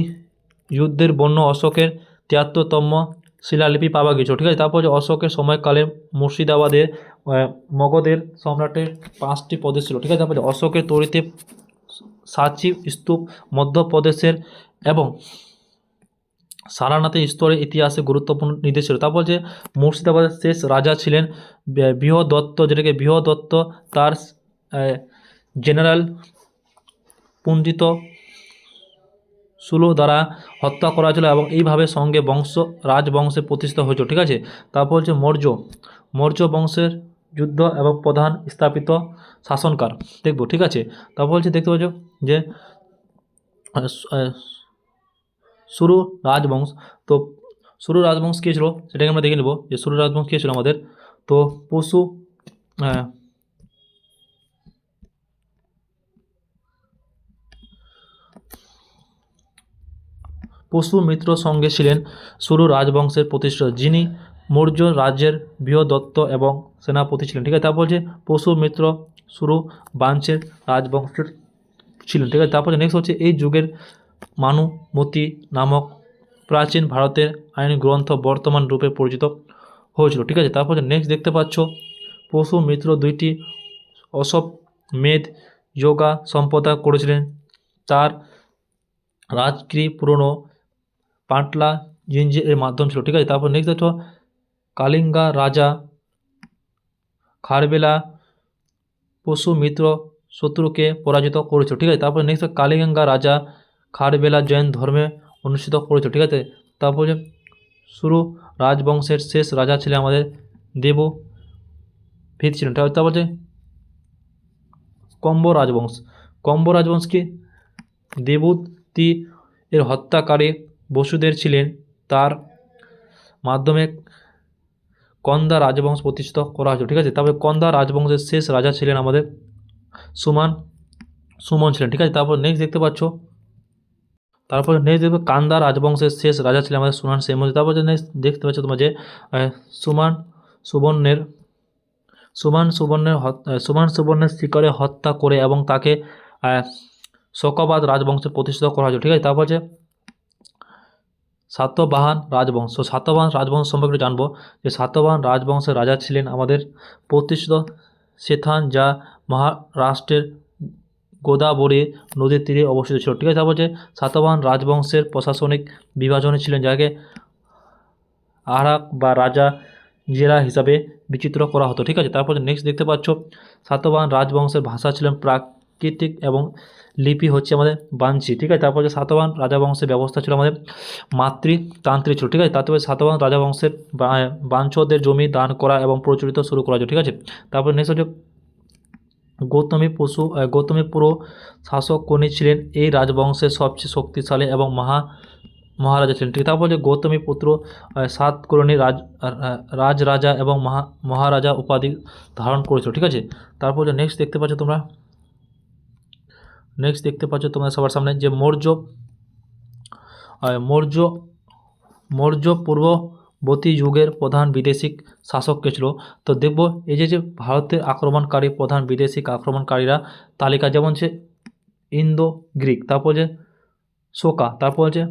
A: যুদ্ধের বন্য অশোকের 73তম শিলালিপি পাওয়া গেছিল। ঠিক আছে, তারপর যে অশোকের সময়কালে মুর্শিদাবাদের মগধের সম্রাটের 5টি প্রদেশ ছিল। ঠিক আছে, তারপরে অশোকের তৈরিতে সাঁচি স্তূপ মধ্যপ্রদেশের এবং সারনাথের স্তরের ইতিহাসে গুরুত্বপূর্ণ নির্দেশ ছিল। তারপর যে মুর্শিদাবাদের শেষ রাজা ছিলেন বৃহদত্ত, যেটাকে বৃহদত্ত তার জেনারেল পুঞ্জিত সুলো দ্বারা হত্যা করা হয়েছিল এবং এইভাবে সঙ্গে রাজবংশে প্রতিষ্ঠিত হয়েছিল। ঠিক আছে, তারপর হচ্ছে মৌর্য বংশের যুদ্ধ এবং প্রধান স্থাপিত শাসনকার দেখব। ঠিক আছে, তারপর হচ্ছে দেখতে পাচ্ছ যে শুরু রাজবংশ। তো শুরু রাজবংশ কী ছিল সেটাকে আমরা দেখে নেব যে শুরু রাজবংশ কী ছিল আমাদের। তো পুষ্যমিত্র সঙ্গে ছিলেন শুরু রাজবংশের প্রতিষ্ঠাতা, যিনি মৌর্য রাজ্যের বৃহদত্ত এবং সেনাপতি ছিলেন। ঠিক আছে, তারপর যে পুষ্যমিত্র শুরু বংশের রাজবংশের ছিলেন। ঠিক আছে, তারপরে নেক্সট হচ্ছে এই যুগের মানুমতি নামক প্রাচীন ভারতের আইন গ্রন্থ বর্তমান রূপে পরিচিত হয়েছিল। ঠিক আছে, তারপরে নেক্সট দেখতে পাচ্ছ পুষ্যমিত্র 2টি অশ্বমেধ যোগা সম্প্রদায় করেছিলেন। তার রাজগৃহ পুরনো পাটলা জিঞ্জি এর মাধ্যম ছিল। ঠিক আছে, তারপর নেক্সট দেখো কালিঙ্গা রাজা খারবেলা পুষ্যমিত্র শত্রুকে পরাজিত করেছিল। ঠিক আছে, তারপর নেক্সট কালিঙ্গা রাজা খারবেলা জৈন ধর্মে অনুষ্ঠিত করেছিল। ঠিক আছে, তারপর যে শুরু রাজবংশের শেষ রাজা ছিলেন আমাদের দেবভিত ছিলেন। তারপর যে কম্ব রাজবংশ কি দেবতী এর হত্যাকারী বসুদের ছিলেন, তার মাধ্যমে কন্দা রাজবংশ প্রতিষ্ঠিত করা হয়েছিল। ঠিক আছে, তারপরে কন্দা রাজবংশের শেষ রাজা ছিলেন আমাদের সুমন ছিলেন। ঠিক আছে, তারপর নেক্সট দেখতে পাচ্ছ দেখবে কান্দা রাজবংশের শেষ রাজা ছিলেন আমাদের সুনান সেমজি। তারপর নেক্সট দেখতে পাচ্ছ তোমার যে সুবর্ণের শিকারে হত্যা করে এবং তাকে শকবাদ রাজবংশে প্রতিষ্ঠিত করা হয়েছিল। ঠিক আছে, তারপর যে সাতবাহন রাজবংশ সম্পর্কে জানবো যে সাতবাহন রাজবংশের রাজা ছিলেন আমাদের প্রতিষ্ঠিত সেথান, যা মহারাষ্ট্রের গোদাবরী নদীর তীরে অবস্থিত ছিল। ঠিক আছে, তারপর যে সাতবাহন রাজবংশের প্রশাসনিক বিভাজনে ছিলেন, যাকে আরাক বা রাজা জেলা হিসাবে বিচিত্র করা হতো। ঠিক আছে, তারপর নেক্সট দেখতে পাচ্ছ সাতবাহন রাজবংশের ভাষা ছিলেন প্রাকৃতিক এবং লিপি হচ্ছে আমাদের বাঞ্চি। ঠিক আছে, তারপর যে সাতবাহন রাজবংশের ব্যবস্থা ছিল আমাদের মাতৃতান্ত্রিক ছিল। ঠিক আছে, তারপরে সাতবাহন রাজবংশের বাঞ্চদের জমি দান করা এবং প্রচলিত শুরু করা হয়েছে। ঠিক আছে, তারপর নেক্সট হচ্ছে গৌতমীপুর শাসক কোনি ছিলেন এই রাজবংশের সবচেয়ে শক্তিশালী এবং মহারাজা ছিলেন। ঠিক, তারপর যে গৌতমীপুত্র সাতকর্ণী রাজরাজা এবং মহারাজা উপাধি ধারণ করেছিল। ঠিক আছে, তারপর যে নেক্সট দেখতে পাচ্ছ তোমরা সবার সামনে যে মৌর্য পূর্ববর্তী যুগের প্রধান বিদেশি শাসক কে ছিল। তো দেখব এই যে ভারতের আক্রমণকারী প্রধান বিদেশি আক্রমণকারীরা তালিকা, যেমন হচ্ছে ইন্দো গ্রিক, তারপর যে শোকা, তারপর হচ্ছে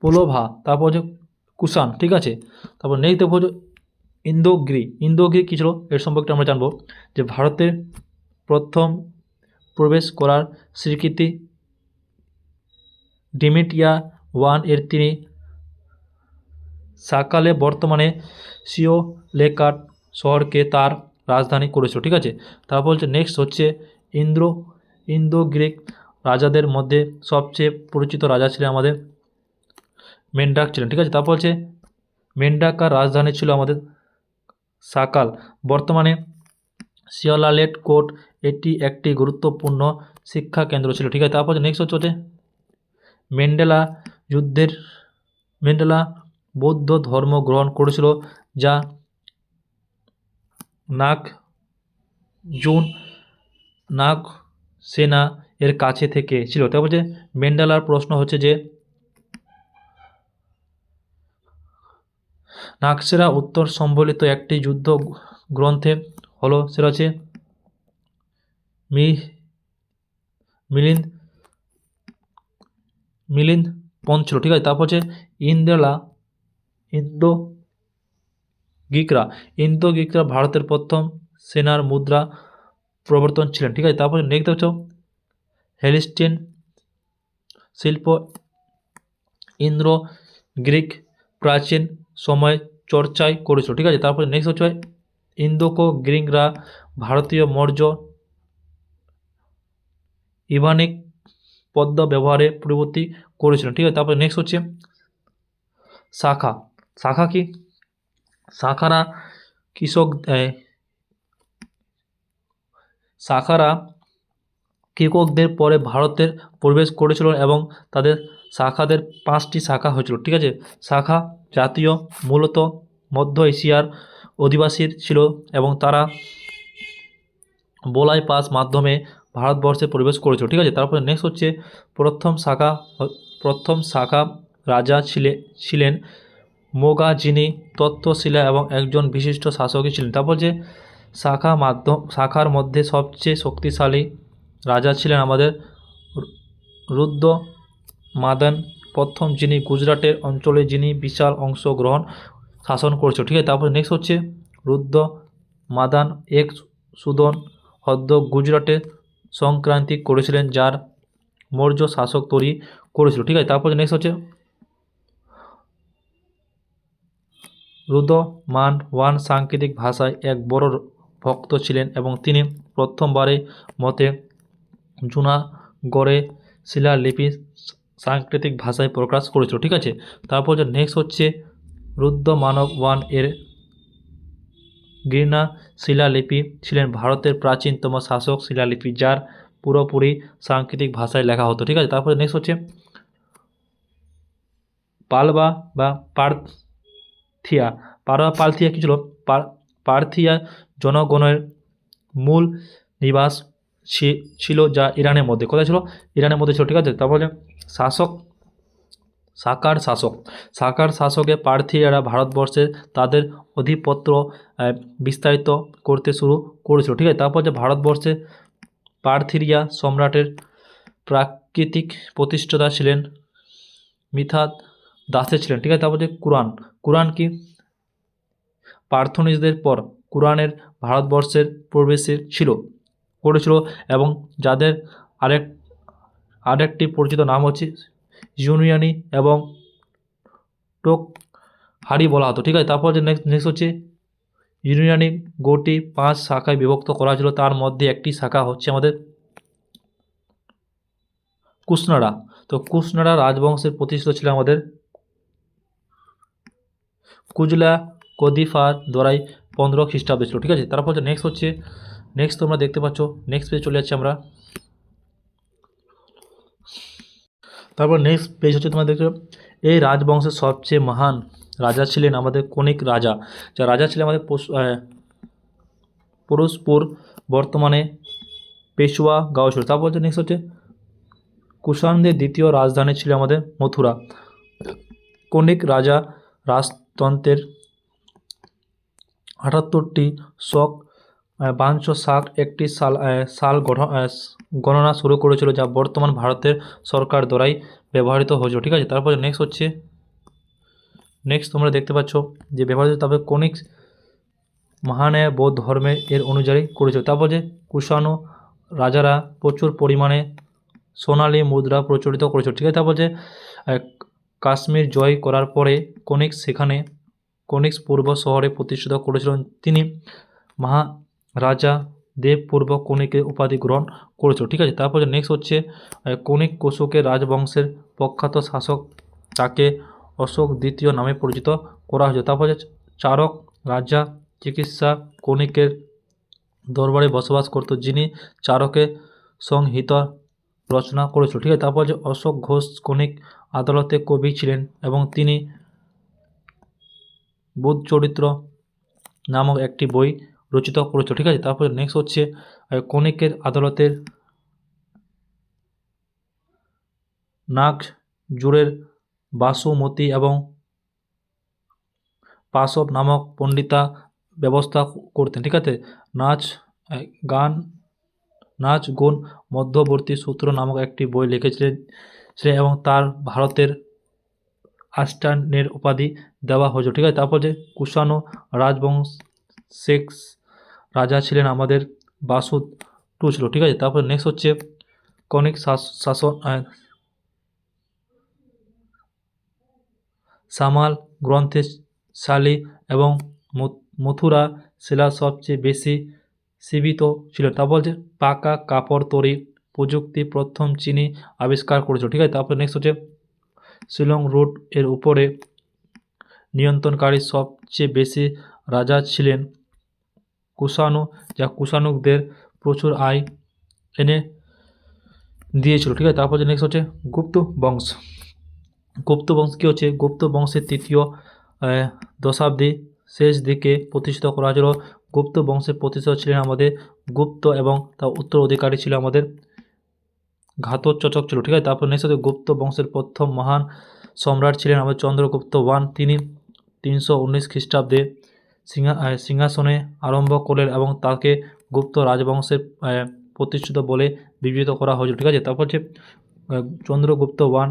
A: পোলোভা, তারপর হচ্ছে কুষাণ। ঠিক আছে, তারপর নেক্সট দেখবো যে ইন্দো গ্রিক কী ছিল এর সম্পর্কে আমরা জানবো যে ভারতের প্রথম প্রবেশ করার স্বীকৃতি ডিমিট্রিয়া এর তিনি সাকালে বর্তমানে সিওলেকাট শহরকে তার রাজধানী করেছিল। ঠিক আছে, তারপর হচ্ছে নেক্সট হচ্ছে ইন্দো গ্রিক রাজাদের মধ্যে সবচেয়ে পরিচিত রাজা ছিলেন আমাদের মেন্ডাক ছিলেন। ঠিক আছে, তারপর হচ্ছে মেন্ডাকার রাজধানী ছিল আমাদের সাকাল, বর্তমানে শিয়ালালেট কোট। এটি একটি গুরুত্বপূর্ণ শিক্ষা কেন্দ্র ছিল। ঠিক আছে, তারপর নেক্সট হচ্ছে মেন্ডেলা বৌদ্ধ ধর্ম গ্রহণ করেছিল, যা নাগজুন নাগ সেনা এর কাছে থেকে ছিল। তারপর যে ম্যান্ডেলার প্রশ্ন হচ্ছে যে নাক্সেরা উত্তর সম্বলিত একটি যুদ্ধ গ্রন্থে হলো, সেটা হচ্ছে মি মিলিন্দ মিলিন্দ পঞ্চল, ঠিক আছে। তারপর হচ্ছে ইন্দ্রলা ইন্দো গ্রিকরা ভারতের প্রথম সেনার মুদ্রা প্রবর্তন ছিলেন, ঠিক আছে। তারপরে নেক্সট হচ্ছে হেলিস্টিন শিল্প ইন্দ্র গ্রিক প্রাচীন সময় চর্চায় করেছিল, ঠিক আছে। তারপরে নেক্সট হচ্ছে ইন্দোকো গ্রিকরা ভারতীয় মৌর্য ইভানিক পদ্ম ব্যবহারে পূর্ববর্তী করেছিলেন, ঠিক আছে। তারপরে নেক্সট হচ্ছে শাখা কি? শাখারা কৃষক শাখারা কৃষকদের পরে ভারতের প্রবেশ করেছিল এবং তাদের শাখাদের 5টি শাখা হয়েছিল, ঠিক আছে। শাখা জাতীয় মূলত মধ্য এশিয়ার অধিবাসীর ছিল এবং তারা বলাই পাস মাধ্যমে ভারতবর্ষে প্রবেশ করেছিল, ঠিক আছে। তারপরে নেক্সট হচ্ছে প্রথম শাখা রাজা ছিলেন মোগা, যিনি তক্ষশিলা এবং একজন বিশিষ্ট শাসকই ছিলেন। তারপর যে শাখার মধ্যে সবচেয়ে শক্তিশালী রাজা ছিলেন আমাদের রুদ্রমাদান প্রথম, যিনি গুজরাটের অঞ্চলে যিনি বিশাল অংশ শাসন করেছিল, ঠিক আছে। তারপরে নেক্সট হচ্ছে রুদ্রমাদান এক সুদন হদ্দ গুজরাটে সংক্রান্তি করেছিলেন, যার মৌর্য শাসক তৈরি করেছিল, ঠিক আছে। তারপরে নেক্সট হচ্ছে রুদ্রমান ওয়ান সাংকেতিক ভাষায় এক বড় ভক্ত ছিলেন এবং তিনি প্রথমবারের মতে জুনাগড়ে শিলালিপি সাংকেতিক ভাষায় প্রকাশ করেছিল, ঠিক আছে। তারপর যে নেক্সট হচ্ছে রুদ্রমানব ওয়ান এর গিরনা শিলালিপি ছিলেন ভারতের প্রাচীনতম শাসক শিলালিপি, যার পুরোপুরি সাংকেতিক ভাষায় লেখা হতো, ঠিক আছে। তারপরে নেক্সট হচ্ছে পালবা বা পারথিয়া কী ছিল? পার্থিয়া জনগণের মূল নিবাস ছিল, যা ইরানের মধ্যে কোথায় ছিল? ইরানের মধ্যে ছিল, ঠিক আছে। তারপরে সাকার শাসকে পার্থিয়ারা ভারতবর্ষে তাদের আধিপত্য বিস্তারিত করতে শুরু করেছিল, ঠিক আছে। তারপর যে ভারতবর্ষে পার্থিয়া সম্রাটের প্রাকৃতিক প্রতিষ্ঠাতা ছিলেন মিথাদ দাসে ছিলেন, ঠিক আছে। তারপর যে কুরআন কি? পার্থনিসদের পর কুরআনের ভারতবর্ষের প্রবেশের করেছিল এবং যাদের আরেকটি পরিচিত নাম হচ্ছে ইউনানি এবং টোকহারি বলা হতো, ঠিক আছে। তারপর যে নেক্সট হচ্ছে ইউনানি গোটি 5 শাখায় বিভক্ত করা ছিল, তার মধ্যে একটি শাখা হচ্ছে আমাদের কুশনারা। তো কুশনারা রাজবংশের প্রতিষ্ঠিত ছিল আমাদের কুজলা কদিফার দ্বারাই 15 খ্রিস্টাব্দে ছিল, ঠিক আছে। তারপর যে নেক্সট তোমরা দেখতে পাচ্ছ নেক্সট পেজে চলে যাচ্ছে আমরা। তারপর নেক্সট পেজ হচ্ছে তোমরা দেখছো এই রাজবংশের সবচেয়ে মহান রাজা ছিলেন আমাদের কনিক রাজা, যা রাজা ছিলেন আমাদের পরশপুর, বর্তমানে পেশোয়া গাঁও ছিল। তারপর হচ্ছে নেক্সট হচ্ছে কুষাণদের দ্বিতীয় রাজধানী ছিল আমাদের মথুরা। কনিক রাজা রাজতন্ত্রের 78টি শক 560 একটি সাল গণনা শুরু করেছিল, যা বর্তমান ভারতের সরকার দ্বারাই ব্যবহৃত হয়েছিল, ঠিক আছে। তারপরে নেক্সট তোমরা দেখতে পাচ্ছ যে ব্যবহৃত, তারপরে কনিক মহানায়া বৌদ্ধ ধর্মের এর অনুযায়ী করেছিল। তারপর যে কুষাণ রাজারা প্রচুর পরিমাণে সোনালী মুদ্রা প্রচলিত করেছিল, ঠিক আছে। তারপর যে কাশ্মীর জয় করার পরে কনিক্স পূর্ব শহরে প্রতিষ্ঠিত করেছিলেন, তিনি মহারাজা দেবপূর্ব কনিকের উপাধি গ্রহণ করেছিল, ঠিক আছে। তারপর যে নেক্সট হচ্ছে কনিক কোশকের রাজবংশের প্রখ্যাত শাসক, তাকে অশোক দ্বিতীয় নামে পরিচিত করা হয়েছে। তারপর যে চারক রাজা চিকিৎসা কনিকের দরবারে বসবাস করত, যিনি চারকের সংহিতা রচনা করেছিল, ঠিক আছে। তারপর যে অশোক ঘোষ কনিক আদালতে কবি ছিলেন এবং তিনি বুধ চরিত্র নামক একটি বই রচিত করেছিল। ঠিক আছে, তারপরে নেক্সট হচ্ছে কণিকের আদালতের নাগ জুড়ের বাসুমতী এবং পাশব নামক পণ্ডিতা ব্যবস্থা করতেন। ঠিক আছে, নাচ গান নাচ গুণ মধ্যবর্তী সূত্র নামক একটি বই লিখেছিলেন এবং তার ভারতের আস্টানের উপাধি দেওয়া হয়েছিল। ঠিক আছে, তারপর যে কুষাণ রাজবংশ শেখ রাজা ছিলেন আমাদের বাসু টু ছিল। ঠিক আছে, তারপর নেক্সট হচ্ছে কনিক শাসন সামাল গ্রন্থে শালি এবং মথুরা শিলা সবচেয়ে বেশি জীবিত ছিল। তারপর যে পাকা কাপড় তৈরি প্রযুক্তি প্রথম চীনি আবিষ্কার করেছিল। ঠিক আছে, তারপর নেক্সট হচ্ছে শিলং রুট এর উপরে নিয়ন্ত্রণকারী সবচেয়ে বেশি রাজা ছিলেন কুষাণু, যা কুষাণুকদের প্রচুর আয় এনে দিয়েছিল। ঠিক আছে, তারপর যে নেক্সট হচ্ছে গুপ্ত বংশ। গুপ্ত বংশ কী হচ্ছে? গুপ্ত বংশের তৃতীয় দশাব্দী শেষ দিকে প্রতিষ্ঠিত করা হয়েছিল। গুপ্ত বংশের প্রতিষ্ঠাতা ছিলেন আমাদের গুপ্ত এবং তার উত্তরাধিকারী ছিল আমাদের ঘাতোৎকচক ছিল। ঠিক আছে, তারপর নেক্সট হচ্ছে গুপ্ত বংশের প্রথম মহান সম্রাট ছিলেন আমাদের চন্দ্রগুপ্ত ওয়ান। তিনি 319 খ্রিস্টাব্দে সিংহাসনে আরম্ভ করলেন এবং তাকে গুপ্ত রাজবংশের প্রতিষ্ঠিত বলে বিবেচিত করা হয়েছিল। ঠিক আছে, তারপর হচ্ছে চন্দ্রগুপ্ত ওয়ান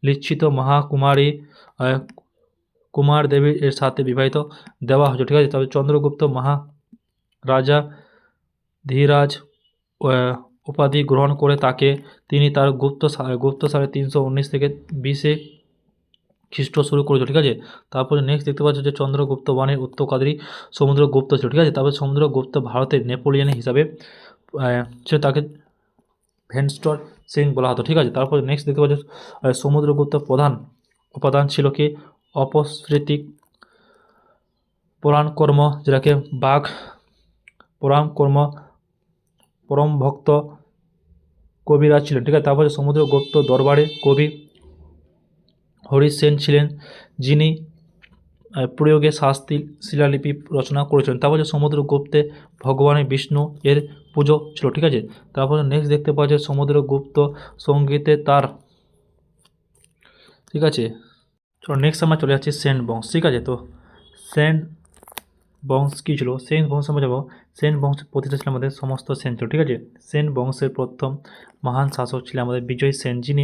A: লিচ্ছিত মহাকুমারী কুমার দেবী এর সাথে বিবাহিত দেওয়া হয়েছিল। ঠিক আছে, তবে চন্দ্রগুপ্ত মহারাজা ধীরাজ উপাধি গ্রহণ করে তিনি তার গুপ্ত সালে 319 থেকে 20 খ্রিস্ট শুরু করেছিল। ঠিক আছে, তারপরে নেক্সট দেখতে পাচ্ছ যে চন্দ্রগুপ্ত ওয়ানের উত্তরাধিকারী সমুদ্রগুপ্ত ছিল। ঠিক আছে, তারপরে সমুদ্রগুপ্ত ভারতের নেপোলিয়ন হিসাবে ছিল, তাকে ভেনস্টর সিং বলা হতো। ঠিক আছে, তারপরে নেক্সট দেখতে পাচ্ছ সমুদ্রগুপ্ত প্রধান উপাদান ছিল কি অপস্ফৃতিক পুরাণকর্ম, যেটাকে বাঘ পুরাণকর্ম পরম ভক্ত কবিরাজ ছিলেন। ঠিক আছে, তারপরে সমুদ্রগুপ্ত দরবারে কবি হরিশ সেন ছিলেন, যিনি প্রয়োগে শাস্তি শিলালিপি রচনা করেছিলেন। তারপরে সমুদ্রগুপ্তে ভগবানের বিষ্ণু এর পুজো ছিল। ঠিক আছে, তারপরে নেক্সট দেখতে পাওয়া যায় সমুদ্রগুপ্ত সঙ্গীতে তার। ঠিক আছে, চলো নেক্সট আমরা চলে যাচ্ছি সেন বংশ। ঠিক আছে, তো সেন বংশ কী ছিল? সেন বংশ আমরা যাবো। সেন বংশের প্রতিষ্ঠা ছিল আমাদের সমস্ত সেন ছিল। ঠিক আছে, সেন বংশের প্রথম মহান শাসক ছিলেন আমাদের বিজয় সেন, যিনি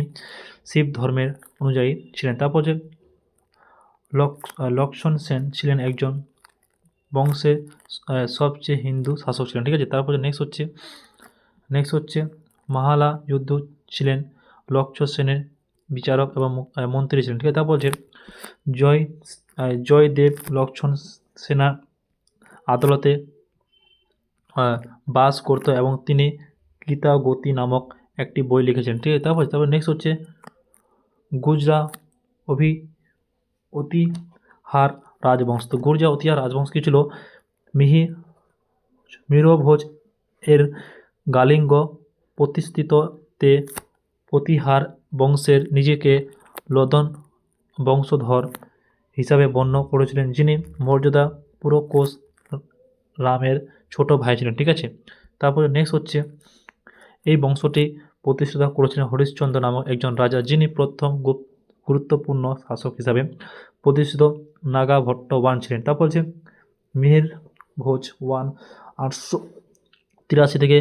A: শিব ধর্মের অনুযায়ী ছিলেন। তারপর যে লক্ষণ সেন ছিলেন একজন বংশের সবচেয়ে হিন্দু শাসক ছিলেন। ঠিক আছে, তারপরে নেক্সট হচ্ছে মাহালা যুদ্ধ ছিলেন লক্ষণ সেনের বিচারক এবং মন্ত্রী ছিলেন। ঠিক আছে, তারপর যে জয়দেব লক্ষণ সেনার আদালতে বাস করত এবং তিনি গীতাগতি নামক একটি বই লিখেছেন। ঠিক আছে, তারপর নেক্সট হচ্ছে গুজরা অতিহার রাজবংশ। তো গুর্জা অতিহার রাজবংশ কী ছিল? মিহিরভোজ এর গালিঙ্গ প্রতিষ্ঠিততে প্রতিহার বংশের নিজেকে লোদন বংশধর হিসাবে বর্ণ করেছিলেন, যিনি মর্যাদা পুরকোশ রামের ছোট ভাই ছিলেন। ঠিক আছে, তারপরে নেক্সট হচ্ছে এই বংশটি প্রতিষ্ঠা করেছিলেন হরিশ্চন্দ্র নামক একজন রাজা, যিনি প্রথম গুরুত্বপূর্ণ শাসক হিসাবে প্রতিষ্ঠিত নাগা ভট্ট ওয়ান ছিলেন। তারপর হচ্ছে মিহির ভোজ ওয়ান 883 থেকে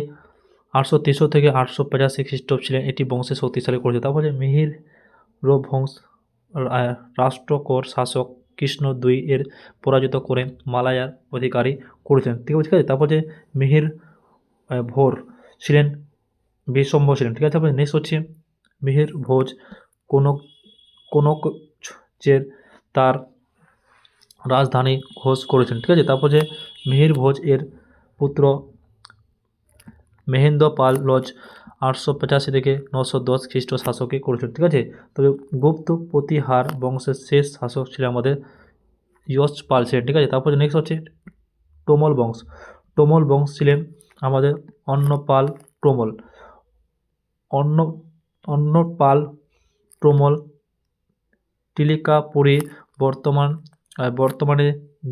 A: 863 থেকে 885 খ্রিস্টাব্দ ছিলেন, এটি বংশের শক্তিশালী করেছে। তারপর হচ্ছে মিহির বংশ রাষ্ট্রকর শাসক কৃষ্ণ দুই এর পরাজিত করে মালায়ার অধিকারী করেছিলেন। ঠিক আছে, তারপর যে মিহির ভোর ছিলেন বিসম্ব ছিলেন। ঠিক আছে, তারপরে নেক্সট হচ্ছে মিহির ভোজ কোনকচের তার রাজধানী ঘোষ করেছেন। ঠিক আছে, তারপর যে মিহির ভোজ এর পুত্র মহেন্দ্র পাল লজ 885 থেকে 910 খ্রিস্ট শাসকে করেছেন। ঠিক আছে, তবে গুপ্ত প্রতিহার বংশের শেষ শাসক ছিলেন আমাদের যশ পাল ছিলেন। ঠিক আছে, তারপরে নেক্সট হচ্ছে টোমল বংশ। টোমল বংশ ছিলেন আমাদের অন্নপাল টোমল টিলিকাপুরী বর্তমানে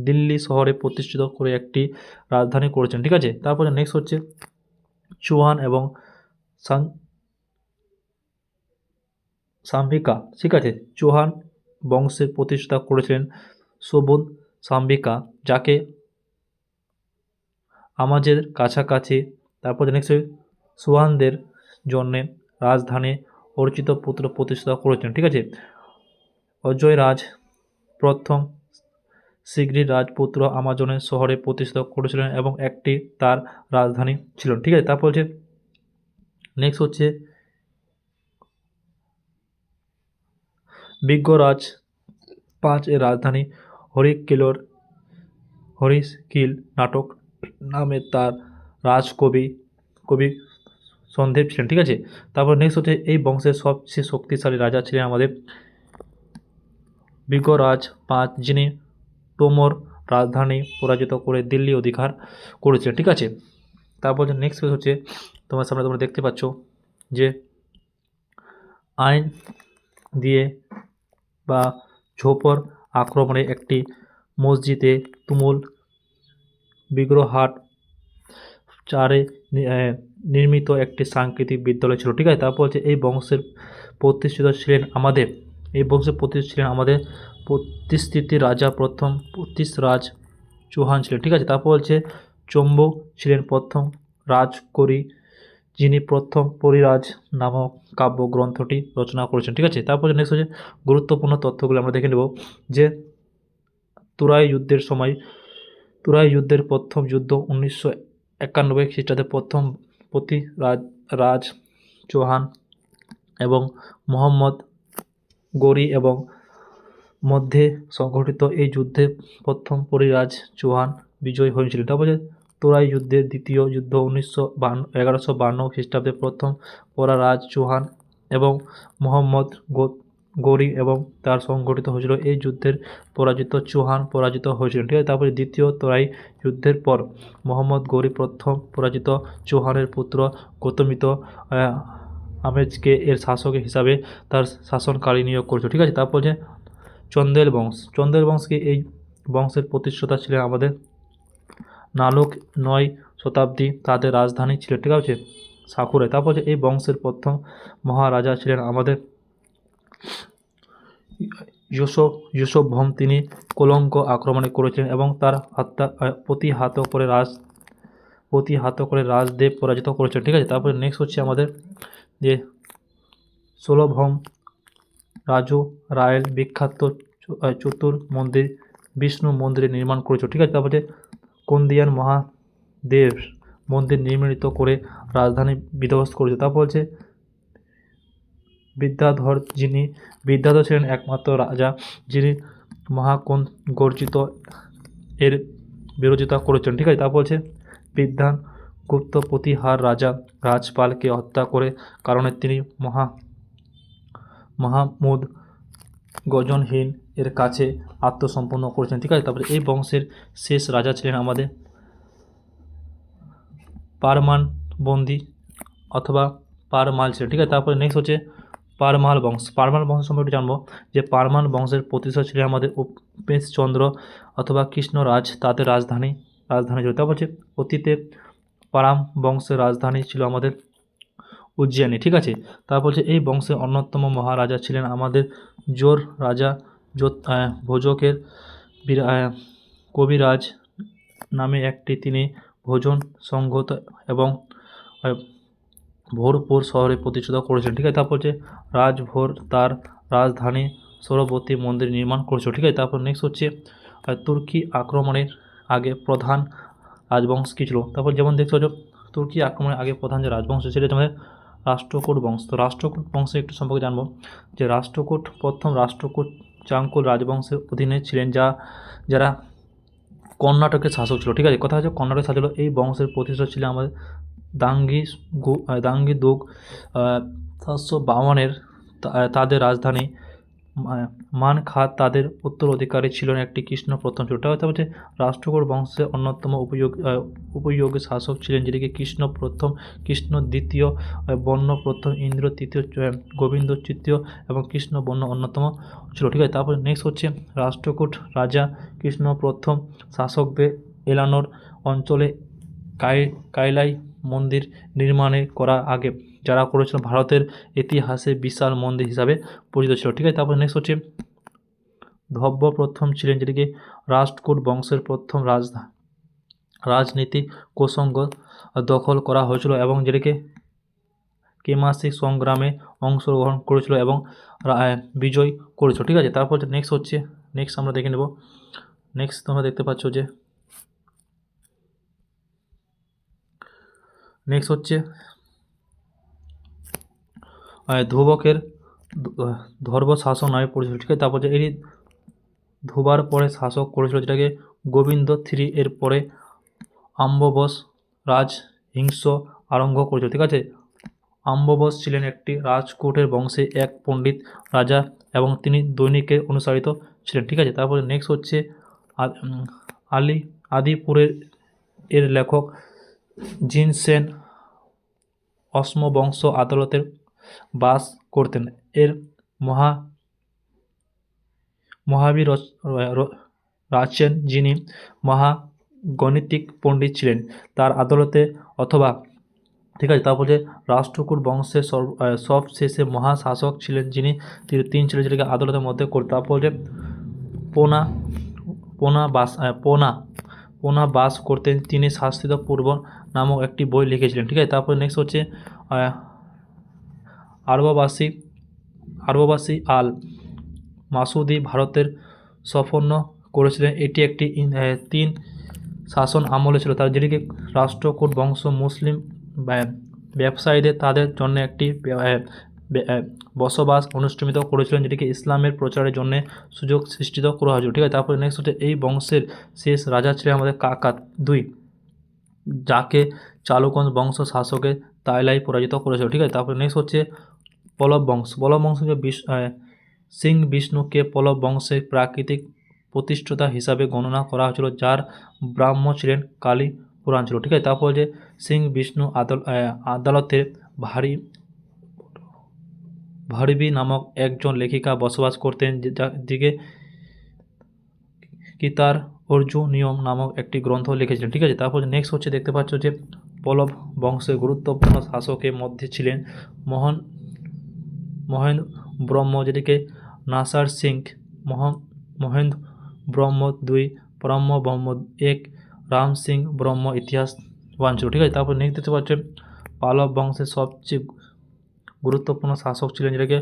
A: দিল্লি শহরে প্রতিষ্ঠিত করে একটি রাজধানী করেছেন। ঠিক আছে, তারপরে নেক্সট হচ্ছে চৌহান এবং সাম্ভিকা। ঠিক আছে, চৌহান বংশের প্রতিষ্ঠা করেছিলেন সুবোধ সাম্ভিকা, যাকে আমাদের কাছাকাছি। তারপরে নেক্সট চৌহানদের জন্যে রাজধানী অর্চিত পুত্র প্রতিষ্ঠা করেছেন। ঠিক আছে, অজয় রাজ প্রথম শীঘ্রই রাজপুত্র আমাজনের শহরে প্রতিষ্ঠা করেছিলেন এবং একটি তার রাজধানী ছিল। ঠিক আছে, তারপর হচ্ছে নেক্সট হচ্ছে বিজ্ঞরাজ 5 এর রাজধানী হরিশকিল নাটক নামে তার কবি সন্দেব ছিলেন। ঠিক আছে, তারপর নেক্সট হচ্ছে এই বংশের সবচেয়ে শক্তিশালী রাজা ছিলেন আমাদের বিজ্ঞরাজ 5, যিনি তোমর রাজধানী পরাজিত করে দিল্লি অধিকার করেছিলেন। ঠিক আছে, তারপর নেক্সট হচ্ছে তোমার সামনে তোমরা দেখতে পাচ্ছ যে আইন দিয়ে বা ঝোপর আক্রমণে একটি মসজিদে তুমুল বিগ্রহহাট 4 নির্মিত একটি সাংকেতিক বিদ্যালয় ছিল। ঠিক আছে, তারপর হচ্ছে এই বংশের প্রতিষ্ঠিত ছিলেন আমাদের প্রতিষ্ঠিত রাজা প্রথম পৃথ্বীরাজ চৌহান ছিলেন। ঠিক আছে, তারপর হচ্ছে চম্বু ছিলেন প্রথম রাজকরি, যিনি প্রথম পরিরাজ নামক কাব্যগ্রন্থটি রচনা করেছেন। ঠিক আছে, তারপর নেক্সট হচ্ছে গুরুত্বপূর্ণ তথ্যগুলো আমরা দেখে নেব যে তুরাই যুদ্ধের প্রথম যুদ্ধ 1991 খ্রিস্টাব্দে প্রথম পৃথ্বীরাজ চৌহান এবং মোহাম্মদ গৌরী এবং মধ্যে সংঘটিত এই যুদ্ধে প্রথম পৃথ্বীরাজ চৌহান বিজয়ী হয়েছিলেন। তারপরে তোরাই যুদ্ধের দ্বিতীয় যুদ্ধ 1152 খ্রিস্টাব্দে প্রথম পৃথ্বীরাজ চৌহান এবং মোহাম্মদ গৌরী এবং তার সংঘটিত হয়েছিল। এই যুদ্ধের চৌহান পরাজিত হয়েছিলেন। ঠিক আছে, তারপরে দ্বিতীয় তোরাই যুদ্ধের পর মোহাম্মদ গৌরী প্রথম পরাজিত চৌহানের পুত্র গৌতমিত আমেজকে এর শাসক হিসাবে তার শাসনকারী নিয়োগ করেছিল। ঠিক আছে, তারপর যে চন্দেল বংশকে এই বংশের প্রতিষ্ঠাতা ছিলেন আমাদের নালুক 9 শতাব্দী, তাদের রাজধানী ছিল। ঠিক আছে, সাকুরে। তারপর যে এই বংশের প্রথম মহারাজা ছিলেন আমাদের ইউসুফভৌম, তিনি কলঙ্ক আক্রমণে করেছিলেন এবং তার প্রতিহত করে রাজদেব পরাজিত করেছিলেন। ঠিক আছে, তারপরে নেক্সট হচ্ছে আমাদের যে ষোলভৌম রাজু রায়েল বিখ্যাত চতুর মন্দির বিষ্ণু মন্দিরের নির্মাণ করেছিল। ঠিক আছে, তারপরে কোন্দিয়ান মহাদেব মন্দির নির্মিত করে রাজধানী বিধ্বস্ত করেছে। তারপর হচ্ছে বিদ্যাধর ছিলেন একমাত্র রাজা যিনি গর্জিত এর বিরোধিতা করেছেন। ঠিক আছে, তারপর হচ্ছে বিদ্যান গুপ্ত প্রতিহার রাজা রাজপালকে হত্যা করে কারণে তিনি মাহমুদ গজনহীন এর কাছে আত্মসমর্পণ করেছেন। ঠিক আছে, তারপরে এই বংশের শেষ রাজা ছিলেন আমাদের পারমানবন্দী অথবা পারমাল ছিলেন। ঠিক আছে, তারপরে নেক্সট হচ্ছে পারমাল বংশ সম্পর্কে জানবো যে পারমাল বংশের প্রতিষ্ঠা ছিলেন আমাদের উপেশচন্দ্র অথবা কৃষ্ণরাজ, তাদের রাজধানী ছিল। তারপর হচ্ছে অতীতে পারাম বংশের রাজধানী ছিল আমাদের উজ্জয়িনী। ঠিক আছে, তারপর হচ্ছে এই বংশের অন্যতম মহারাজা ছিলেন আমাদের জোর রাজা ভোজকের কবিরাজ নামে একটি, তিনি ভোজন সংহত এবং ভোরপুর শহরে প্রতিষ্ঠা করেছেন। ঠিক আছে, তারপর হচ্ছে রাজভোর তার রাজধানী সরবতী মন্দির নির্মাণ করেছিল। ঠিক আছে, তারপর নেক্সট হচ্ছে তুর্কি আক্রমণের আগে প্রধান রাজবংশ কী ছিল। তারপর যেমন দেখতে পাচ্ছ তুর্কি আক্রমণের আগে প্রধান যে রাজবংশ ছিল আমাদের রাষ্ট্রকূট বংশ। তো রাষ্ট্রকূট বংশের একটু সম্পর্কে জানবো যে প্রথম রাষ্ট্রকূট চাঙ্কুল রাজবংশের অধীনে ছিলেন, যারা কর্ণাটকের শাসক ছিল। ঠিক আছে, কথা হচ্ছে কর্ণাটকের শাসক ছিল। এই বংশের প্রতিষ্ঠা ছিল আমাদের দাঙ্গি দুগ 752 তাদের রাজধানী মান খাঁ তাদের উত্তরাধিকারী ছিলেন একটি কৃষ্ণ প্রথম ছিল। ওটা হচ্ছে রাষ্ট্রকূট বংশের অন্যতম উপযোগী শাসক ছিলেন, যেটিকে কৃষ্ণ প্রথম, কৃষ্ণ দ্বিতীয়, বর্ণ প্রথম, ইন্দ্র তৃতীয়, গোবিন্দ তৃতীয় এবং কৃষ্ণ বর্ণ অন্যতম ছিল। ঠিক আছে, তারপরে নেক্সট হচ্ছে রাষ্ট্রকূট রাজা কৃষ্ণ প্রথম শাসকদের এলানোর অঞ্চলে কাইলাই মন্দির নির্মাণে করা আগে যারা করেছিল ভারতের ইতিহাসে বিশাল মন্দির হিসাবে পরিচিত ছিল। ঠিক আছে, তারপরে নেক্সট হচ্ছে ধব্য প্রথম ছিলেন, যেটিকে রাষ্ট্রকূট বংশের প্রথম রাজনীতি কোষাঙ্গ দখল করা হয়েছিল এবং যেটিকে কেমাসিক সংগ্রামে অংশগ্রহণ করেছিল এবং বিজয় করেছিল। ঠিক আছে, তারপর নেক্সট আমরা দেখে নেব। নেক্সট তোমরা দেখতে পাচ্ছ যে নেক্সট হচ্ছে ধ্রুবকের ধর্ম শাসন নামে পরিচিত। ঠিক আছে, তারপর যে এটি ধোবার পরে শাসক করেছিল, যেটাকে গোবিন্দ থ্রি এর পরে আম্ববস রাজহিংস আরম্ভ করেছিল। ঠিক আছে, আম্ববস ছিলেন একটি রাজকোটের বংশে এক পণ্ডিত রাজা এবং তিনি দৈনিকের অনুসারিত ছিলেন। ঠিক আছে, তারপরে নেক্সট হচ্ছে আদিপুরের এর লেখক জিন সেন অশ্ম বংশ আদালতের বাস করতেন। এর মহাবীর রাচেন, যিনি মহাগণিতিক পণ্ডিত ছিলেন, তার আদালতে অথবা। ঠিক আছে, তারপরে রাষ্ট্রকূট বংশের সবশেষে মহাশাসক ছিলেন, যিনি তিন ছিলেন, যেটাকে আদালতের মধ্যে করতেন। তারপরে পোনা বাস করতেন, তিনি শাস্ত্রীয় পূর্ব নামক একটি বই লিখেছিলেন। ঠিক আছে, তারপরে নেক্সট হচ্ছে আরববাসী আল মাসুদি ভারতের সম্পন্ন করেছিলেন। এটি একটি 3 শাসন আমলে ছিল, তার যেটিকে রাষ্ট্রকূট বংশ মুসলিম ব্যবসায়ীদের তাদের জন্য একটি বসবাস অনুষ্ঠিত করেছিলেন, যেটিকে ইসলামের প্রচারের জন্য সুযোগ সৃষ্টি করা হয়েছিল। ঠিক আছে, তারপরে নেক্সট হচ্ছে এই বংশের শেষ রাজা ছিলেন আমাদের কাকাত 2, যাকে চালুকন বংশ শাসকের তাইলাই পরাজিত করেছিল। ঠিক আছে, তারপরে নেক্সট হচ্ছে পল্লব বংশকে সিং বিষ্ণুকে পল্লব বংশের প্রাকৃতিক প্রতিষ্ঠাতা হিসাবে গণনা করা হয়েছিল, যার ব্রাহ্ম ছিলেন কালী পুরাণ ছিল। ঠিক আছে, তারপর যে সিং বিষ্ণু আদালতের ভারবী নামক একজন লেখিকা বসবাস করতেন, দিকে গীতার অর্জুনিয়ম নামক একটি গ্রন্থ লিখেছিলেন। ঠিক আছে, তারপর নেক্সট হচ্ছে দেখতে পাচ্ছ যে পল্লব বংশের গুরুত্বপূর্ণ শাসকের মধ্যে ছিলেন মহেন্দ্র ব্রহ্ম, যেটিকে নাসার সিং, মহেন্দ্র ব্রহ্ম 2, ব্রহ্ম 1, রাম সিং ব্রহ্ম ইতিহাসবান ছিল। ঠিক আছে, তারপর নেক্সট দেখতে পাচ্ছেন পালব বংশের সবচেয়ে গুরুত্বপূর্ণ শাসক ছিলেন, যেটাকে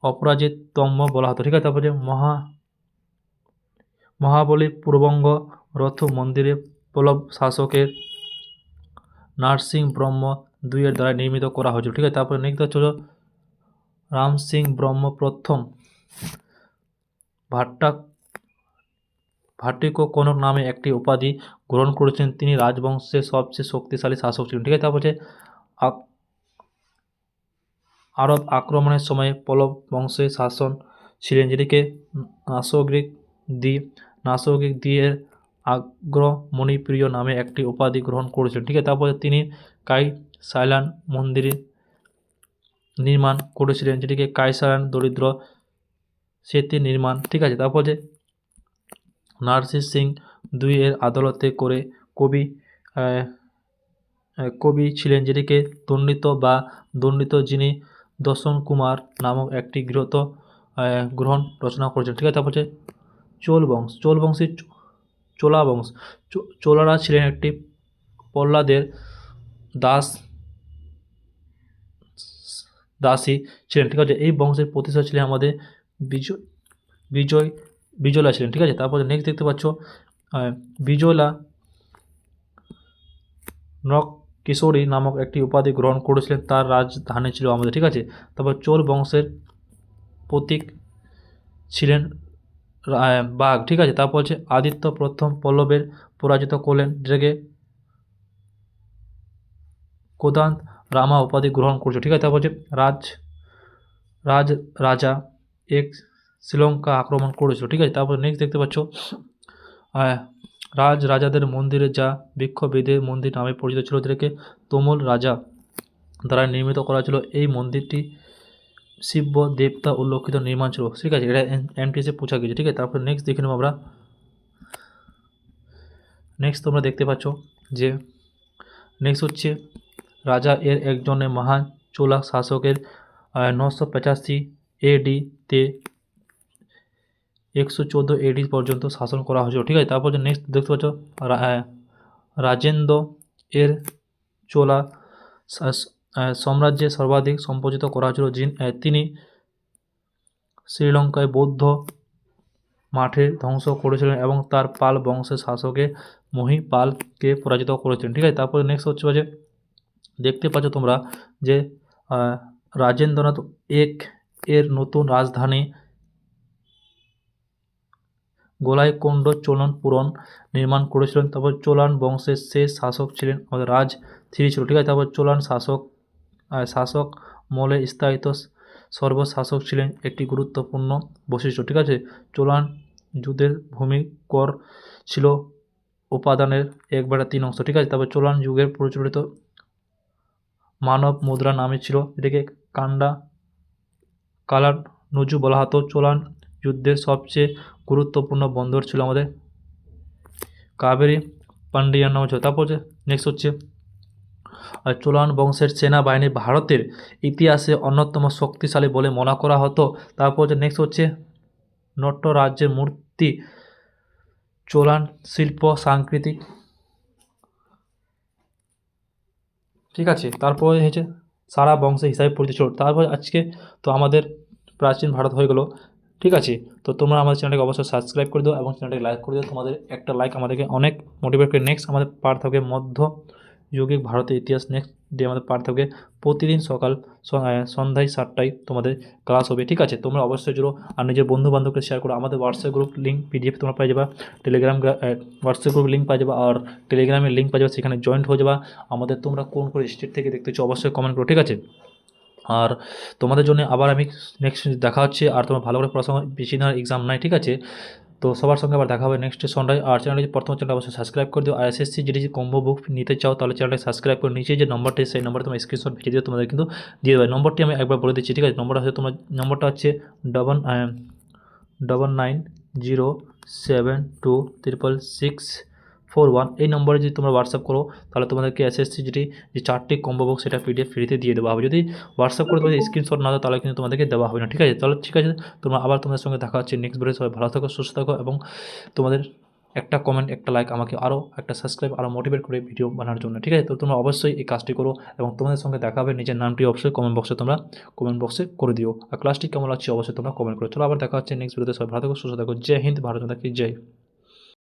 A: অপরাজিতম্য বলা হতো। ঠিক আছে, তারপর যে মহাবলী পূর্বঙ্গ রথ মন্দিরে পল্লব শাসকের নারসিং ব্রহ্ম 2 এর দ্বারা নির্মিত করা হয়েছিল। ঠিক আছে, তারপরে নেক্সট হচ্ছে রাম সিং ব্রহ্ম প্রথম ভাট্টিক কনক নামে একটি উপাধি গ্রহণ করেছেন। তিনি রাজবংশের সবচেয়ে শক্তিশালী শাসক ছিলেন। ঠিক আছে, তারপর হচ্ছে আরব আক্রমণের সময় পল্লব বংশের শাসন ছিলেন, যেটিকে নাসগিক দি এর আগ্রমণিপ্রিয় নামে একটি উপাধি গ্রহণ করেছিলেন। ঠিক আছে, তারপরে তিনি কাইসাইলান মন্দির নির্মাণ করেছিলেন, যেটিকে কাইসাইলান দরিদ্র সেতু নির্মাণ। ঠিক আছে, তারপর যে নারসিং সিং 2 এর আদালতে করে কবি ছিলেন, যেটিকে দণ্ডিত, যিনি দর্শন কুমার নামক একটি গ্রহণ রচনা করেছেন। ঠিক আছে, তারপর হচ্ছে চোলা বংশ। চোলারা ছিলেন একটি পল্লাদের দাসী ছিলেন। ঠিক আছে, এই বংশের প্রতিষ্ঠা ছিলেন আমাদের বিজয়লা ছিলেন। ঠিক আছে, তারপরে নেক্সট দেখতে পাচ্ছ বিজয়লা কিশোরী নামক একটি উপাধি গ্রহণ করেছিলেন, তার রাজধানী ছিল আমাদের। ঠিক আছে, তারপর চোল বংশের প্রতীক ছিলেন বাঘ। ঠিক আছে, তারপর হচ্ছে আদিত্য প্রথম পল্লবের পরাজিত করলেন, যেটাকে কোদান্ত রামা উপাধি গ্রহণ করেছিল। ঠিক আছে, তারপর হচ্ছে রাজা এক শ্রীলঙ্কা আক্রমণ করেছিল। ঠিক আছে, তারপর নেক্সট দেখতে পাচ্ছ রাজাদের মন্দিরে যা বৃক্ষবেদের মন্দির নামে পরিচিত ছিল, যেটাকে তোমল রাজা দ্বারা নির্মিত করা ছিল। এই মন্দিরটি শিব দেবতা উল্লেখিত নির্মাণ ছিল। ঠিক আছে, এটা এমটিএসে পূছা গেছে। ঠিক আছে, তারপর নেক্সট দেখে নেব আমরা। নেক্সট তোমরা দেখতে পাচ্ছ যে নেক্সট হচ্ছে রাজা এর একজনের মহান চোলা শাসকের 985 AD-তে 114 AD পর্যন্ত শাসন করা হয়েছিল। ঠিক আছে, তারপর নেক্সট দেখতে পাচ্ছ রাজেন্দ্র এর চোলা সাম্রাজ্যে সর্বাধিক সম্পর্কিত করা হয়েছিল। তিনি শ্রীলঙ্কায় বৌদ্ধ মাঠের ধ্বংস করেছিলেন এবং তার পাল বংশের শাসকে মহিপালকে পরাজিত করেছিলেন। ঠিক আছে, তারপরে নেক্সট হচ্ছে যে দেখতে পাচ্ছ তোমরা যে রাজেন্দ্রনাথ এর নতুন রাজধানী গোলাইকোন্ড চোলনপুরম নির্মাণ করেছিলেন। তারপর চোলান বংশের শেষ শাসক ছিলেন আমাদের রাজ থ্রি ছিল। ঠিক আছে, তারপর চোলান শাসক মলে স্থায়িত সর্বশাসক ছিলেন একটি গুরুত্বপূর্ণ বৈশিষ্ট্য। ঠিক আছে, চোলান যুগের ভূমিকর ছিল উপাদানের 1/3 ঠিক আছে, তারপর চোলান যুগের প্রচলিত মানব মুদ্রা নামে ছিল, এটাকে কালানুজু বলা হতো। চোলান যুদ্ধের সবচেয়ে গুরুত্বপূর্ণ বন্দর ছিল আমাদের কাবেরী পান্ডিয়ান নাম ছিল। তারপর নেক্সট হচ্ছে চোলান বংশের সেনাবাহিনী ভারতের ইতিহাসে অন্যতম শক্তিশালী বলে মনে করা হতো। তারপর নেক্সট হচ্ছে নটরাজ্যের মূর্তি চোলান শিল্প সাংস্কৃতিক। ঠিক আছে, তারপরে হচ্ছে সারা বংশের হিসাবে পরিচিত ছিল। তারপর আজকে তো আমাদের প্রাচীন ভারত হয়ে গেলো। ঠিক আছে, তো তোমরা আমাদের চ্যানেলটাকে অবশ্যই সাবস্ক্রাইব করে দিও এবং চ্যানেলটাকে লাইক করে দিও। তোমাদের একটা লাইক আমাদেরকে অনেক মোটিভেট করে। নেক্সট আমাদের পার্ট থাকবে মধ্যযুগিক ভারতের ইতিহাস। নেক্সট ডে আমাদের পার্ট থাকবে প্রতিদিন সকাল সন্ধ্যায় 7টায় তোমাদের ক্লাস হবে। ঠিক আছে, তোমরা অবশ্যই জুড়ো আর নিজের বন্ধু বান্ধবকে শেয়ার করো। আমাদের হোয়াটসঅ্যাপ গ্রুপ লিঙ্ক PDF তোমরা পাই যাবা, টেলিগ্রাম হোয়াটসঅ্যাপ গ্রুপ লিঙ্ক পাই যাবা আর টেলিগ্রামের লিঙ্ক পাই যাবা, সেখানে জয়েন্ট হয়ে যাবা। আমাদের তোমরা কোন স্টেট থেকে দেখতেছো অবশ্যই কমেন্ট করো। ঠিক আছে, আর তোমাদের জন্য আবার আমি নেক্সট দেখা হচ্ছে। আর তোমরা ভালো করে পড়াশোনা, বেশি দিন এক্সাম নাই। ঠিক আছে, তো সবার সঙ্গে আবার দেখা হবে নেক্সট সন্ধ্যায়। আর চ্যানেলটি প্রথম চ্যানেলটা অবশ্যই সাবস্ক্রাইব করে দিও। আর SSC যদি কম্বো বুক নিতে চাও তাহলে চ্যানেলটা সাবস্ক্রাইব করে নিচে যে নম্বরটি সেই নম্বরে তোমার স্ক্রিনশট ভিজিয়ে দিও, তোমাদের কিন্তু দিয়ে দেবে। নম্বরটি আমি একবার বলে দিচ্ছি। ঠিক আছে, নম্বরটা হচ্ছে 9907266641। এই নম্বরে যদি তোমরা হোয়াটসঅ্যাপ করো তাহলে তোমাদেরকে SSC যে 4টি কম্বো বক্স সেটা PDF ফ্রিতে দিয়ে দেওয়া হবে। যদি হোয়াটসঅ্যাপ করে তোমাদের স্ক্রিনশট না দাও তাহলে কিন্তু তোমাদেরকে দেওয়া হবে না। ঠিক আছে, তাহলে ঠিক আছে, তোমাদের সঙ্গে দেখা হচ্ছে নেক্সট ভিডিও। সবাই ভালো থাকো, সুস্থ থাকো এবং তোমাদের একটা কমেন্ট, একটা লাইক আমাকে আরও একটা সাবস্ক্রাইব আরও মোটিভেট করে ভিডিও বানানোর জন্য। ঠিক আছে, তো তোমরা অবশ্যই এই কাজটি করো এবং তোমাদের সঙ্গে দেখা হবে। নিজের নামটি অবশ্যই কমেন্ট বক্সে করে দিও। আর ক্লাসটি কেমন লাগছে অবশ্যই তোমরা কমেন্ট করো। চলো আবার দেখা হচ্ছে নেক্সট ভিডিওতে। সবাই ভালো থাকো, সুস্থ থাকো। জয় হিন্দ, ভারত মাতা কি জয়।